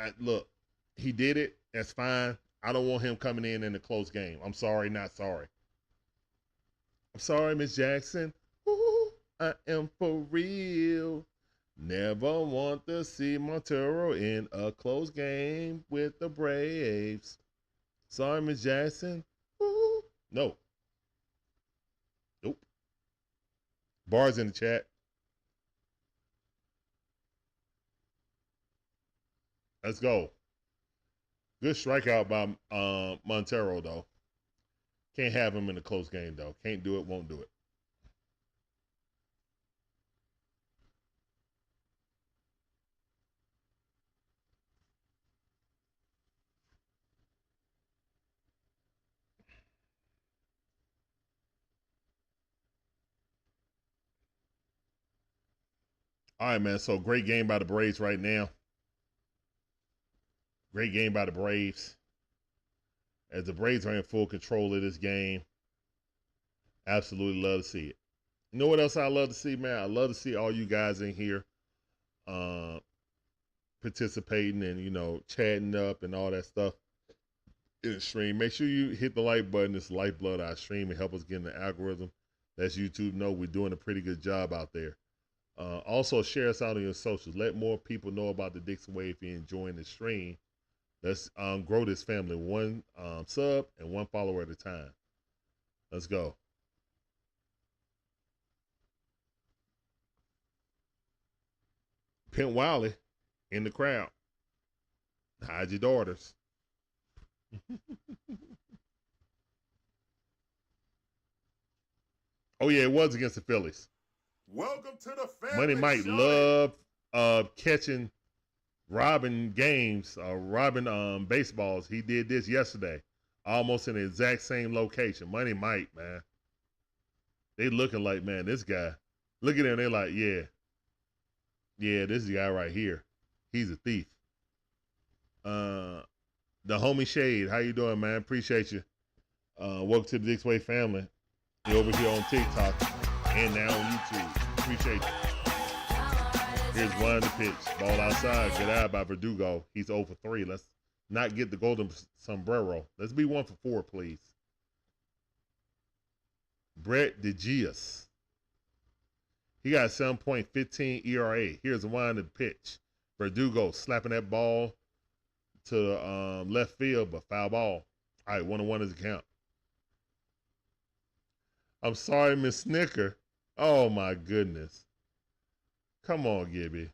did it, that's fine. I don't want him coming in a close game. I'm sorry, not sorry. I'm sorry, Miss Jackson. Ooh, I am for real. Never want to see Montero in a close game with the Braves. Sorry, Miss Jackson. Ooh. No. Nope. Bars in the chat. Let's go. Good strikeout by Montero, though. Can't have him in a close game, though. Can't do it, won't do it. All right, man. So great game by the Braves right now. Great game by the Braves. As the Braves are in full control of this game. Absolutely love to see it. You know what else I love to see, man? I love to see all you guys in here participating and, chatting up and all that stuff in the stream. Make sure you hit the like button. It's the lifeblood of our stream and help us get in the algorithm. That's YouTube know we're doing a pretty good job out there. Also, share us out on your socials. Let more people know about the Dixon Way if you're enjoying the stream. Let's grow this family 1 sub and 1 follower at a time. Let's go. Pimp Wiley in the crowd. Hide your daughters. Oh, yeah, it was against the Phillies. Welcome to the family. Money Mike love catching robbing games, robbing baseballs. He did this yesterday, almost in the exact same location. Money Mike, man. They looking like, man, this guy. Look at him. They're like, yeah, this guy right here. He's a thief. The homie Shade, how you doing, man? Appreciate you. Welcome to the Dixway family. You're over here on TikTok and now on YouTube. Appreciate you. Here's one the pitch. Ball outside. Good eye by Verdugo. He's 0 for 3. Let's not get the golden sombrero. Let's be 1 for 4, please. Brett DeGius. He got 7.15 ERA. Here's one the pitch. Verdugo slapping that ball to the left field, but foul ball. All right, 1-1 is the count. I'm sorry, Miss Snicker. Oh, my goodness. Come on, Gibby.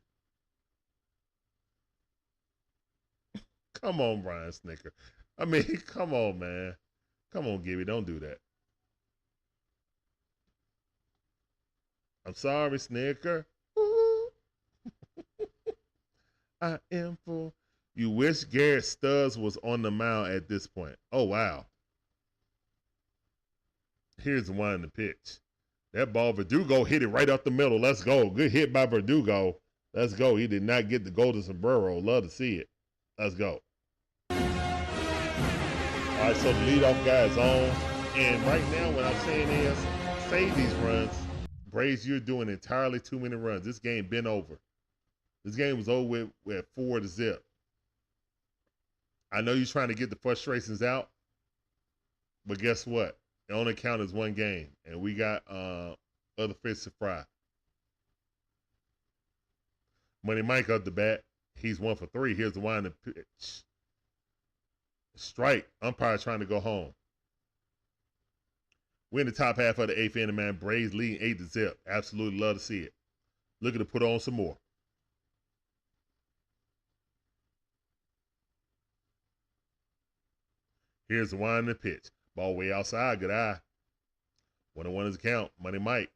Come on, Brian Snicker. I mean, come on, man. Come on, Gibby. Don't do that. I'm sorry, Snicker. I am for You wish Garrett Stubbs was on the mound at this point. Oh, wow. Here's the one in the pitch. That ball, Verdugo hit it right up the middle. Let's go. Good hit by Verdugo. Let's go. He did not get the golden sombrero. Love to see it. Let's go. All right, so the leadoff guy is on. And right now, what I'm saying is, save these runs. Braves, you're doing entirely too many runs. This game been over. This game was over with 4-0. I know you're trying to get the frustrations out, but guess what? It only counts as one game, and we got other fish to fry. Money Mike up the bat. He's 1 for 3. Here's the winding pitch. Strike. Umpire trying to go home. We're in the top half of the 8th inning, man. Braves leading 8-0. Absolutely love to see it. Looking to put on some more. Here's the winding pitch. Ball way outside. Good eye. 1-1 is the count. Money Mike.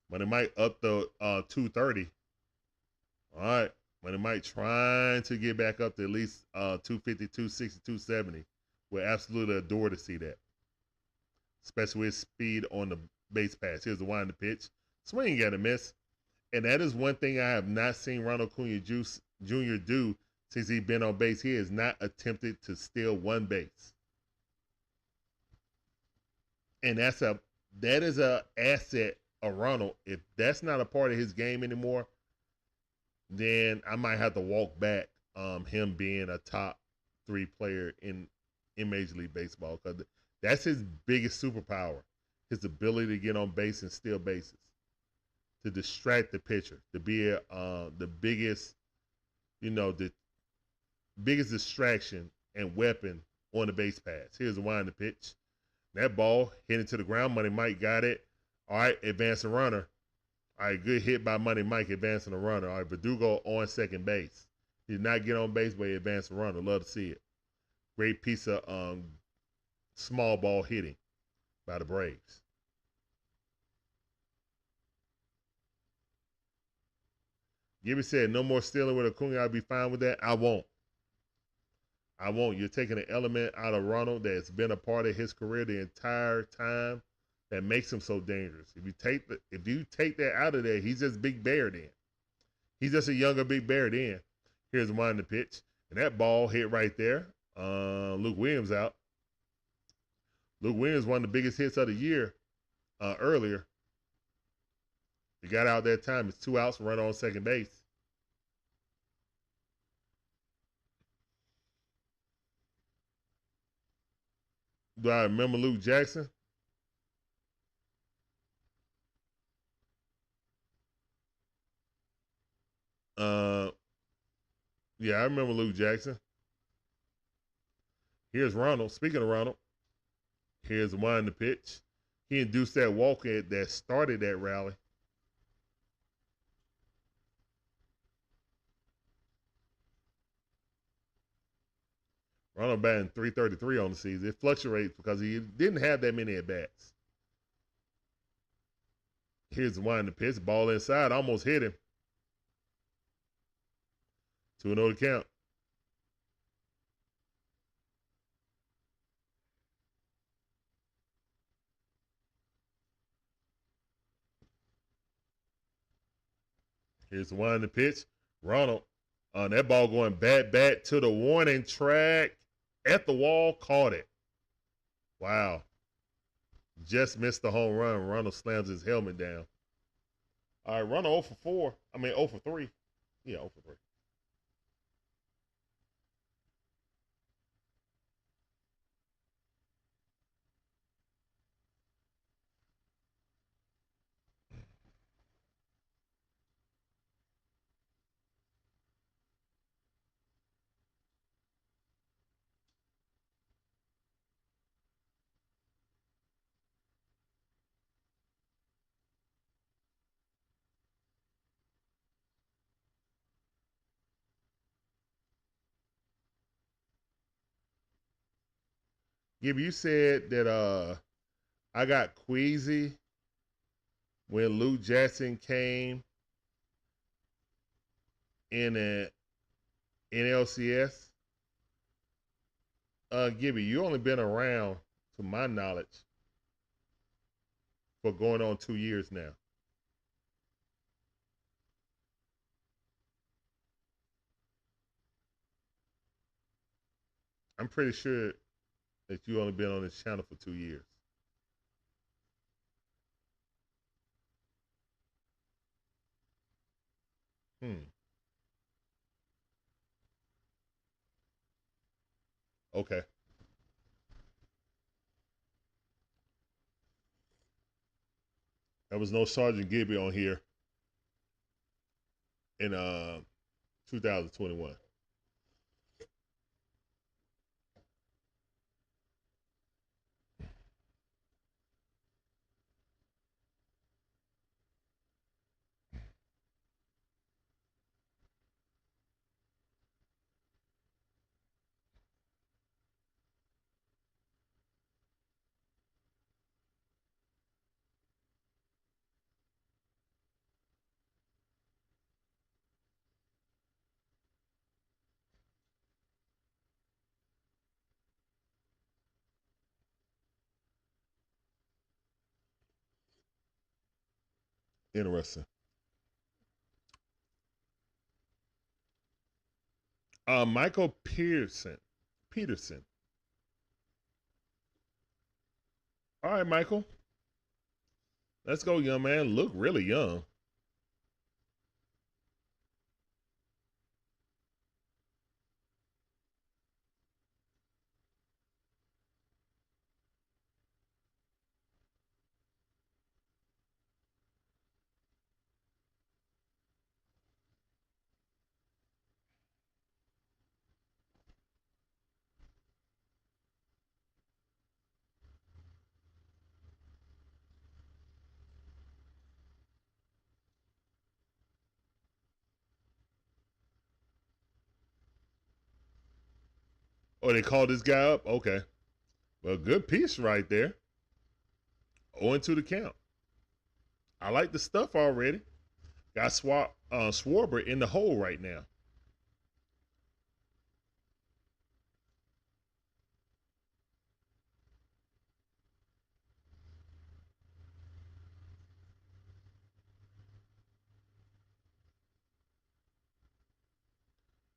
Money Mike up the 230. All right. Money Mike trying to get back up to at least 250, 260, 270. We'll absolutely adore to see that. Especially with speed on the base pass. Here's the winding pitch. Swing got a miss. And that is one thing I have not seen Ronald Acuna Jr. do since he's been on base. He has not attempted to steal one base. And that is a asset of Ronald. If that's not a part of his game anymore, then I might have to walk back him being a top 3 player in Major League Baseball, because that's his biggest superpower, his ability to get on base and steal bases, to distract the pitcher, to be the biggest, the biggest distraction and weapon on the base pass. Here's the winding pitch. That ball hit into the ground. Money Mike got it. All right, advancing runner. All right, good hit by Money Mike, advancing the runner. All right, Verdugo on second base. He did not get on base, but he advanced the runner. Love to see it. Great piece of small ball hitting by the Braves. Gibby said, no more stealing with Acuna. I'll be fine with that. I won't. You're taking an element out of Ronald that's been a part of his career the entire time that makes him so dangerous. If you take that out of there, he's just Big Bear then. He's just a younger Big Bear then. Here's the winding pitch. And that ball hit right there. Luke Williams out. Luke Williams, one of the biggest hits of the year earlier. He got out that time. It's 2 outs, run on second base. Do I remember Luke Jackson? Yeah, I remember Luke Jackson. Here's Ronald. Speaking of Ronald, here's the winding pitch. He induced that walk that started that rally. Ronald batting .333 on the season. It fluctuates because he didn't have that many at-bats. Here's the winding pitch. Ball inside. Almost hit him. 2-0 to count. Here's the winding pitch. Ronald on that ball going back to the warning track. At the wall, caught it. Wow. Just missed the home run. Ronald slams his helmet down. All right, Ronald 0 for 4. 0 for 3. Yeah, 0 for 3. Gibby, you said that I got queasy when Luke Jackson came in NLCS. Gibby, you only been around, to my knowledge, for going on 2 years now. I'm pretty sure that you only been on this channel for 2 years. Okay. There was no Sergeant Gibby on here in 2021. Interesting. Michael Peterson. All right, Michael. Let's go, young man. Look really young. Oh, they called this guy up? Okay. Well, good piece right there. 0-2 the count. I like the stuff already. Got Schwarber in the hole right now.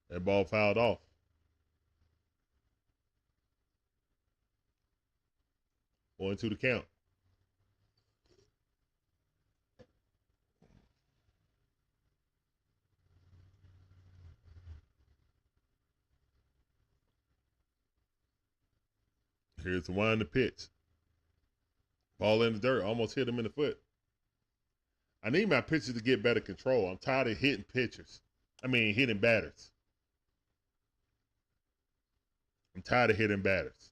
That ball fouled off. 1-2 the count. Here's the wind the pitch. Ball in the dirt. Almost hit him in the foot. I need my pitchers to get better control. I'm tired of hitting pitchers. Hitting batters. I'm tired of hitting batters.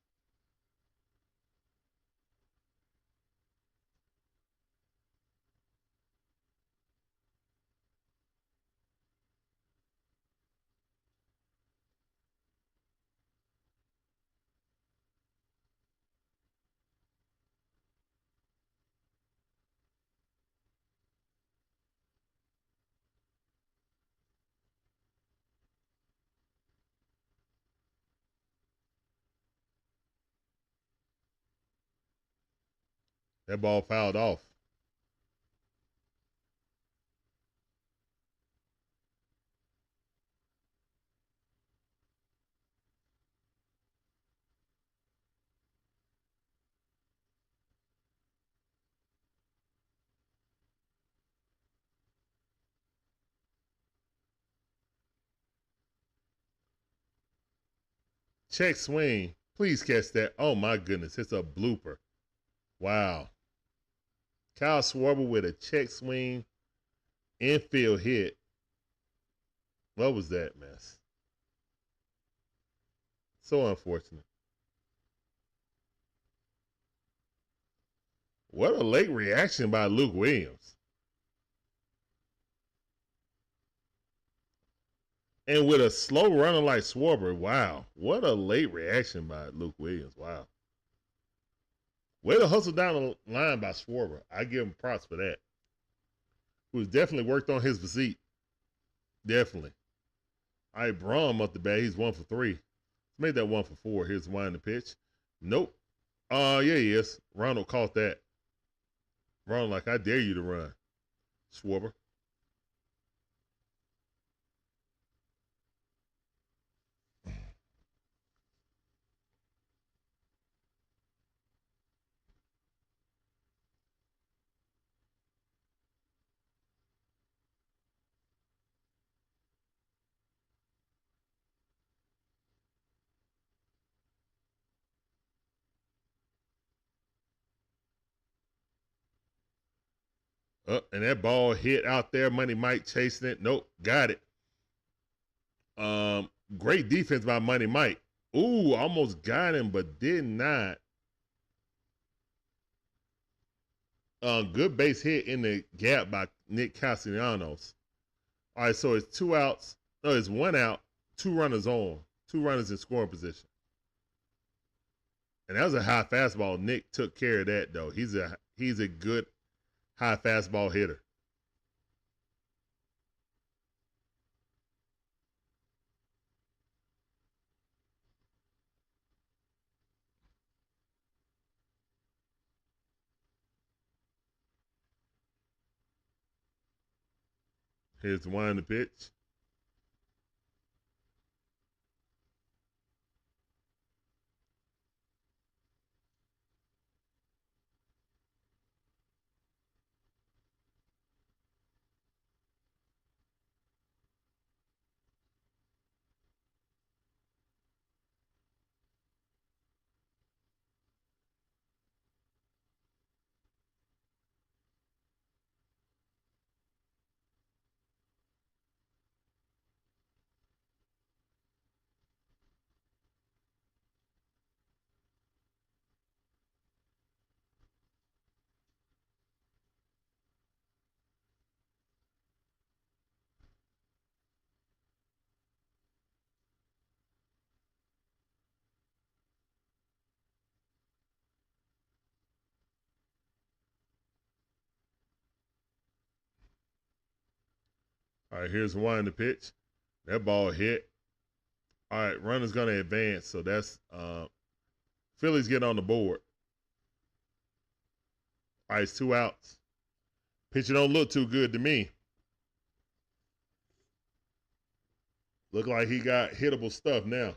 That ball fouled off. Check swing. Please catch that. Oh my goodness. It's a blooper. Wow. Kyle Schwarber with a check swing. Infield hit. What was that mess? So unfortunate. What a late reaction by Luke Williams. And with a slow runner like Schwarber, wow. What a late reaction by Luke Williams. Wow. Way to hustle down the line by Schwarber. I give him props for that. Who's definitely worked on his physique. Definitely. All right, Braun up the bat. He's 1 for 3. Let's make that 1 for 4. Here's wind the pitch. Nope. Yeah, he is. Ronald caught that. Ronald like, I dare you to run. Schwarber. And that ball hit out there. Money Mike chasing it. Nope, got it. Great defense by Money Mike. Ooh, almost got him, but did not. Good base hit in the gap by Nick Castellanos. All right, so it's 2 outs. No, it's 1 out, 2 runners on, 2 runners in scoring position. And that was a high fastball. Nick took care of that though. He's a good high fastball hitter. Here's the wind the pitch. All right, here's the wind the pitch. That ball hit. All right, runner's going to advance. So that's Phillies get on the board. All right, it's 2 outs. Pitcher don't look too good to me. Look like he got hittable stuff now.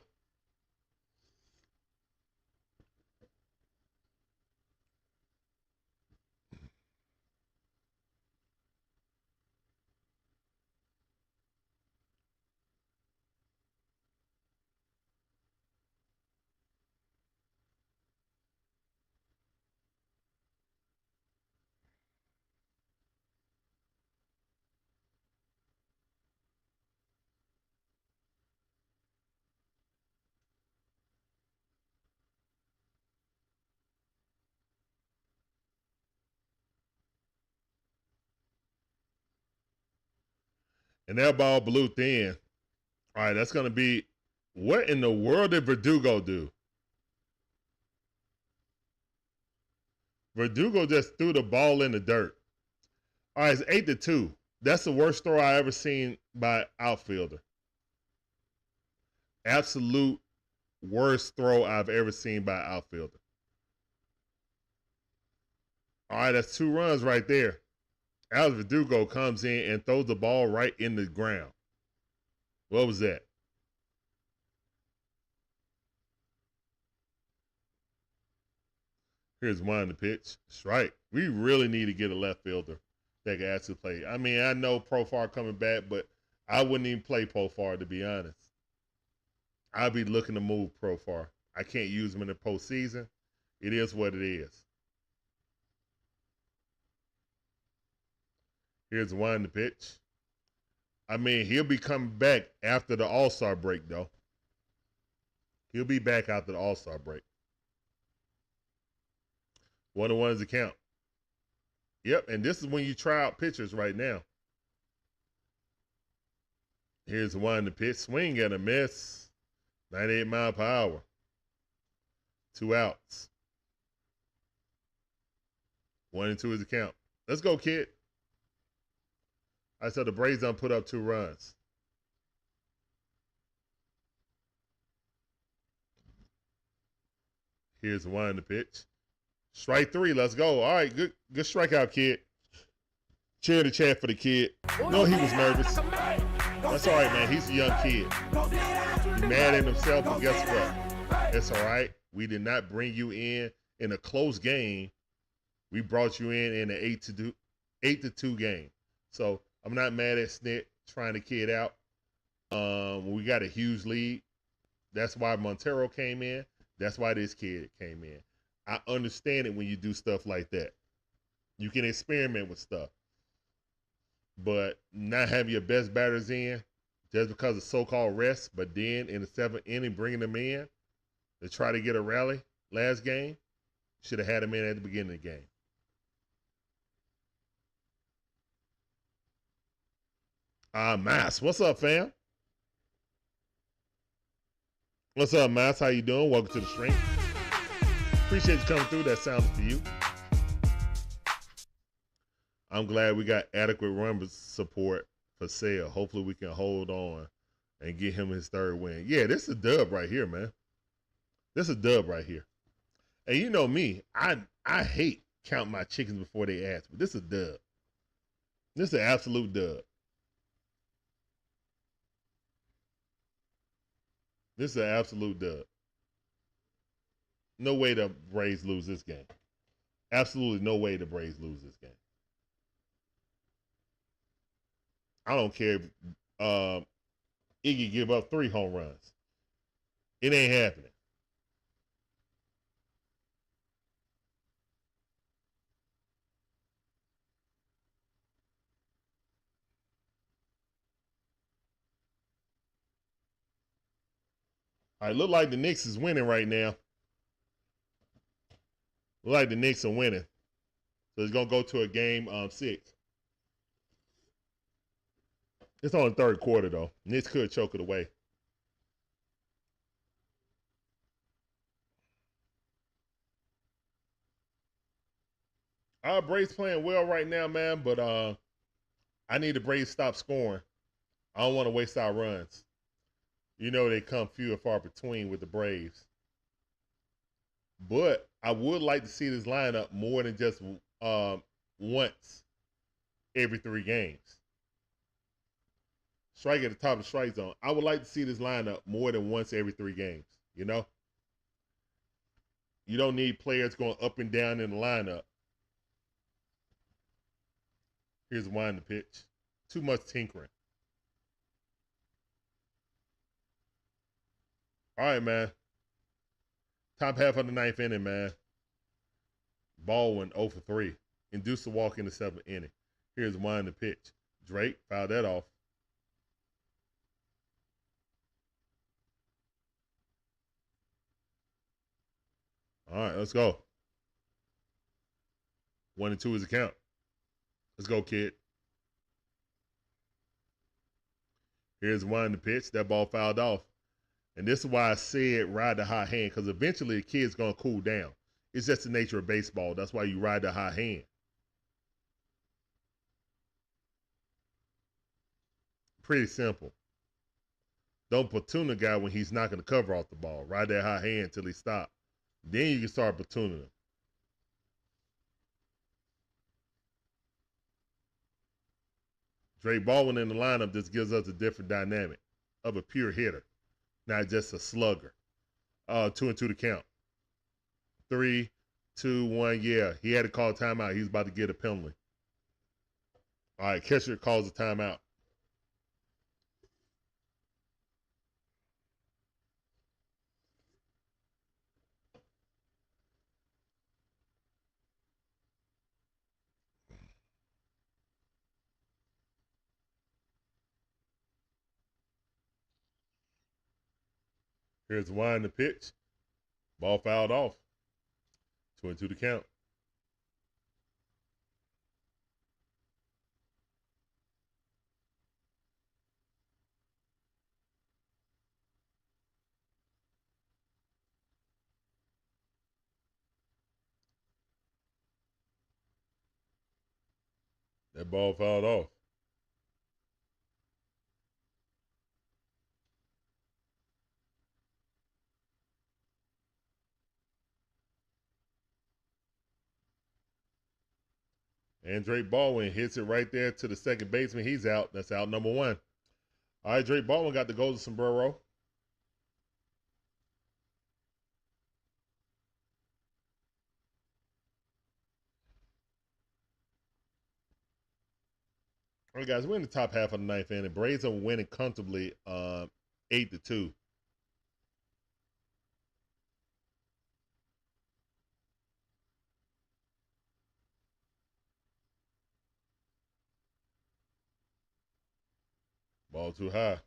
And that ball blew thin. All right, that's going to be, what in the world did Verdugo do? Verdugo just threw the ball in the dirt. All right, it's 8-2. That's the worst throw I ever seen by outfielder. Absolute worst throw I've ever seen by outfielder. All right, that's 2 runs right there. Alex Verdugo comes in and throws the ball right in the ground. What was that? Here's one the pitch. Strike. We really need to get a left fielder that can actually play. I mean, I know Profar coming back, but I wouldn't even play Profar, to be honest. I'd be looking to move Profar. I can't use him in the postseason. It is what it is. Here's one the pitch. I mean, he'll be coming back after the All-Star break, though. He'll be back after the All-Star break. 1-1 is the count. Yep, and this is when you try out pitchers right now. Here's one the pitch. Swing and a miss. 98 mile per hour. 2 outs. 1-2 is the count. Let's go, kid. I said the Braves done put up 2 runs. Here's one in the pitch. Strike 3. Let's go. All right, good strikeout, kid. Cheer the chat for the kid. No, he was nervous. That's all right, man. He's a young kid. He's mad at himself, but guess what? It's all right. We did not bring you in a close game. We brought you in an 8-2 game. So I'm not mad at Snit trying the kid out. We got a huge lead. That's why Montero came in. That's why this kid came in. I understand it when you do stuff like that. You can experiment with stuff. But not having your best batters in just because of so-called rest, but then in the 7th inning bringing them in to try to get a rally last game, should have had them in at the beginning of the game. Mass, what's up, fam? What's up, Mass? How you doing? Welcome to the stream. Appreciate you coming through. That sounded for you. I'm glad we got adequate run support for Sale. Hopefully we can hold on and get him his 3rd win. Yeah, this is a dub right here, man. This is a dub right here. And you know me, I hate counting my chickens before they ask, but this is a dub. This is an absolute dub. This is an absolute dub. No way the Braves lose this game. Absolutely no way the Braves lose this game. I don't care if Iggy give up 3 home runs. It ain't happening. All right, look like the Knicks is winning right now. Look like the Knicks are winning. So it's going to go to a game 6. It's on the 3rd quarter, though. Knicks could choke it away. Our Braves playing well right now, man, but I need the Braves to stop scoring. I don't want to waste our runs. You know they come few and far between with the Braves. But I would like to see this lineup more than just once every 3 games. Strike at the top of the strike zone. I would like to see this lineup more than once every 3 games, you know? You don't need players going up and down in the lineup. Here's one in the pitch. Too much tinkering. All right, man. Top half of the 9th inning, man. Baldwin 0 for 3. Induced a walk in the 7th inning. Here's one in the pitch. Drake fouled that off. All right, let's go. 1 and 2 is the count. Let's go, kid. Here's one in the pitch. That ball fouled off. And this is why I said ride the hot hand, because eventually the kid's going to cool down. It's just the nature of baseball. That's why you ride the hot hand. Pretty simple. Don't platoon a guy when he's knocking the cover off the ball. Ride that hot hand until he stops. Then you can start platooning him. Drake Baldwin in the lineup just gives us a different dynamic of a pure hitter, not just a slugger. 2 and 2 to count. 3, 2, 1. Yeah, he had to call a timeout. He's about to get a penalty. All right, catcher calls a timeout. Here's one in the pitch. Ball fouled off. 2 and 2 to count. That ball fouled off. And Drake Baldwin hits it right there to the second baseman. He's out. That's out number 1. All right, Drake Baldwin got the golden sombrero. All right, guys, we're in the top half of the 9th inning. Braves are winning comfortably 8-2. Ball too high.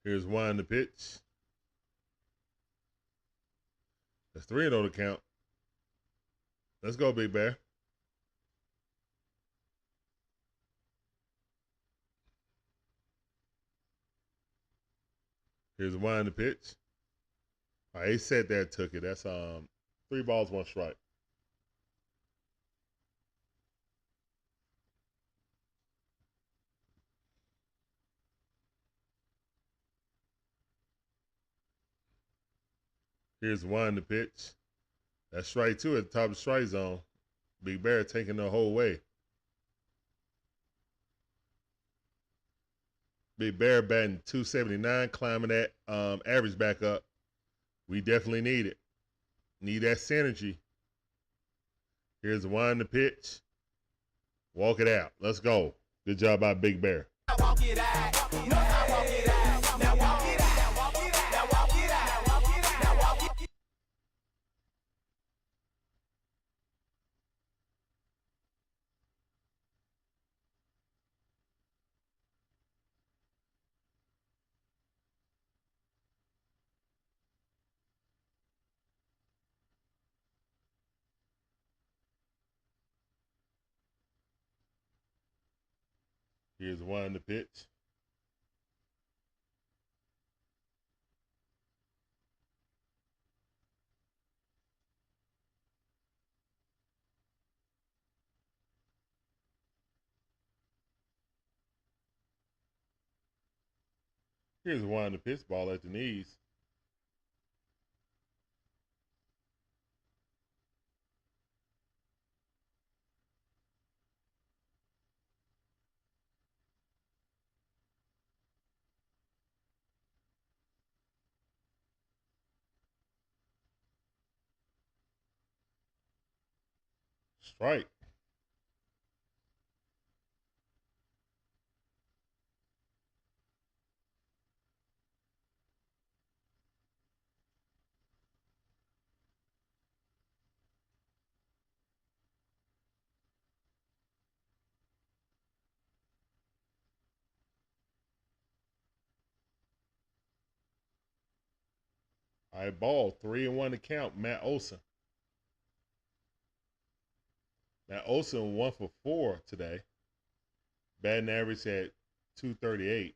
Here's 1 to pitch. That's 3-0 to count. Let's go, Big Bear. Here's 1 to pitch. All right, he said that, took it. That's 3 balls, 1 strike. Here's 1 to pitch. That's strike 2 at the top of the strike zone. Big Bear taking the whole way. Big Bear batting .279, climbing that average back up. We definitely need it. Need that synergy. Here's 1 to pitch. Walk it out. Let's go. Good job by Big Bear. Here's 1 to pitch. Here's 1 to pitch. Ball at the knees. Strike. All right, ball 3-1 to count. Matt Olson. Now Olson 1 for 4 today. Batting average at .238.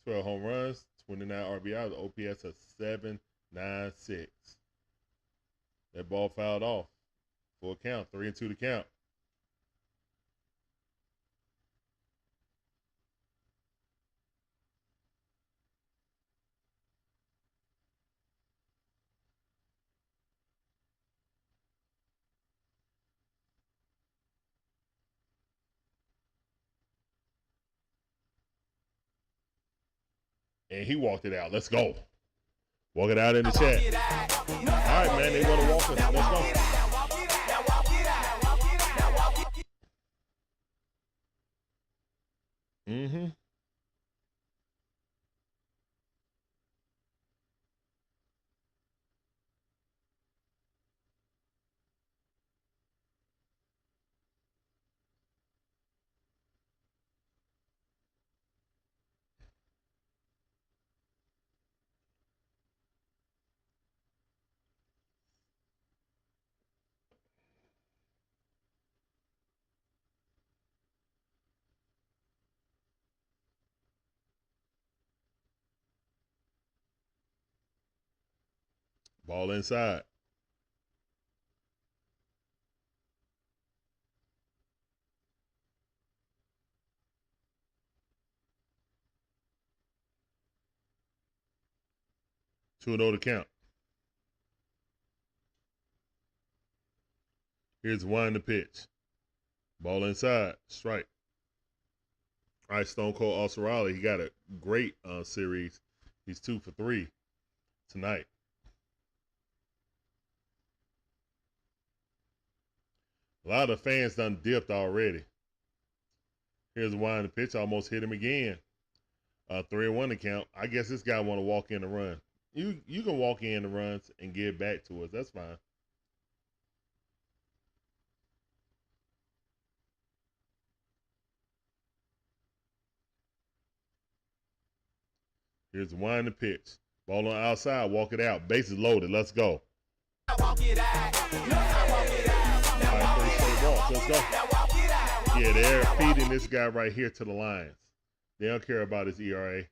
12 home runs, 29 RBIs, OPS of 796. That ball fouled off. Full count, 3-2 to count. And he walked it out. Let's go. Walk it out in the chat. All right, man. They want to walk it. Let's go. Mm-hmm. Ball inside. Two and 0 to count. Here's one to pitch. Ball inside. Strike. All right, Stone Cold Austin Riley. He got a great series. He's 2 for 3 tonight. A lot of fans done dipped already. Here's one to pitch. Almost hit him again. 3-1 to count. I guess this guy want to walk in the run. You can walk in the runs and get back to us. That's fine. Here's one to pitch. Ball on outside. Walk it out. Bases loaded. Let's go. All right, 3 straight walks. Let's go. Yeah, they're feeding this guy right here to the Lions. They don't care about his ERA.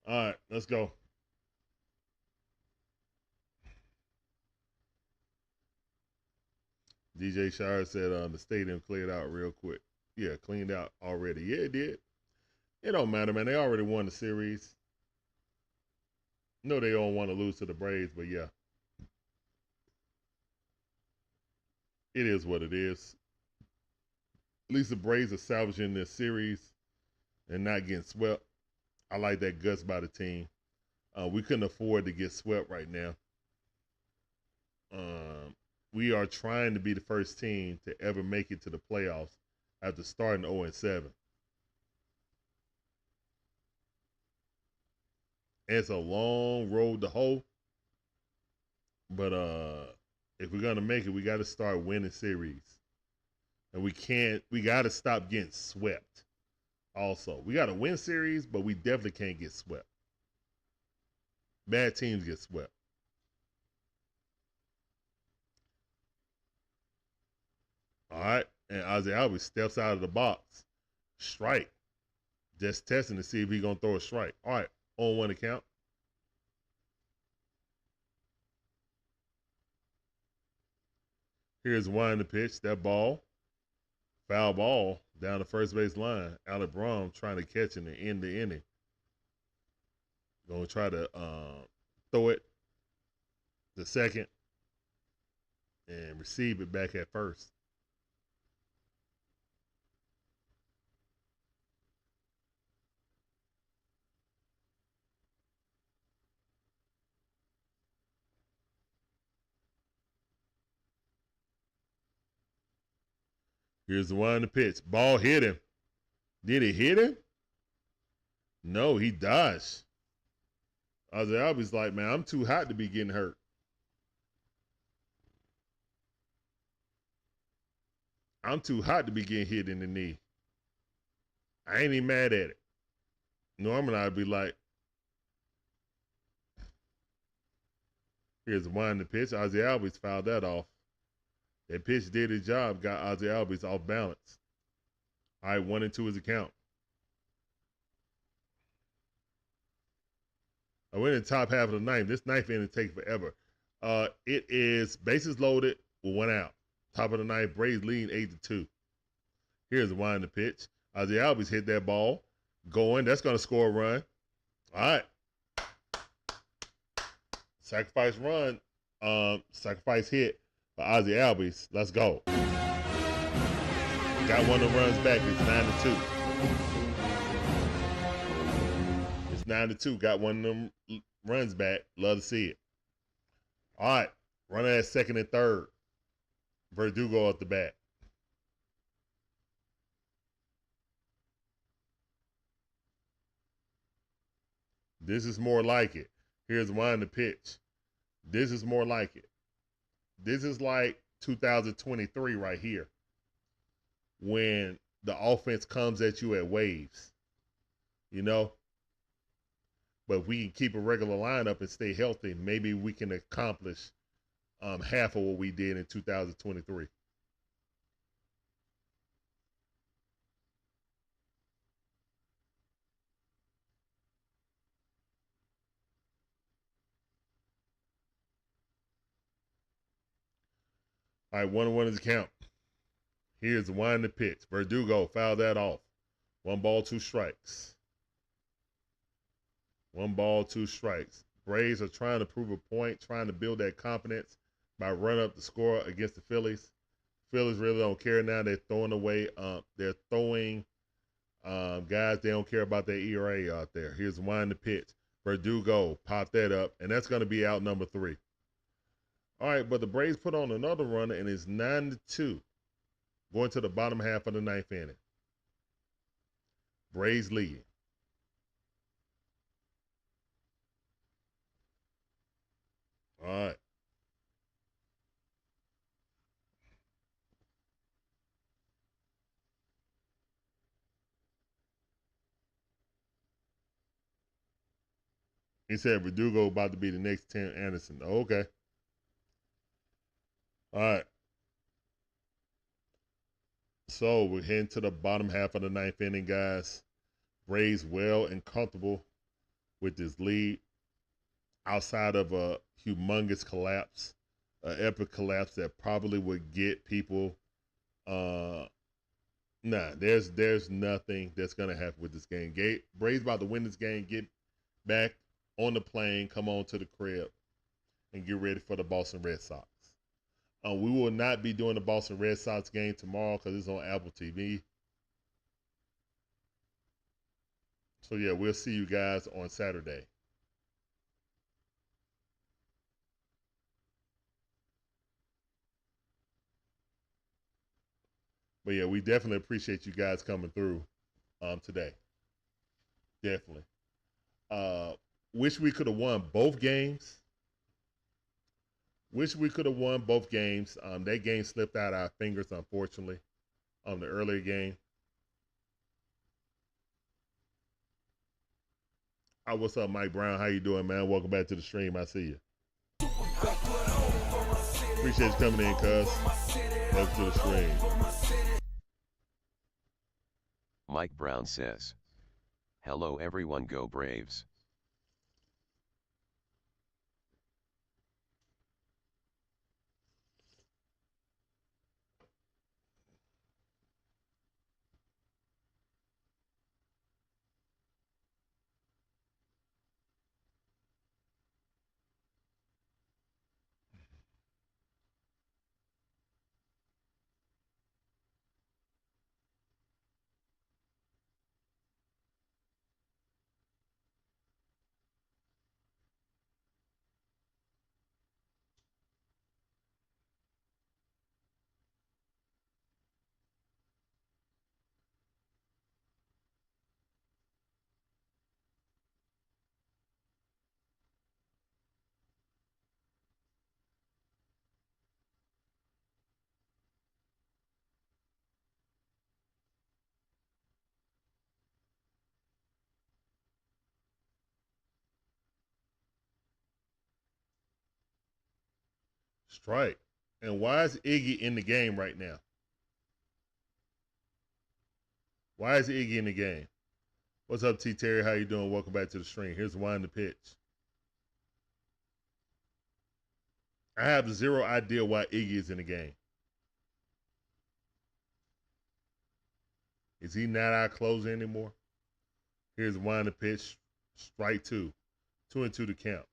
All right, let's go. DJ Shire said the stadium cleared out real quick. Yeah, cleaned out already. Yeah, it did. It don't matter, man. They already won the series. No, they don't want to lose to the Braves, but yeah. It is what it is. At least the Braves are salvaging this series and not getting swept. I like that guts by the team. We couldn't afford to get swept right now. We are trying to be the first team to ever make it to the playoffs after starting 0-7. And it's a long road to hoe. But if we're gonna make it, we got to start winning series. And we got to stop getting swept. Also, we got to win series, but we definitely can't get swept. Bad teams get swept. All right, and Ozzie Albies steps out of the box. Strike. Just testing to see if he's going to throw a strike. All right, on 1 account. Here's one to pitch. That ball. Foul ball down the first base line. Alec Bohm trying to catch in the end of the inning. Going to try to throw it to second and receive it back at first. Here's the one to pitch. Ball hit him. Did it hit him? No, he dodged. Ozzie Albies like, man, I'm too hot to be getting hurt. I'm too hot to be getting hit in the knee. I ain't even mad at it. Normally I'd be like, here's the one to pitch. Ozzie Albies fouled that off. That pitch did his job, got Ozzie Albies off balance. All right, 1-2 is the count. I went in the top half of the ninth. This ninth inning take forever. It is bases loaded with 1 out. Top of the ninth, Braves leading 8-2. Here's the one to pitch. Ozzie Albies hit that ball. Going. That's going to score a run. All right. Sacrifice run. Sacrifice hit for Ozzie Albies. Let's go. Got one of the runs back. It's 9-2. It's 9-2. Got one of them runs back. Love to see it. All right. Runner at second and third. Verdugo at the bat. This is more like it. Here's one to pitch. This is more like it. This is like 2023 right here, when the offense comes at you at waves, you know? But if we can keep a regular lineup and stay healthy, maybe we can accomplish half of what we did in 2023. All right, 1-1 is the count. Here's the wind the pitch. Verdugo fouled that off. 1 ball, 2 strikes. 1 ball, 2 strikes. Braves are trying to prove a point, trying to build that confidence by running up the score against the Phillies. Phillies really don't care now. They're throwing away. They're throwing guys. They don't care about their ERA out there. Here's wind the pitch. Verdugo pop that up, and that's going to be out number 3. All right, but the Braves put on another run, and it's 9-2, going to the bottom half of the 9th inning. Braves leading. All right. He said Verdugo about to be the next Tim Anderson. Oh, okay. All right. So we're heading to the bottom half of the 9th inning, guys. Braves well and comfortable with this lead outside of a humongous collapse, an epic collapse that probably would get people. There's nothing that's going to happen with this game. Braves about to win this game, get back on the plane, come on to the crib, and get ready for the Boston Red Sox. We will not be doing the Boston Red Sox game tomorrow because it's on Apple TV. So, yeah, we'll see you guys on Saturday. But, yeah, we definitely appreciate you guys coming through today. Definitely. Wish we could have won both games. That game slipped out our fingers, unfortunately, on the earlier game. What's up, Mike Brown? How you doing, man? Welcome back to the stream. I see you. Appreciate you coming in, cuz. Welcome to the stream. Mike Brown says, "Hello everyone, go Braves." Strike. And why is Iggy in the game right now? Why is Iggy in the game? What's up, T. Terry? How you doing? Welcome back to the stream. Here's wind the pitch. I have zero idea why Iggy is in the game. Is he not our closer anymore? Here's wind the pitch. Strike 2. 2-2 to count.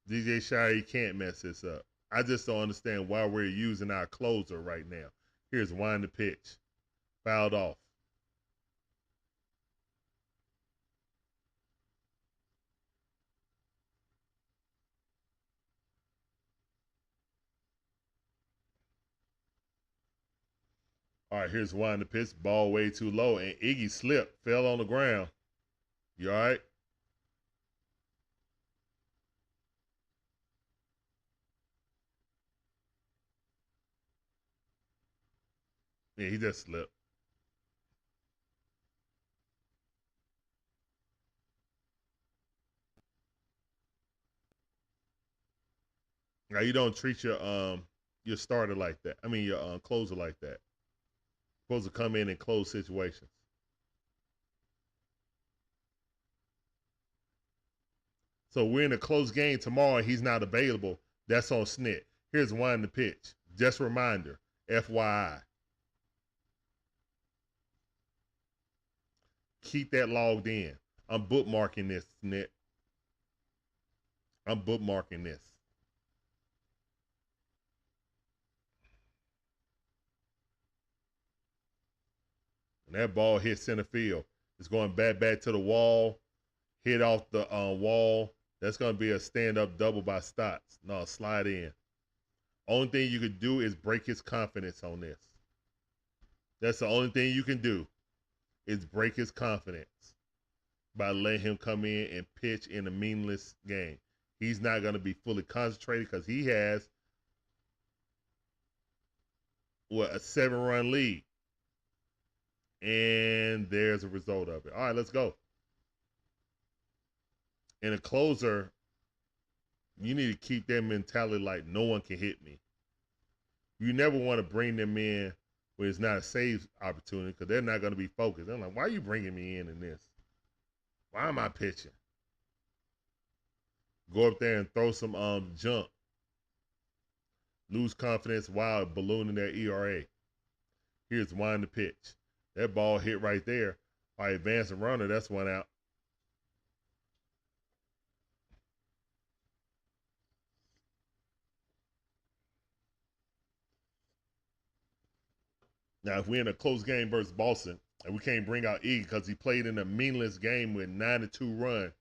DJ Shire, you can't mess this up. I just don't understand why we're using our closer right now. Here's wind the pitch. Fouled off. All right, here's wind the pitch. Ball way too low, and Iggy slipped, fell on the ground. You all right? Yeah, he just slipped. Now you don't treat your starter like that. I mean your closer like that. Supposed to come in and close situations. So we're in a close game tomorrow. He's not available. That's on Snit. Here's one to pitch. Just a reminder, FYI. Keep that logged in. I'm bookmarking this, Snit. I'm bookmarking this. And that ball hit center field. It's going back to the wall. Hit off the wall. That's going to be a stand-up double by Stotts. No, slide in. Only thing you could do is break his confidence on this. That's the only thing you can do is break his confidence by letting him come in and pitch in a meaningless game. He's not going to be fully concentrated because he has, a 7-run lead. And there's a result of it. All right, let's go. In a closer, you need to keep their mentality like no one can hit me. You never want to bring them in when it's not a save opportunity because they're not going to be focused. They're like, why are you bringing me in this? Why am I pitching? Go up there and throw some junk. Lose confidence while ballooning their ERA. Here's one to pitch. That ball hit right there. By advancing runner, that's one out. Now, if we're in a close game versus Boston, and we can't bring out Iggy because he played in a meaningless game with 9-2 run,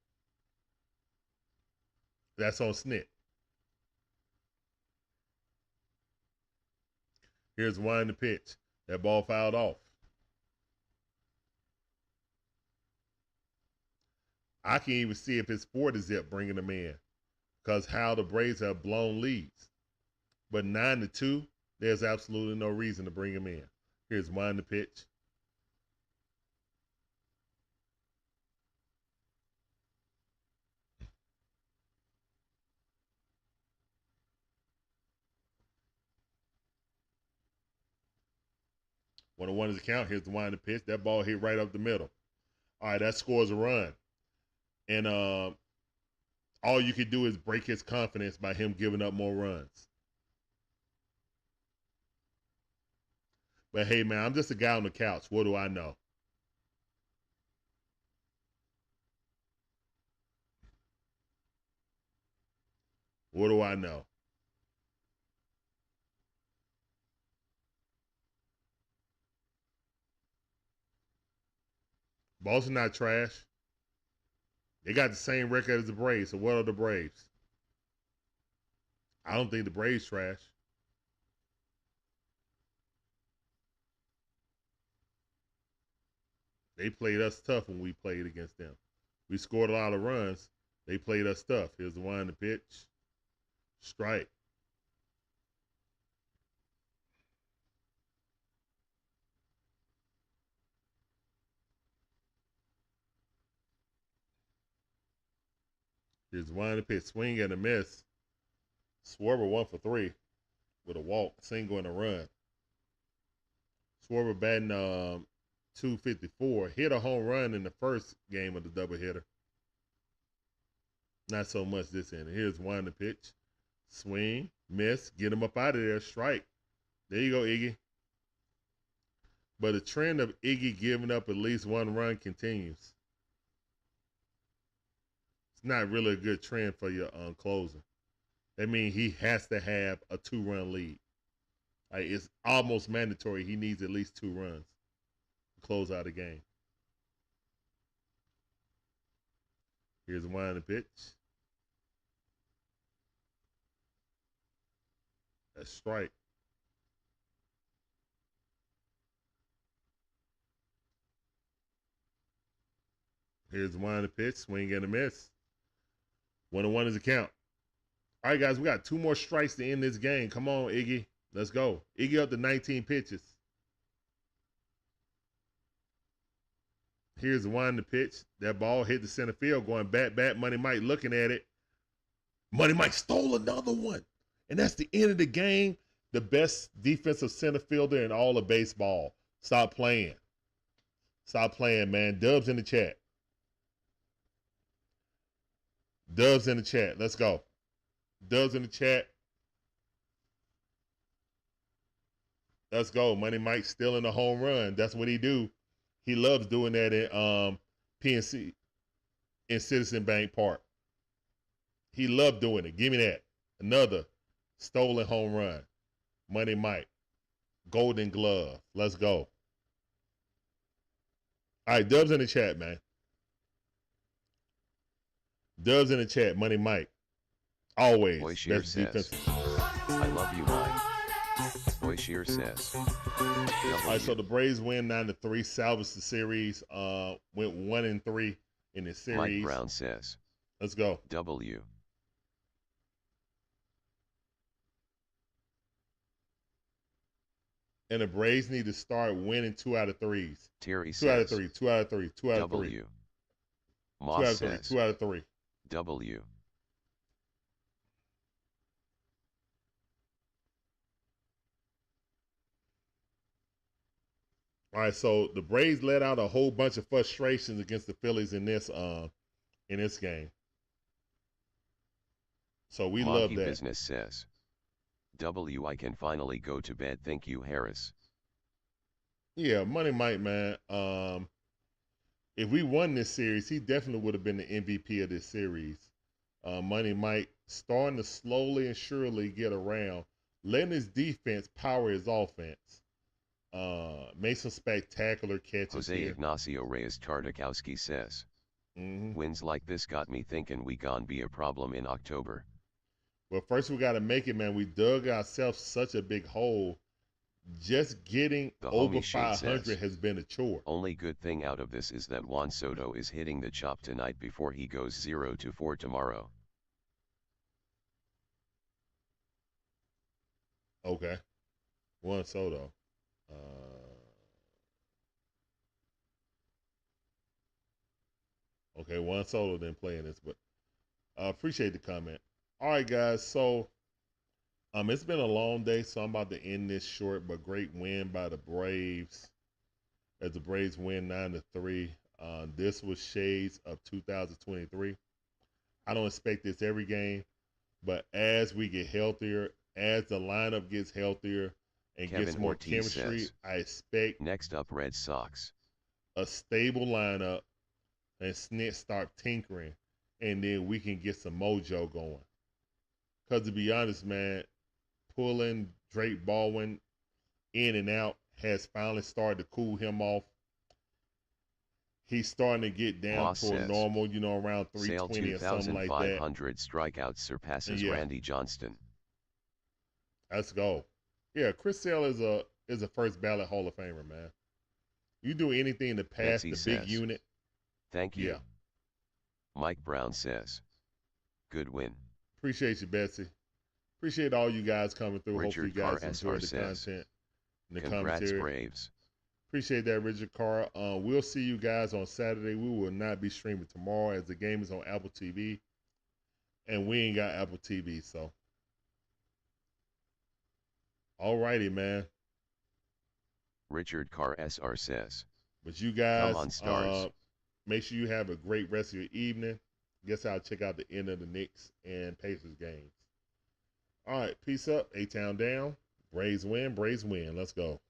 that's on Snit. Here's one to pitch. That ball fouled off. I can even see if his 40-zip bringing him in because how the Braves have blown leads. But 9-2, there's absolutely no reason to bring him in. Here's one to pitch. When the one is the count, here's the one to pitch. That ball hit right up the middle. All right, that scores a run. And all you can do is break his confidence by him giving up more runs. But hey, man, I'm just a guy on the couch. What do I know? What do I know? Boston not trash. They got the same record as the Braves, so what are the Braves? I don't think the Braves trash. They played us tough when we played against them. We scored a lot of runs. They played us tough. Here's the one to pitch. Strike. Here's one to pitch. Swing and a miss. Schwarber 1 for 3 with a walk, single, and a run. Schwarber batting 254. Hit a home run in the first game of the doubleheader. Not so much this inning. Here's one to pitch. Swing, miss, get him up out of there, strike. There you go, Iggy. But the trend of Iggy giving up at least one run continues. It's not really a good trend for your closer. That means he has to have a 2-run lead. Like, it's almost mandatory he needs at least 2 runs to close out a game. Here's one to pitch. That's strike. Here's one to pitch. Swing and a miss. 1-1 is the count. All right, guys, we got 2 more strikes to end this game. Come on, Iggy. Let's go. Iggy up to 19 pitches. Here's one to pitch. That ball hit the center field, going back. Money Mike looking at it. Money Mike stole another one. And that's the end of the game. The best defensive center fielder in all of baseball. Stop playing. Stop playing, man. Dubs in the chat. Dubs in the chat. Let's go. Dubs in the chat. Let's go. Money Mike stealing a home run. That's what he do. He loves doing that at PNC in Citizen Bank Park. He loved doing it. Give me that. Another stolen home run. Money Mike. Golden Glove. Let's go. All right, Dubs in the chat, man. Dubs in the chat. Money Mike. Always. Boyshear Best says, defensive. I love you, Mike. Boyshear says, All right, so the Braves win 9-3, salvaged the series. Went 1-3 in the series. Mike Brown says, Let's go. W. And the Braves need to start winning 2 out of 3s. Terry 2 says, out of 3. 2 out of 3. 2 out of 3. 2 W. out Moss of 3. says, 2 out of 3. W. All right, so the Braves let out a whole bunch of frustrations against the Phillies in this game. So we love Monkey that. Business says, W. I can finally go to bed. Thank you, Harris. Yeah, Money Mike, man. If we won this series, he definitely would have been the MVP of this series. Money Mike starting to slowly and surely get around, letting his defense power his offense. Made some spectacular catches Jose here. Ignacio Reyes Tartakowski says, wins like this got me thinking we gon' be a problem in October. Well, first we got to make it, man. We dug ourselves such a big hole. Just getting The over homie Shade 500 says, has been a chore. Only good thing out of this is that Juan Soto is hitting the chop tonight before he goes 0-4 tomorrow. Okay. Juan Soto. Okay, Juan Soto didn't play in this, but appreciate the comment. All right, guys. So it's been a long day, so I'm about to end this short, but great win by the Braves. As the Braves win 9-3. This was shades of 2023. I don't expect this every game, but as we get healthier, as the lineup gets healthier and Kevin gets more Ortiz chemistry, says, I expect next up Red Sox. a stable lineup and Snit start tinkering, and then we can get some mojo going. Because to be honest, man, pulling Drake Baldwin in and out has finally started to cool him off. He's starting to get down Moss toward says, normal, around Sale 320 or something like that. 2,500 strikeouts surpasses Yeah. Randy Johnston. Let's go. Yeah, Chris Sale is a first ballot Hall of Famer, man. You do anything to pass Betsy the big says, unit. Thank you. Yeah. Mike Brown says, good win. Appreciate you, Betsy. Appreciate all you guys coming through. Richard Hopefully you guys Carr enjoyed the SR says, content and the Congrats commentary. Braves. Appreciate that, Richard Carr. We'll see you guys on Saturday. We will not be streaming tomorrow as the game is on Apple TV. And we ain't got Apple TV, so. All righty, man. Richard Carr SR says, But you guys, come on, Stars. make sure you have a great rest of your evening. Guess I'll check out the end of the Knicks and Pacers games. All right, peace up. A-Town down. Braves win. Let's go.